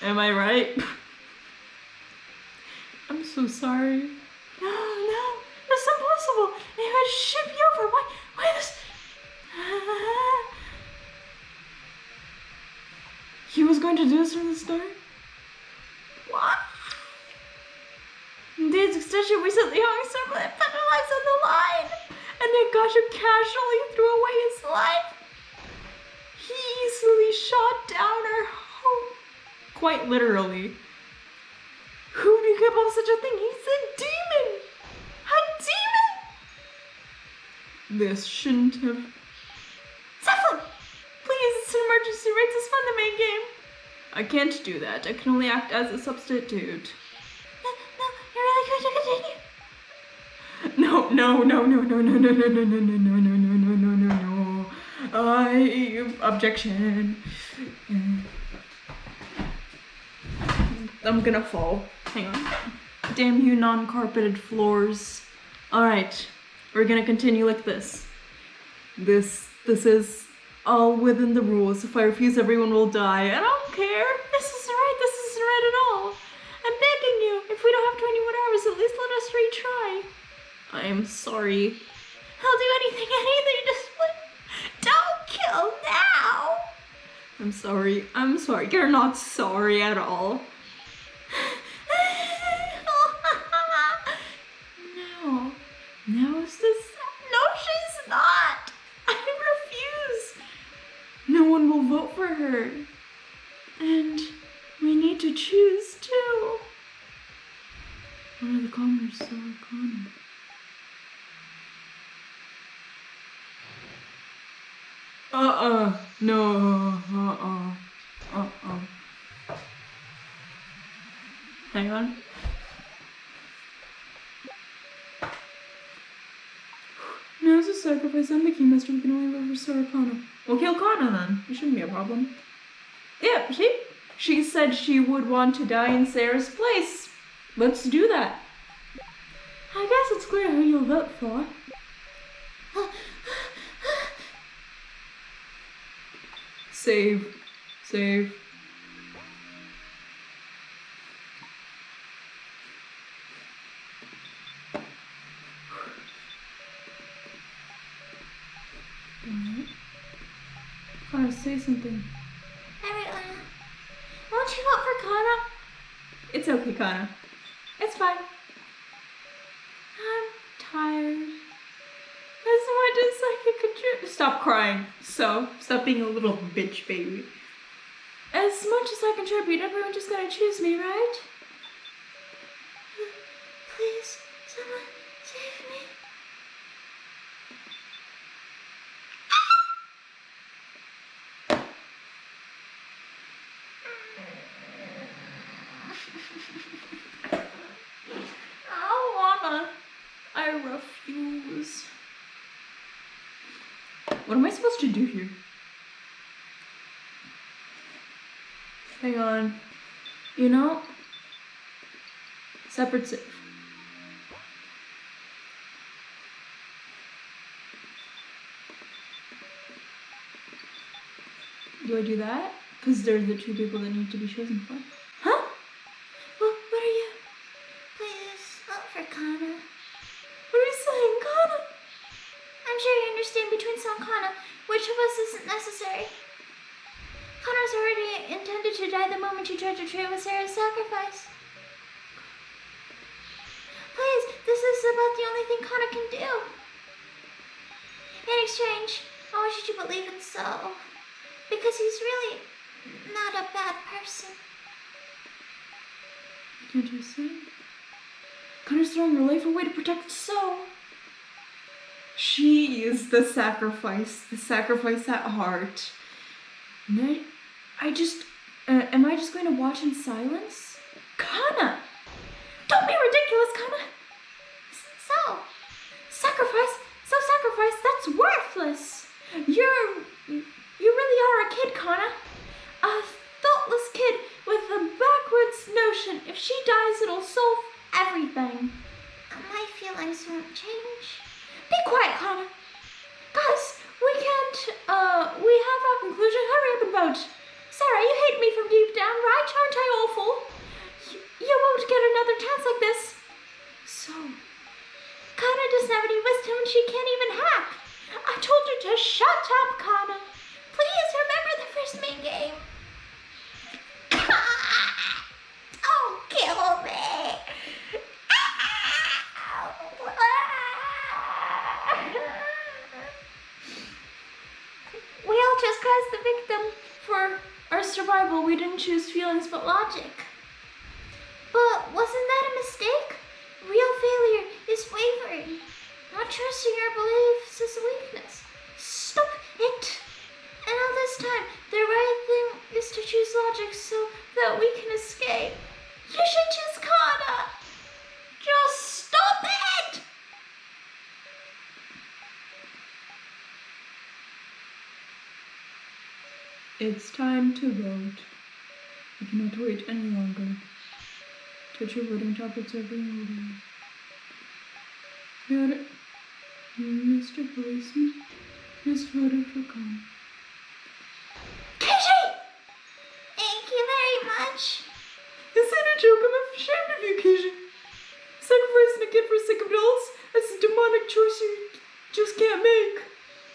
Am I right? I'm so sorry. No, that's impossible. They would ship you over. Why this? He was going to do this from the start? What? Indeed, extension recently hung several put their lives on the line. And then Gashu casually threw away his life. He easily shot down our home. Quite literally. Who would be capable of such a thing? He's a demon! A demon! This shouldn't have... Zeppelin! Please, it's an emergency. Raid suspend the main game. I can't do that. I can only act as a substitute. No, you're really going to continue? No. Objection. I'm gonna fall. Hang on. Damn you non-carpeted floors. Alright. We're gonna continue like this. This is all within the rules. If I refuse, everyone will die. I don't care. This isn't right at all. I'm begging you. If we don't have 21 hours, at least let us retry. I'm sorry. I'll do anything, just don't kill now. I'm sorry. I'm sorry. You're not sorry at all. No. Now is this. No, she's not. I refuse. No one will vote for her. And we need to choose too. One of the commoners saw Connor. No. Hang on. No, it's a sacrifice. I'm the keymaster. We can only vote for Sarah Connor. We'll kill Connor then. It shouldn't be a problem. Yeah, she said she would want to die in Sarah's place. Let's do that. I guess it's clear who you'll vote for. Save. Connor, say something. Everyone, won't you vote for Connor? It's okay, Connor. It's fine. I'm tired. As much as I can contribute. Stop crying. So, stop being a little bitch, baby. As much as I contribute, everyone just gotta choose me, right? Please, someone save me. I refuse. What am I supposed to do here? Hang on. You know? Separate save. Do I do that? Because they're the two people that need to be chosen for. Huh? Well, what are you? Please, vote for Connor. What are you saying, Connor? I'm sure you understand between Song and Connor, which of us isn't necessary. Connor's already intended to die the moment you tried to trade with Sarah's sacrifice. Please, this is about the only thing Connor can do. In exchange, I want you to believe in So, because he's really not a bad person. Can't you see? Connor's throwing her life away to protect So. She is the sacrifice at heart. And am I just going to watch in silence? Connor! Don't be ridiculous, Connor! So sacrifice, that's worthless! You really are a kid, Connor. A thoughtless kid with a backwards notion. If she dies, it'll solve everything. My feelings won't change. Be quiet, Connor. Guys, we have our conclusion. Hurry up and vote. Sarah, you hate me from deep down, right? Aren't I awful? You won't get another chance like this. So, Connor doesn't have any wisdom and she can't even hack. I told her to shut up, Connor. Please remember the first main game. Don't kill me. We all just caused the victim. For our survival, we didn't choose feelings but logic. But wasn't that a mistake? Real failure is wavering. Not trusting your beliefs is a weakness. Stop it! And all this time, the right thing is to choose logic so that we can escape. You should choose Connor! Just stop it! It's time to vote. We cannot wait any longer. Touch your voting tablets every morning. Got it. Mr. Policeman just voted for Connor. Casey! Thank you very much. Is that a joke? I'm ashamed of you, Keisha. Sacrificing a kid for a sick of dolls? That's choice you just can't make.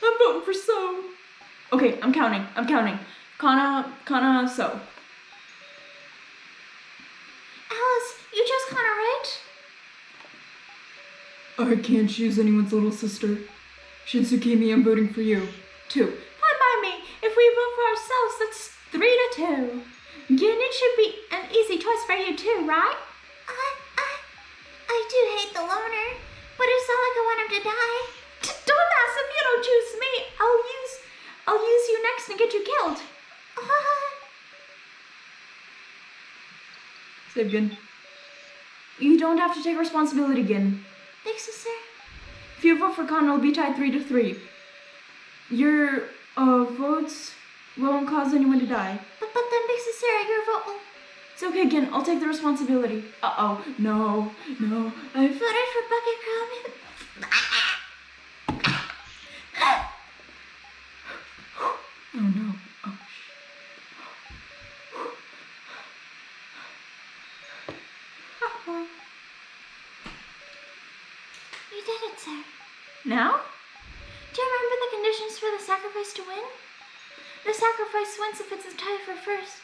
I'm voting for so. Okay, I'm counting. Kana, so. Alice, you chose Connor, right? I can't choose anyone's little sister. Shinsukimi, I'm voting for you. 2. Fine by me. If we vote for ourselves, that's 3-2. Again, it should be an easy choice for you too, right? I do hate the loner, but it's not like I want him to die. Dumbass, if you don't choose me, I'll use you next and get you killed. Save again. You don't have to take responsibility again. Thanks, sister. If you vote for Khan, it'll be tied 3-3. Your votes won't cause anyone to die. But then, big sister, your vote will... It's okay, again. I'll take the responsibility. Uh-oh. No. I voted for Bucket Crumb. Oh no. Oh. Oh. You did it, sir. Now? Do you remember the conditions for the sacrifice to win? The sacrifice wins if it's a tie for first.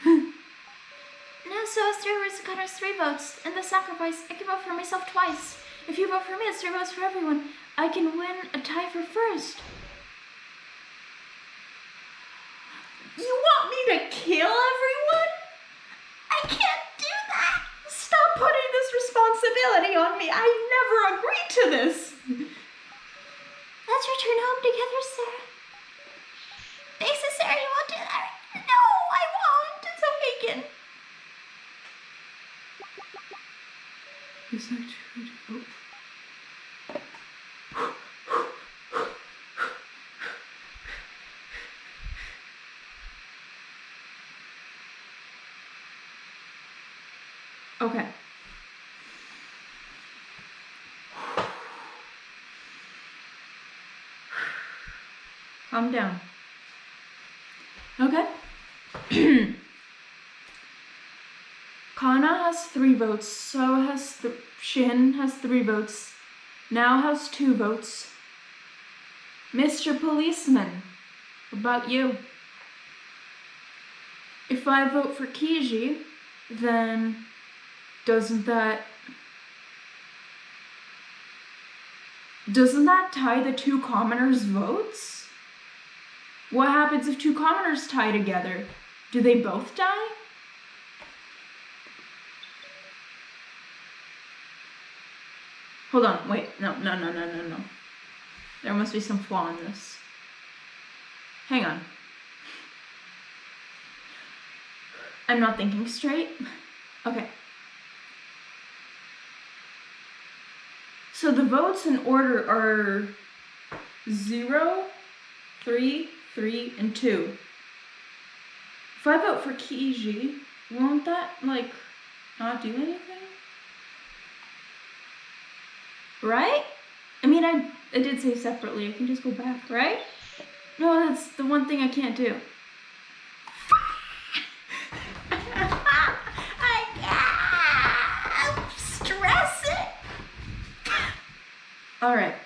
Now, so as 3 words to cut us 3 votes. In the sacrifice, I can vote for myself twice. If you vote for me, it's 3 votes for everyone. I can win a tie for first. You want me to kill everyone? I can't do that. Stop putting this responsibility on me. I never agreed to this. Let's return home together, sir. Big sister, you won't do that. No, I won't. It's okay, again. Is that true? Okay. Calm down. Okay. Kana has 3 votes, so has Shin has 3 votes, now has 2 votes. Mr. Policeman, what about you? If I vote for Kiji, then doesn't that tie the 2 commoners' votes? What happens if 2 commoners tie together? Do they both die? Hold on, wait, no. There must be some flaw in this. Hang on. I'm not thinking straight. Okay. So the votes in order are 0, 3, 3, and 2. If I vote for Kiji, won't that, not do anything? Right? I mean, I did say separately. I can just go back, right? No, that's the one thing I can't do. I'm stressing. All right.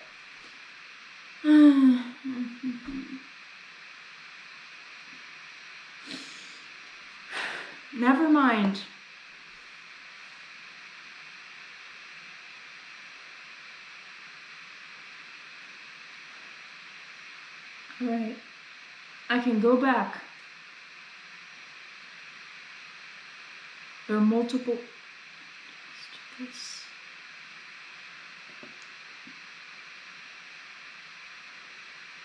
Never mind. All right. I can go back. There are multiple.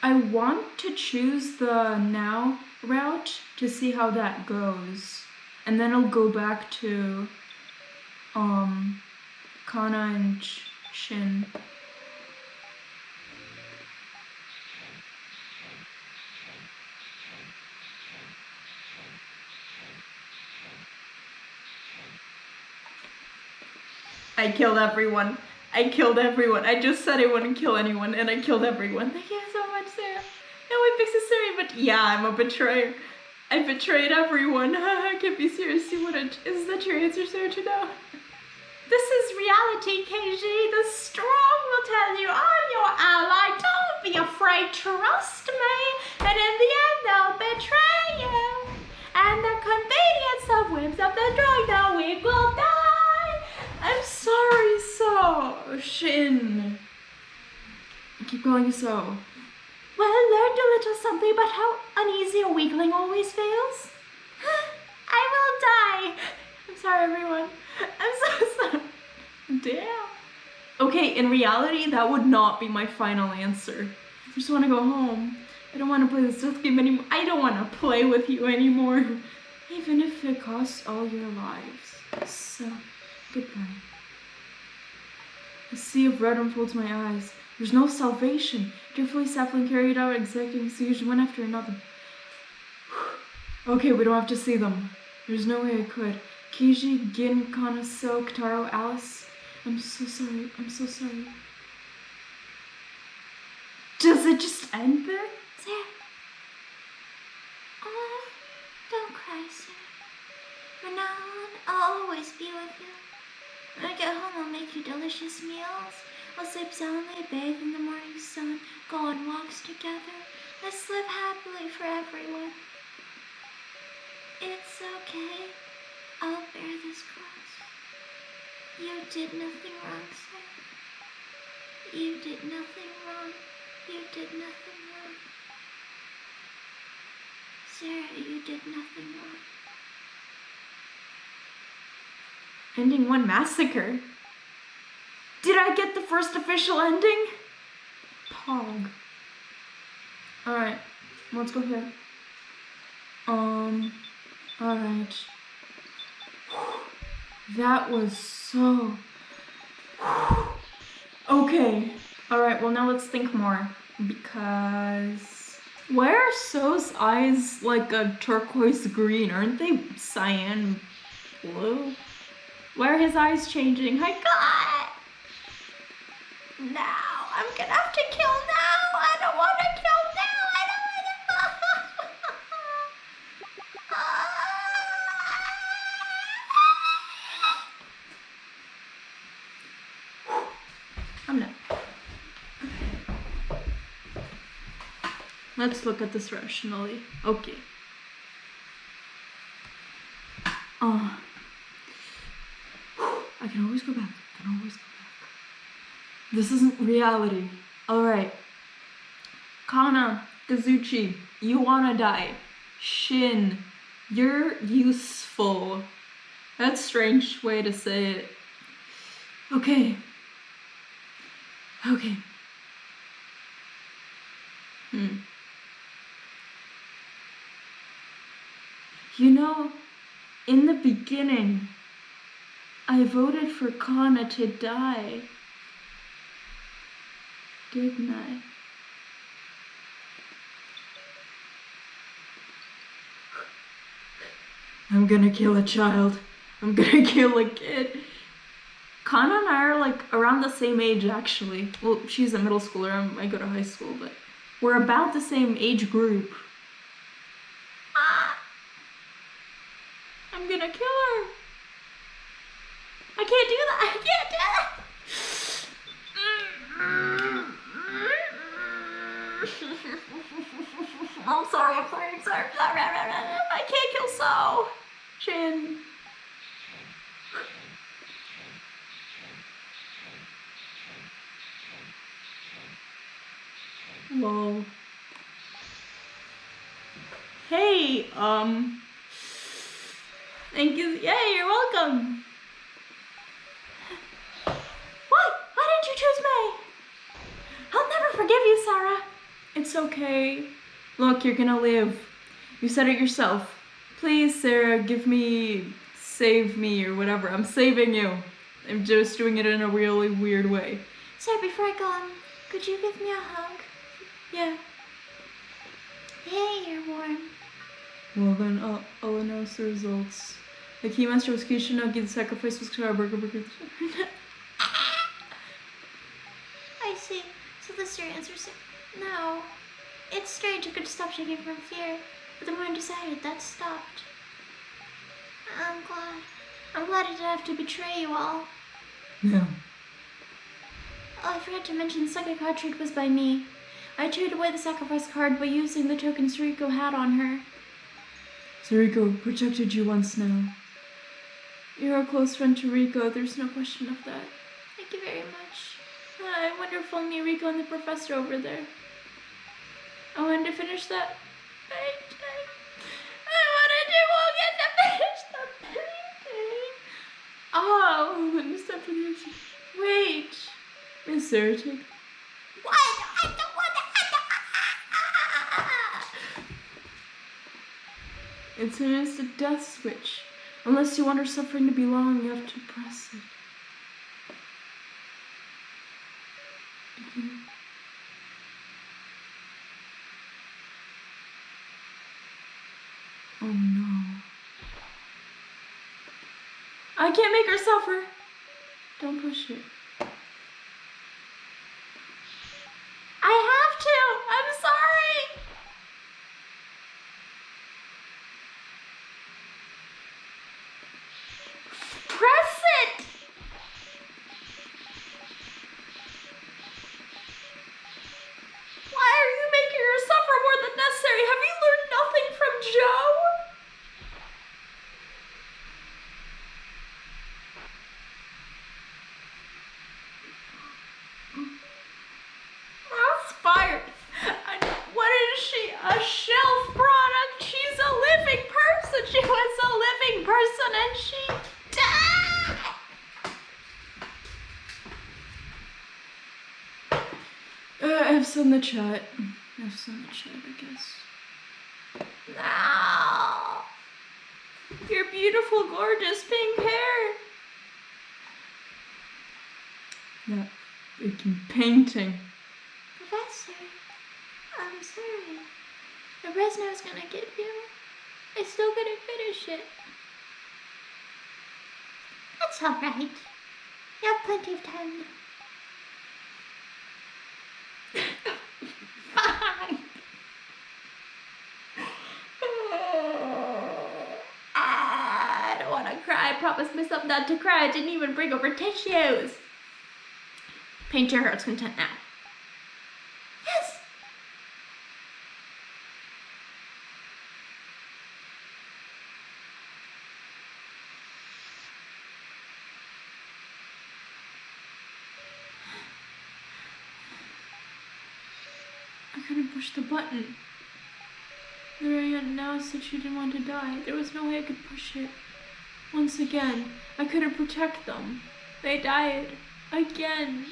I want to choose the now route to see how that goes. And then I'll go back to Kana and Shin. I killed everyone. I just said I wouldn't kill anyone, and I killed everyone. Thank you so much, Sarah. No, I fixed it, Sarah, but yeah, I'm a betrayer. I betrayed everyone. I can't be serious. Is that your answer, Sarah, to know? This is reality, KG. The strong because you are your ally. Don't be afraid, trust me. And in the end, they'll betray you. And the convenience of whims of the drug, the weak will die. I'm sorry, So. Shin. I keep calling you So. Well, I learned a little something about how uneasy a weakling always feels. I will die. I'm sorry, everyone. I'm so sorry. Damn. Okay, in reality, that would not be my final answer. I just want to go home. I don't want to play this death game anymore. I don't want to play with you anymore. Even if it costs all your lives. So, goodbye. A sea of red unfolds my eyes. There's no salvation. Carefully sapling carried out exacting seizures one after another. Okay, we don't have to see them. There's no way I could. Kiji, Gin, Kana, So, Kitaro, Alice. I'm so sorry. I'm so sorry. Does it just end there? Sarah. Oh, don't cry, Sarah. From now on, I'll always be with you. When I get home, I'll make you delicious meals. We'll sleep soundly, bathe in the morning sun, go on walks together. Let's live happily for everyone. It's okay. I'll bear this cross. You did nothing wrong, Sarah. You did nothing wrong. You did nothing wrong. Sarah, you did nothing wrong. Ending one massacre? Did I get the first official ending? Pog. Alright, let's go here. Alright. That was so... Okay. Alright, well now let's think more. Because... Why are So's eyes like a turquoise green? Aren't they cyan blue? Why are his eyes changing? I got... Now, I'm gonna have to kill now. I don't want to kill now. I don't want to. I'm not. Let's look at this rationally. Okay. I can always go back. I can always go back. This isn't reality. Alright. Kana, Kazuchi, you wanna die. Shin, you're useful. That's a strange way to say it. Okay. Okay. You know, in the beginning, I voted for Kana to die. Didn't I? I'm gonna kill a child. I'm gonna kill a kid. Kana and I are like around the same age actually. Well, she's a middle schooler, I go to high school, but we're about the same age group. I'm gonna kill her. I can't do that. I can't do that. I'm sorry. I'm sorry. I can't kill So. Shin. Lol. Hey, thank you. Yay, you're welcome. What? Why didn't you choose me? I'll never forgive you, Sarah. It's okay. Look, you're gonna live. You said it yourself. Please, Sarah, save me or whatever. I'm saving you. I'm just doing it in a really weird way. Sarah, before I go, could you give me a hug? Yeah. Hey, you're warm. Well then, I'll announce the results. The keymaster was Kishinogi, the sacrifice was Burger. I see. So this is your answer, Sarah. No. It's strange you could stop shaking from fear, but the more I decided, that stopped. I'm glad. I'm glad I didn't have to betray you all. Yeah. Oh, I forgot to mention the second card trick was by me. I traded away the sacrifice card by using the token Sariko had on her. Sariko protected you once now. You're a close friend to Riko, there's no question of that. Thank you very much. I wonder if only Riko and the professor over there. I wanted to finish that. I wanted to get to finish the painting. Oh, let me stop for the action. Wait. Miss Sarah, What? I don't want to. it's an instant death switch. Unless you want her suffering to be long, you have to press it. Oh no. I can't make her suffer. Don't push it. I have to. I'm sorry. Press it. Why are you making her suffer more than necessary? Have you learned nothing from Joe? That's fired. What is she? A shelf product? She's a living person. She was a living person and she died. F's in the chat. F's in the chat, I guess. No. Your beautiful, gorgeous pink hair. Yeah, freaking painting. Professor, I'm sorry. The Resno's gonna get you. I still couldn't finish it. That's alright. You have plenty of time. Fine. I don't want to cry. I promised myself not to cry. I didn't even bring over tissues. Paint your heart's content now. Yes. I couldn't push the button. There I am now said she didn't want to die. There was no way I could push it. Once again, I couldn't protect them. They died. Again.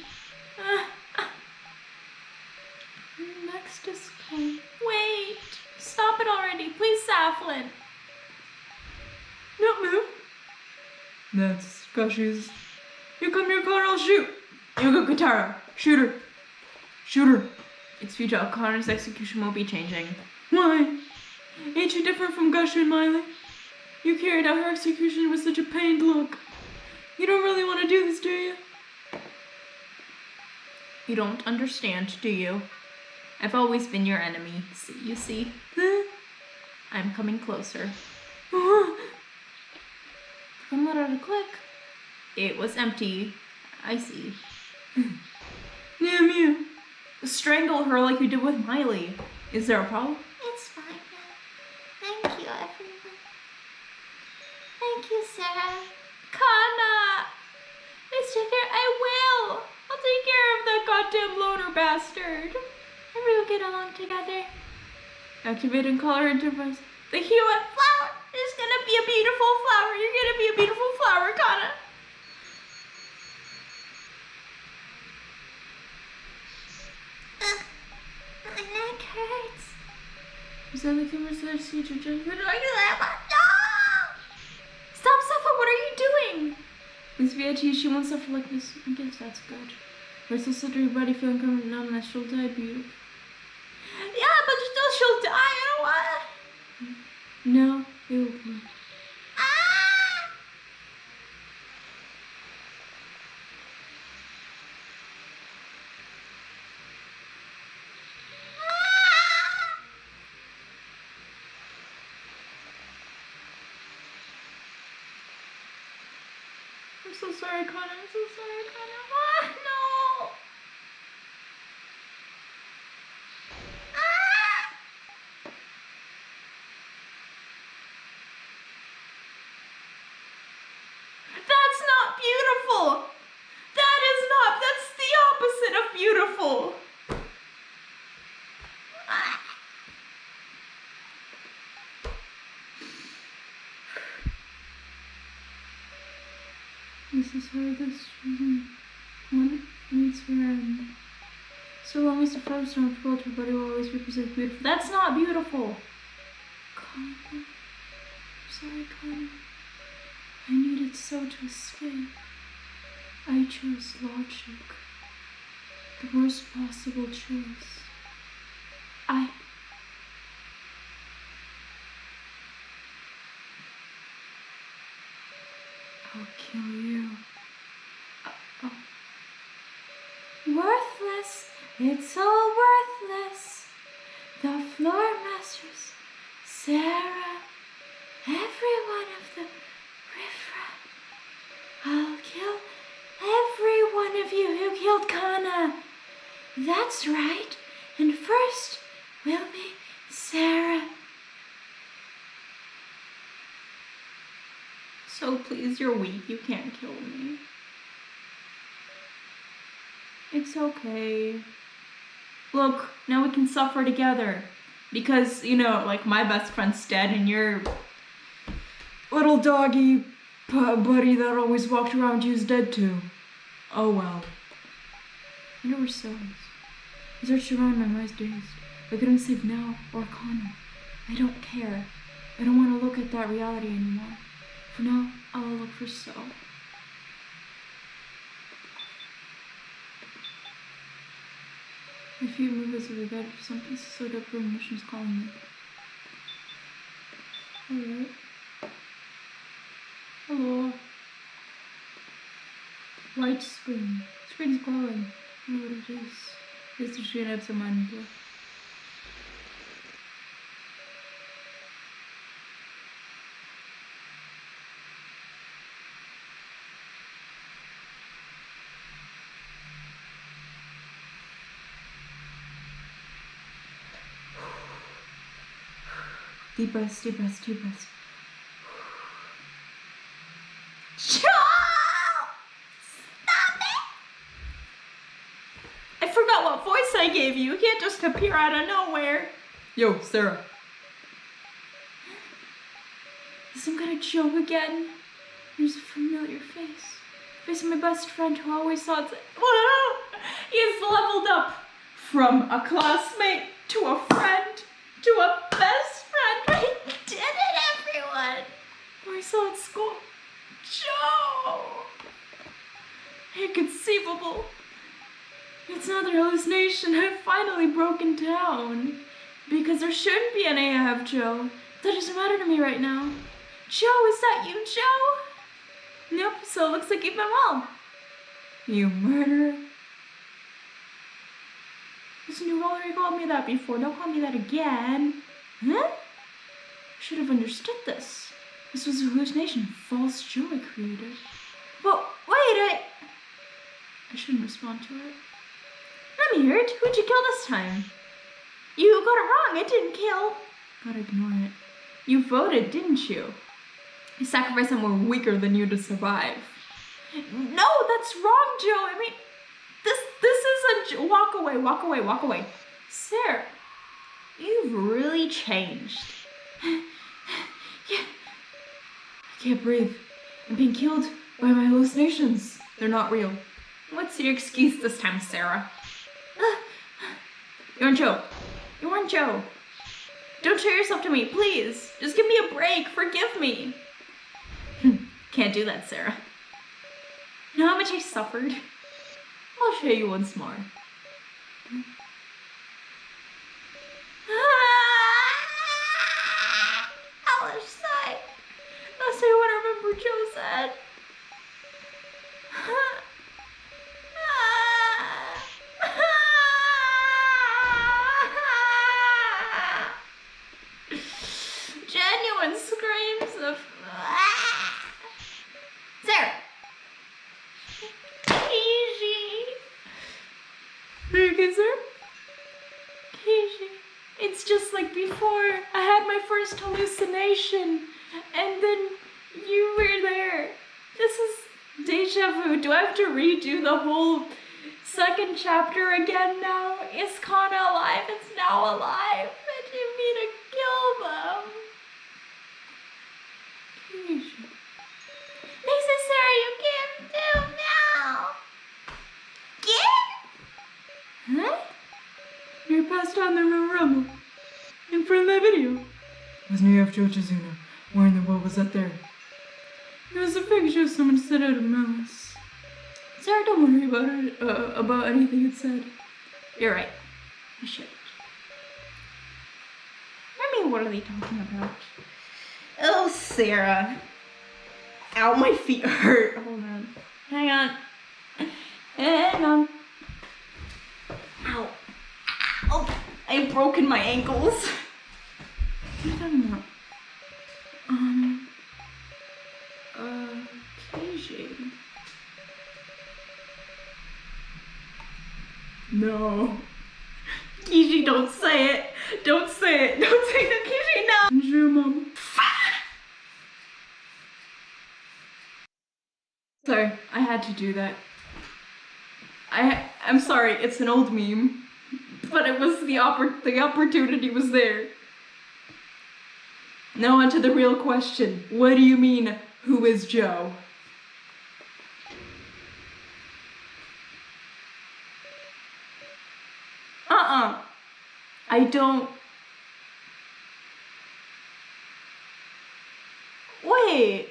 Next is come. Wait. Stop it already. Please, Saflin. Don't move. That's Gushy's. You come here, Connor, I'll shoot. You go, Katara. Shoot her. Shoot her. It's futile. Connor's execution won't be changing. Why? Ain't you different from Gushy and Miley? You carried out her execution with such a pained look. You don't really want to do this, do you? You don't understand, do you? I've always been your enemy, you see? I'm coming closer. Come let out a click. It was empty. I see. Damn you. Strangle her like you did with Miley. Is there a problem? It's fine now. Thank you, everyone. Thank you, Sarah. Kana! Please take care. I will. I'll take care of that goddamn loader bastard. And we will get along together. Activating color interface. The hue and flower is gonna be a beautiful flower. You're gonna be a beautiful flower, Kana. My neck hurts. Is that the camera that sees your judgment? No! Stop, Safa, what are you doing? This VIT, she won't suffer like this. I guess that's good. We're so sad your body feeling coming numb that she'll die beautiful. Yeah, but still she'll die. I don't want. No, it will be. I'm so sorry, Connor. I'm so sorry, Connor. No! hardest choosing one meets her end. So long as the flowers don't wilt, her body will always be preserved beautiful. That's not beautiful! Connor. I'm sorry, Connor. I needed so to escape. I chose logic. The worst possible choice. I'll kill you. Oh. Worthless, it's all worthless. The floor masters, Sarah, every one of the riffraff. I'll kill every one of you who killed Kana. That's right. And first will be Sarah. So please, you're weak. You can't kill me. It's okay. Look, now we can suffer together. Because, you know, like my best friend's dead and your little doggy buddy that always walked around you's dead too. Oh well. I know where Sarah is. I searched around, my mind's dazed. I couldn't save now or Connor. I don't care. I don't want to look at that reality anymore. For now, I'll look for So. My feet move as if I got something sort of emotions calling me. Alright. Hello. White screen. Screen's glowing. I don't know what it is. It's the screen outside my window. Deep breaths, deep breaths, deep breaths. Stop it! I forgot what voice I gave you. You can't just appear out of nowhere. Yo, Sarah. Is some kind of joke again? There's a familiar face. Face of my best friend who always thought that. Whoa! He's leveled up from a classmate to a friend to a best friend. We did it, everyone! I saw at school. Joe! Inconceivable. It's another hallucination. I've finally broken down. Because there shouldn't be any I have, Joe. That doesn't matter to me right now. Joe, is that you, Joe? Nope, so it looks like you've been well. You murderer. Listen, you've already called me that before. Don't call me that again. Huh? I should have understood this. This was a hallucination, false joy I created. But wait, I shouldn't respond to it. let me hear it. Who'd you kill this time? You got it wrong. I didn't kill. Gotta ignore it. You voted, didn't you? You sacrificed someone weaker than you to survive. No, that's wrong, Joe. I mean, this is a walk away, walk away, walk away. Sarah, you've really changed. Yeah. I can't breathe. I'm being killed by my hallucinations. They're not real. What's your excuse this time, Sarah? You aren't Joe. You aren't Joe. Don't show yourself to me, please. Just give me a break. Forgive me. Can't do that, Sarah. You know how much I suffered? I'll show you once more. I'll say. I'll say what I remember Joe said. Genuine screams of... Sarah. Easy. Are you good, sir? Easy. It's just like before. I had my first hallucination, and then you were there. This is deja vu. Do I have to redo the whole second chapter again now? Is Kana alive? It's now alive. I didn't mean to kill them. Lisa, Sarah, you can't do passed on their memorandum in front of that video. It was me after Yokozuna wearing the what was that there? It was a picture of someone set out of malice. Sarah, don't worry about anything it said. You're right. I should. I mean, what are they talking about? Oh, Sarah. Ow, my feet hurt. Hold on. Hang on. Hang on. Ow. Oh, I've broken my ankles. What are you talking about? KJ. No. Kiji, don't say it. Don't say it. Don't say that, Kiji, no. Bonjour, Mom. Sorry, I had to do that. I'm sorry, it's an old meme, but it was the opportunity was there. Now on to the real question. What do you mean, who is Joe? I don't... Wait,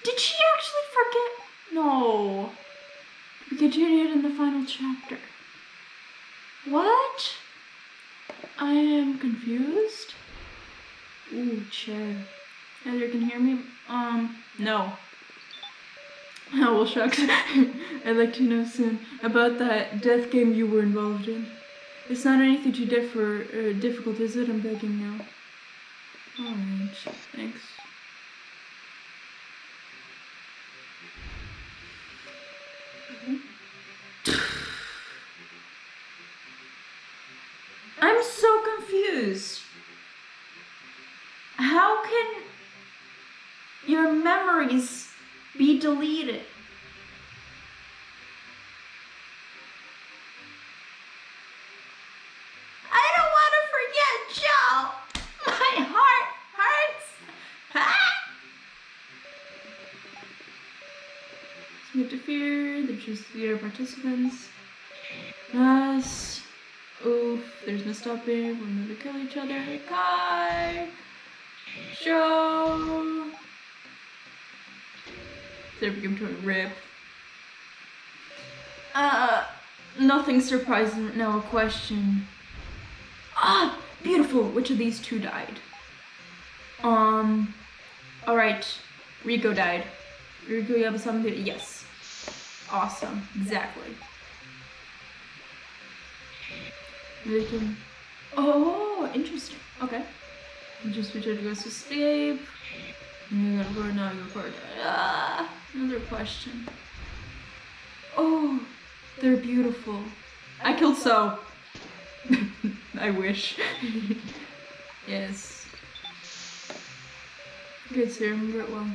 did she actually forget? No. We continued in the final chapter. What? I am confused. Ooh, chair. Heather can hear me? No. Oh, well, shucks. I'd like to know soon about that death game you were involved in. It's not anything too difficult, is it? I'm begging now. Alright, thanks. I'm so confused. How can your memories be deleted? I don't want to forget Joe. My heart hurts. Ah! Submit to fear. They choose the other participants. Yes. Oof. There's no stopping. We'll never kill each other. Kai. Joe. There became to a rip. Nothing surprising. Now a question. Ah, beautiful. Which of these two died? Alright. Rico died. Rico, you have something? Yes. Awesome. Exactly. Rico. Oh, interesting. Okay. You just returned to go to escape. You're gonna record now, you record. Another question. Oh, they're beautiful. I killed So. I wish. Yes. Good, so I remember it well.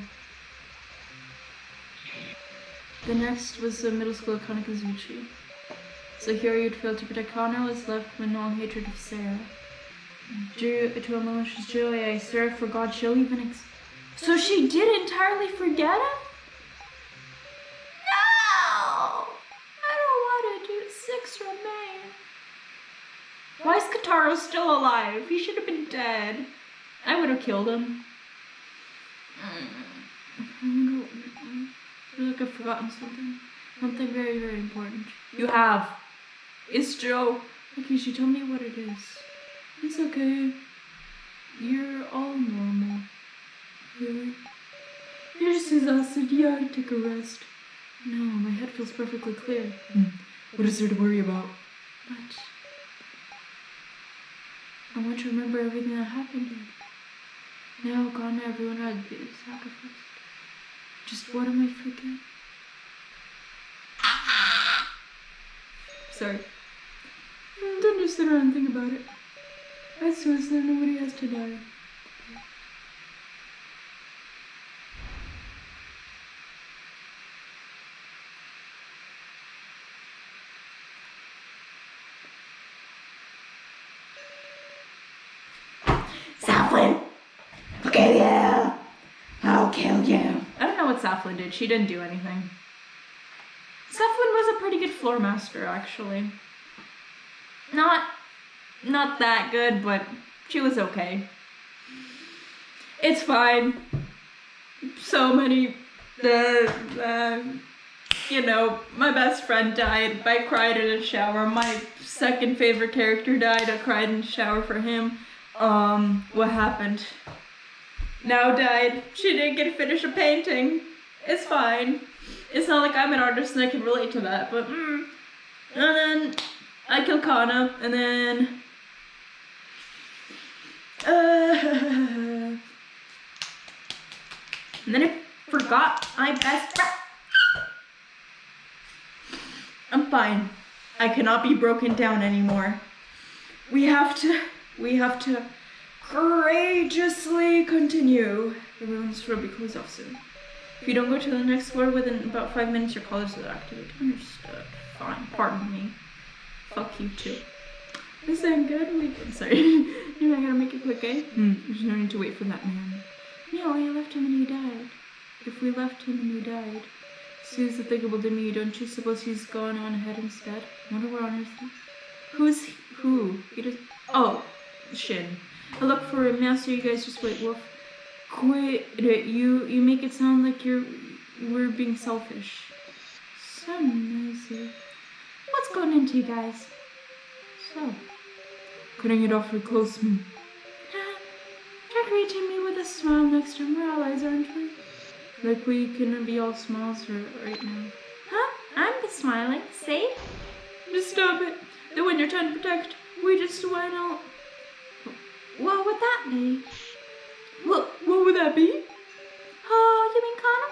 The next was the middle school of Kanekazuchi. So here you'd fail to protect Connor, was left with no hatred of Sarah. To a malicious joy, Sarah forgot she'll even So she did entirely forget him? No! I don't want to do 6 remain. Why is Kataro still alive? He should have been dead. I would have killed him. I feel like I've forgotten something. Something very, very important. You have. It's Joe. Okay, she told me what it is. It's okay. You're all normal. Really? You're just exhausted. You ought to take a rest. No, my head feels perfectly clear. What is there to worry about? But I want to remember everything that happened here. Now gone, everyone had been sacrificed. Just what am I forgetting? Sorry. Don't just sit around and think about it. I swear that nobody has to die. Southland! I'll kill you! I'll kill you! I don't know what Southland did. She didn't do anything. Southland was a pretty good floor master, actually. Not not that good, but she was okay. It's fine. So many, you know, my best friend died. I cried in a shower. My second favorite character died. I cried in the shower for him. What happened? Now died. She didn't get to finish a painting. It's fine. It's not like I'm an artist and I can relate to that, but And then I killed Kana, and then and then I forgot my best friend. I'm fine. I cannot be broken down anymore. We have to courageously continue. The rooms will be closed off soon. If you don't go to the next floor within about 5 minutes, your collars will activate. Understood. Fine. Pardon me. Fuck you too. Is that good? I'm sorry. You're not gonna make it quick, eh? There's no need to wait for that man. No, I left him and he died. If we left him and he died, Sue's applicable to me. Don't you suppose he's gone on ahead instead? Wonder where on earth. Who's who? He does. Oh, Shin. I look for a master. You guys just wait. Wolf. Quit it. You make it sound like we're being selfish. So nosy. What's going into you guys? So, cutting it off for close me. Try greeting me with a smile next time. We're allies, aren't we? Like we can be all smiles right now. Huh? I'm the smiling. See? Just stop it. The one you're trying to protect. We just went out. What would that be? What would that be? Oh, you mean Kana?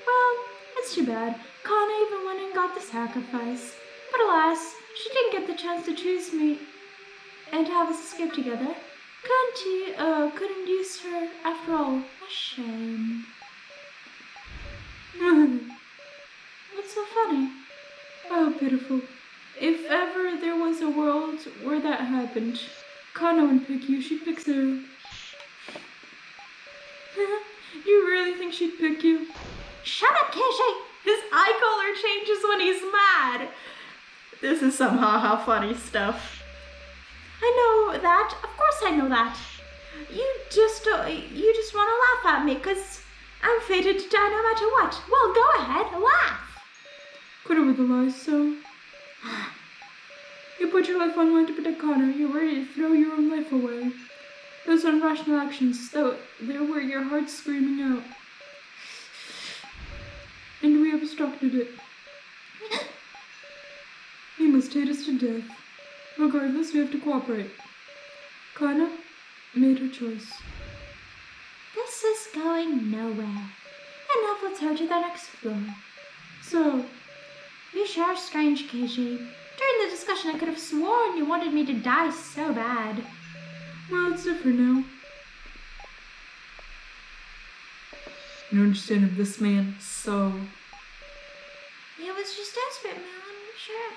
Well, it's too bad. Kana even went and got the sacrifice. But alas, she didn't get the chance to choose me and have us escape together. Couldn't use her after all. A shame. What's so funny? Oh, pitiful. If ever there was a world where that happened, Kana wouldn't pick you, she'd pick Sarah. You really think she'd pick you? Shut up, Kishi! His eye color changes when he's mad! This is some haha funny stuff. I know that. Of course I know that. You just want to laugh at me, because I'm fated to die no matter what. Well, go ahead, laugh. Quit it with the lies, so. You put your life on line to protect Connor. You're ready to throw your own life away. Those are irrational actions, though they were your heart screaming out. And we obstructed it. He must hate us to death. Regardless, we have to cooperate. Kana made her choice. This is going nowhere. Enough, let's head to the next floor. So, you sure are strange, Keiji. During the discussion, I could have sworn you wanted me to die so bad. Well, it's different now. I don't understand of this man, so... It was just desperate, man, I'm sure.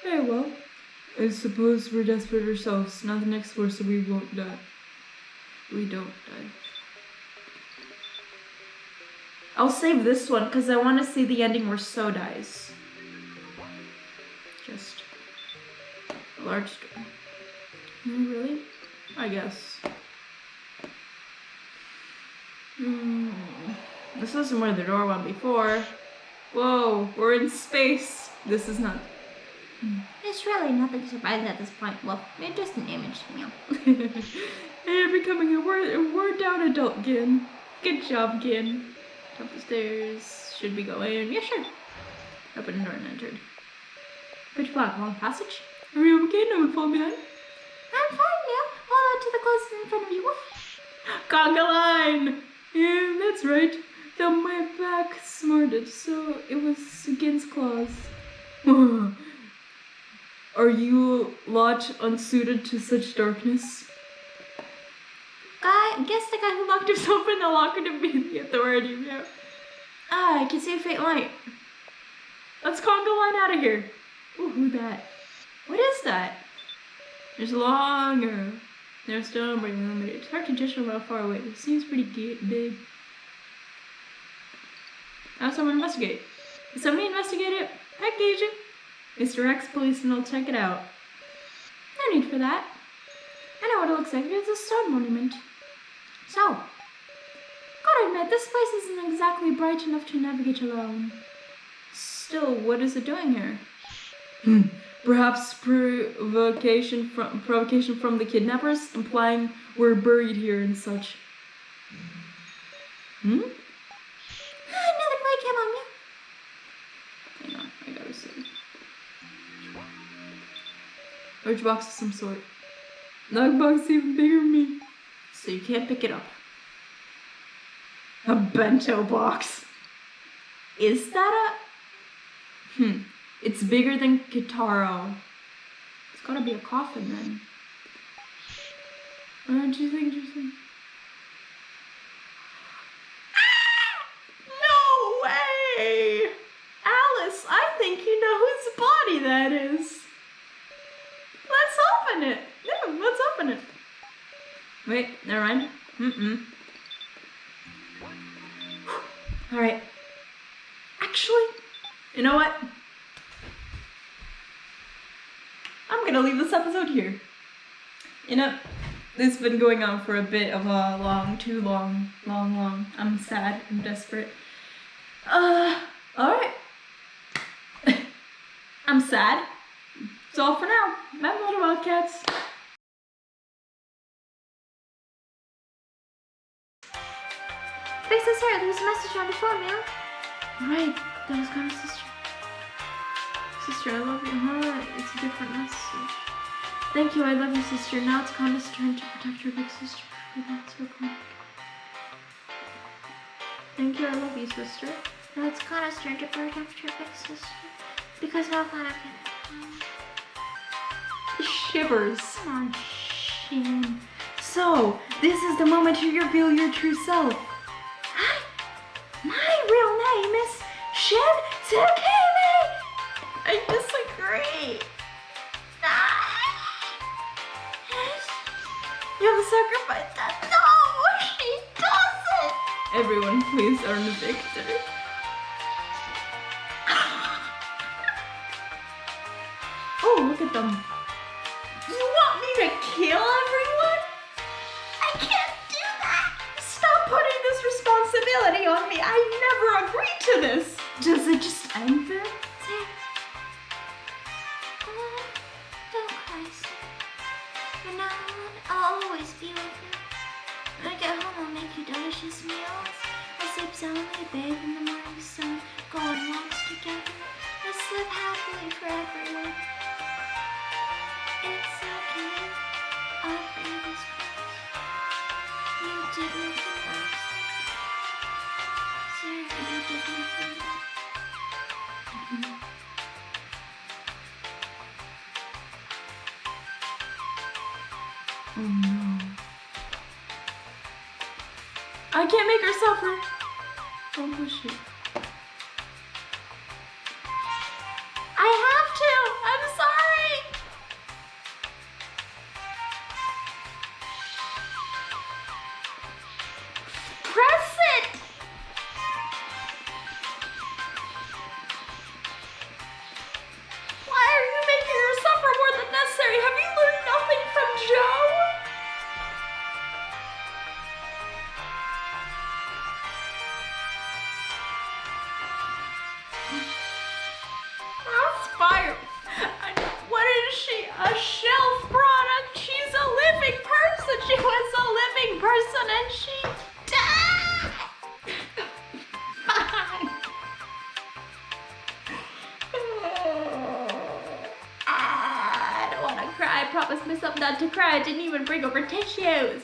Very well. I suppose we're desperate ourselves. Not the next floor, so we won't die. We don't die. I'll save this one, because I want to see the ending where So dies. Just a large door. Really? I guess. This wasn't where the door went before. Whoa, we're in space. This is not... It's really nothing surprising at this point. Well, maybe just an image, you know. You're becoming a word down adult, Gin. Good job, Gin. Top the stairs. Should we go in? Yeah, sure. Open the door and entered. Pitch black, long passage. Are you okay? No one fall behind? I'm fine now. Hold on to the closest in front of you. Conga line! Yeah, that's right. Though my back smarted, so it was against claws. Are you lot unsuited to such darkness? I guess the guy who locked himself in the locker to be the authority, yeah. Ah, I can see a faint light. Let's conga line out of here. Ooh, who that? What is that? There's a long arrow. There's stone but limited. It's hard to judge from how far away. It seems pretty big. Now someone investigate. Did somebody investigate it? Heck, Agent. Mr. X Police and I'll check it out. No need for that. I know what it looks like. It's a stone monument. So, gotta admit, this place isn't exactly bright enough to navigate alone. Still, what is it doing here? Perhaps provocation from the kidnappers, implying we're buried here and such. Another play came on me. Hang on, I gotta see. Large box of some sort. That box is even bigger than me. So you can't pick it up. A bento box. Is that a... It's bigger than Kitaro. It's gotta be a coffin then. What do you think, Jason? No way! Alice, I think you know whose body that is. Let's open it. Yeah, let's open it. Wait, never mind. Alright. Actually, you know what? I'm gonna leave this episode here. You know, this has been going on for a bit of a too long. I'm sad, I'm desperate. Alright. I'm sad. That's all for now. Bye, little wildcats. Big sister, there's a message on the phone, man. Right, that was kind of sister. Sister, I love you. Huh? It's a different message. Thank you, I love you, sister. Now it's Conda's turn to protect her big sister. That's her plan. Thank you, I love you, sister. Now it's Conda's turn to protect her big sister. Because now Conda can... Shivers. Come on, Shin. So, this is the moment you reveal your true self. Hi, my real name is Shin Tsukimi. I disagree. You have to sacrifice that. No, she doesn't. Everyone, please earn a victory. Oh, look at them. You want me to kill everyone? I can't do that. Stop putting this responsibility on me. I never agreed to this. Does it just end there? Don't cry, son. From now on, I'll always be with you. When I get home, I'll make you delicious meals. I sleep soundly, bathe in the morning sun, go on walks together. Let's live happily for everyone. It's okay. I'll pay this price. You did nothing else. Sarah, you did nothing else. Oh no. I can't make her suffer. Don't push it. I have to. I'm sorry. Press it. Why are you making her suffer more than necessary? Have you learned nothing from Joe? That's fire. What is she? A shelf product? She's a living person. She was a living person and she died. I don't want to cry. I promised myself not to cry. I didn't even bring over tissues.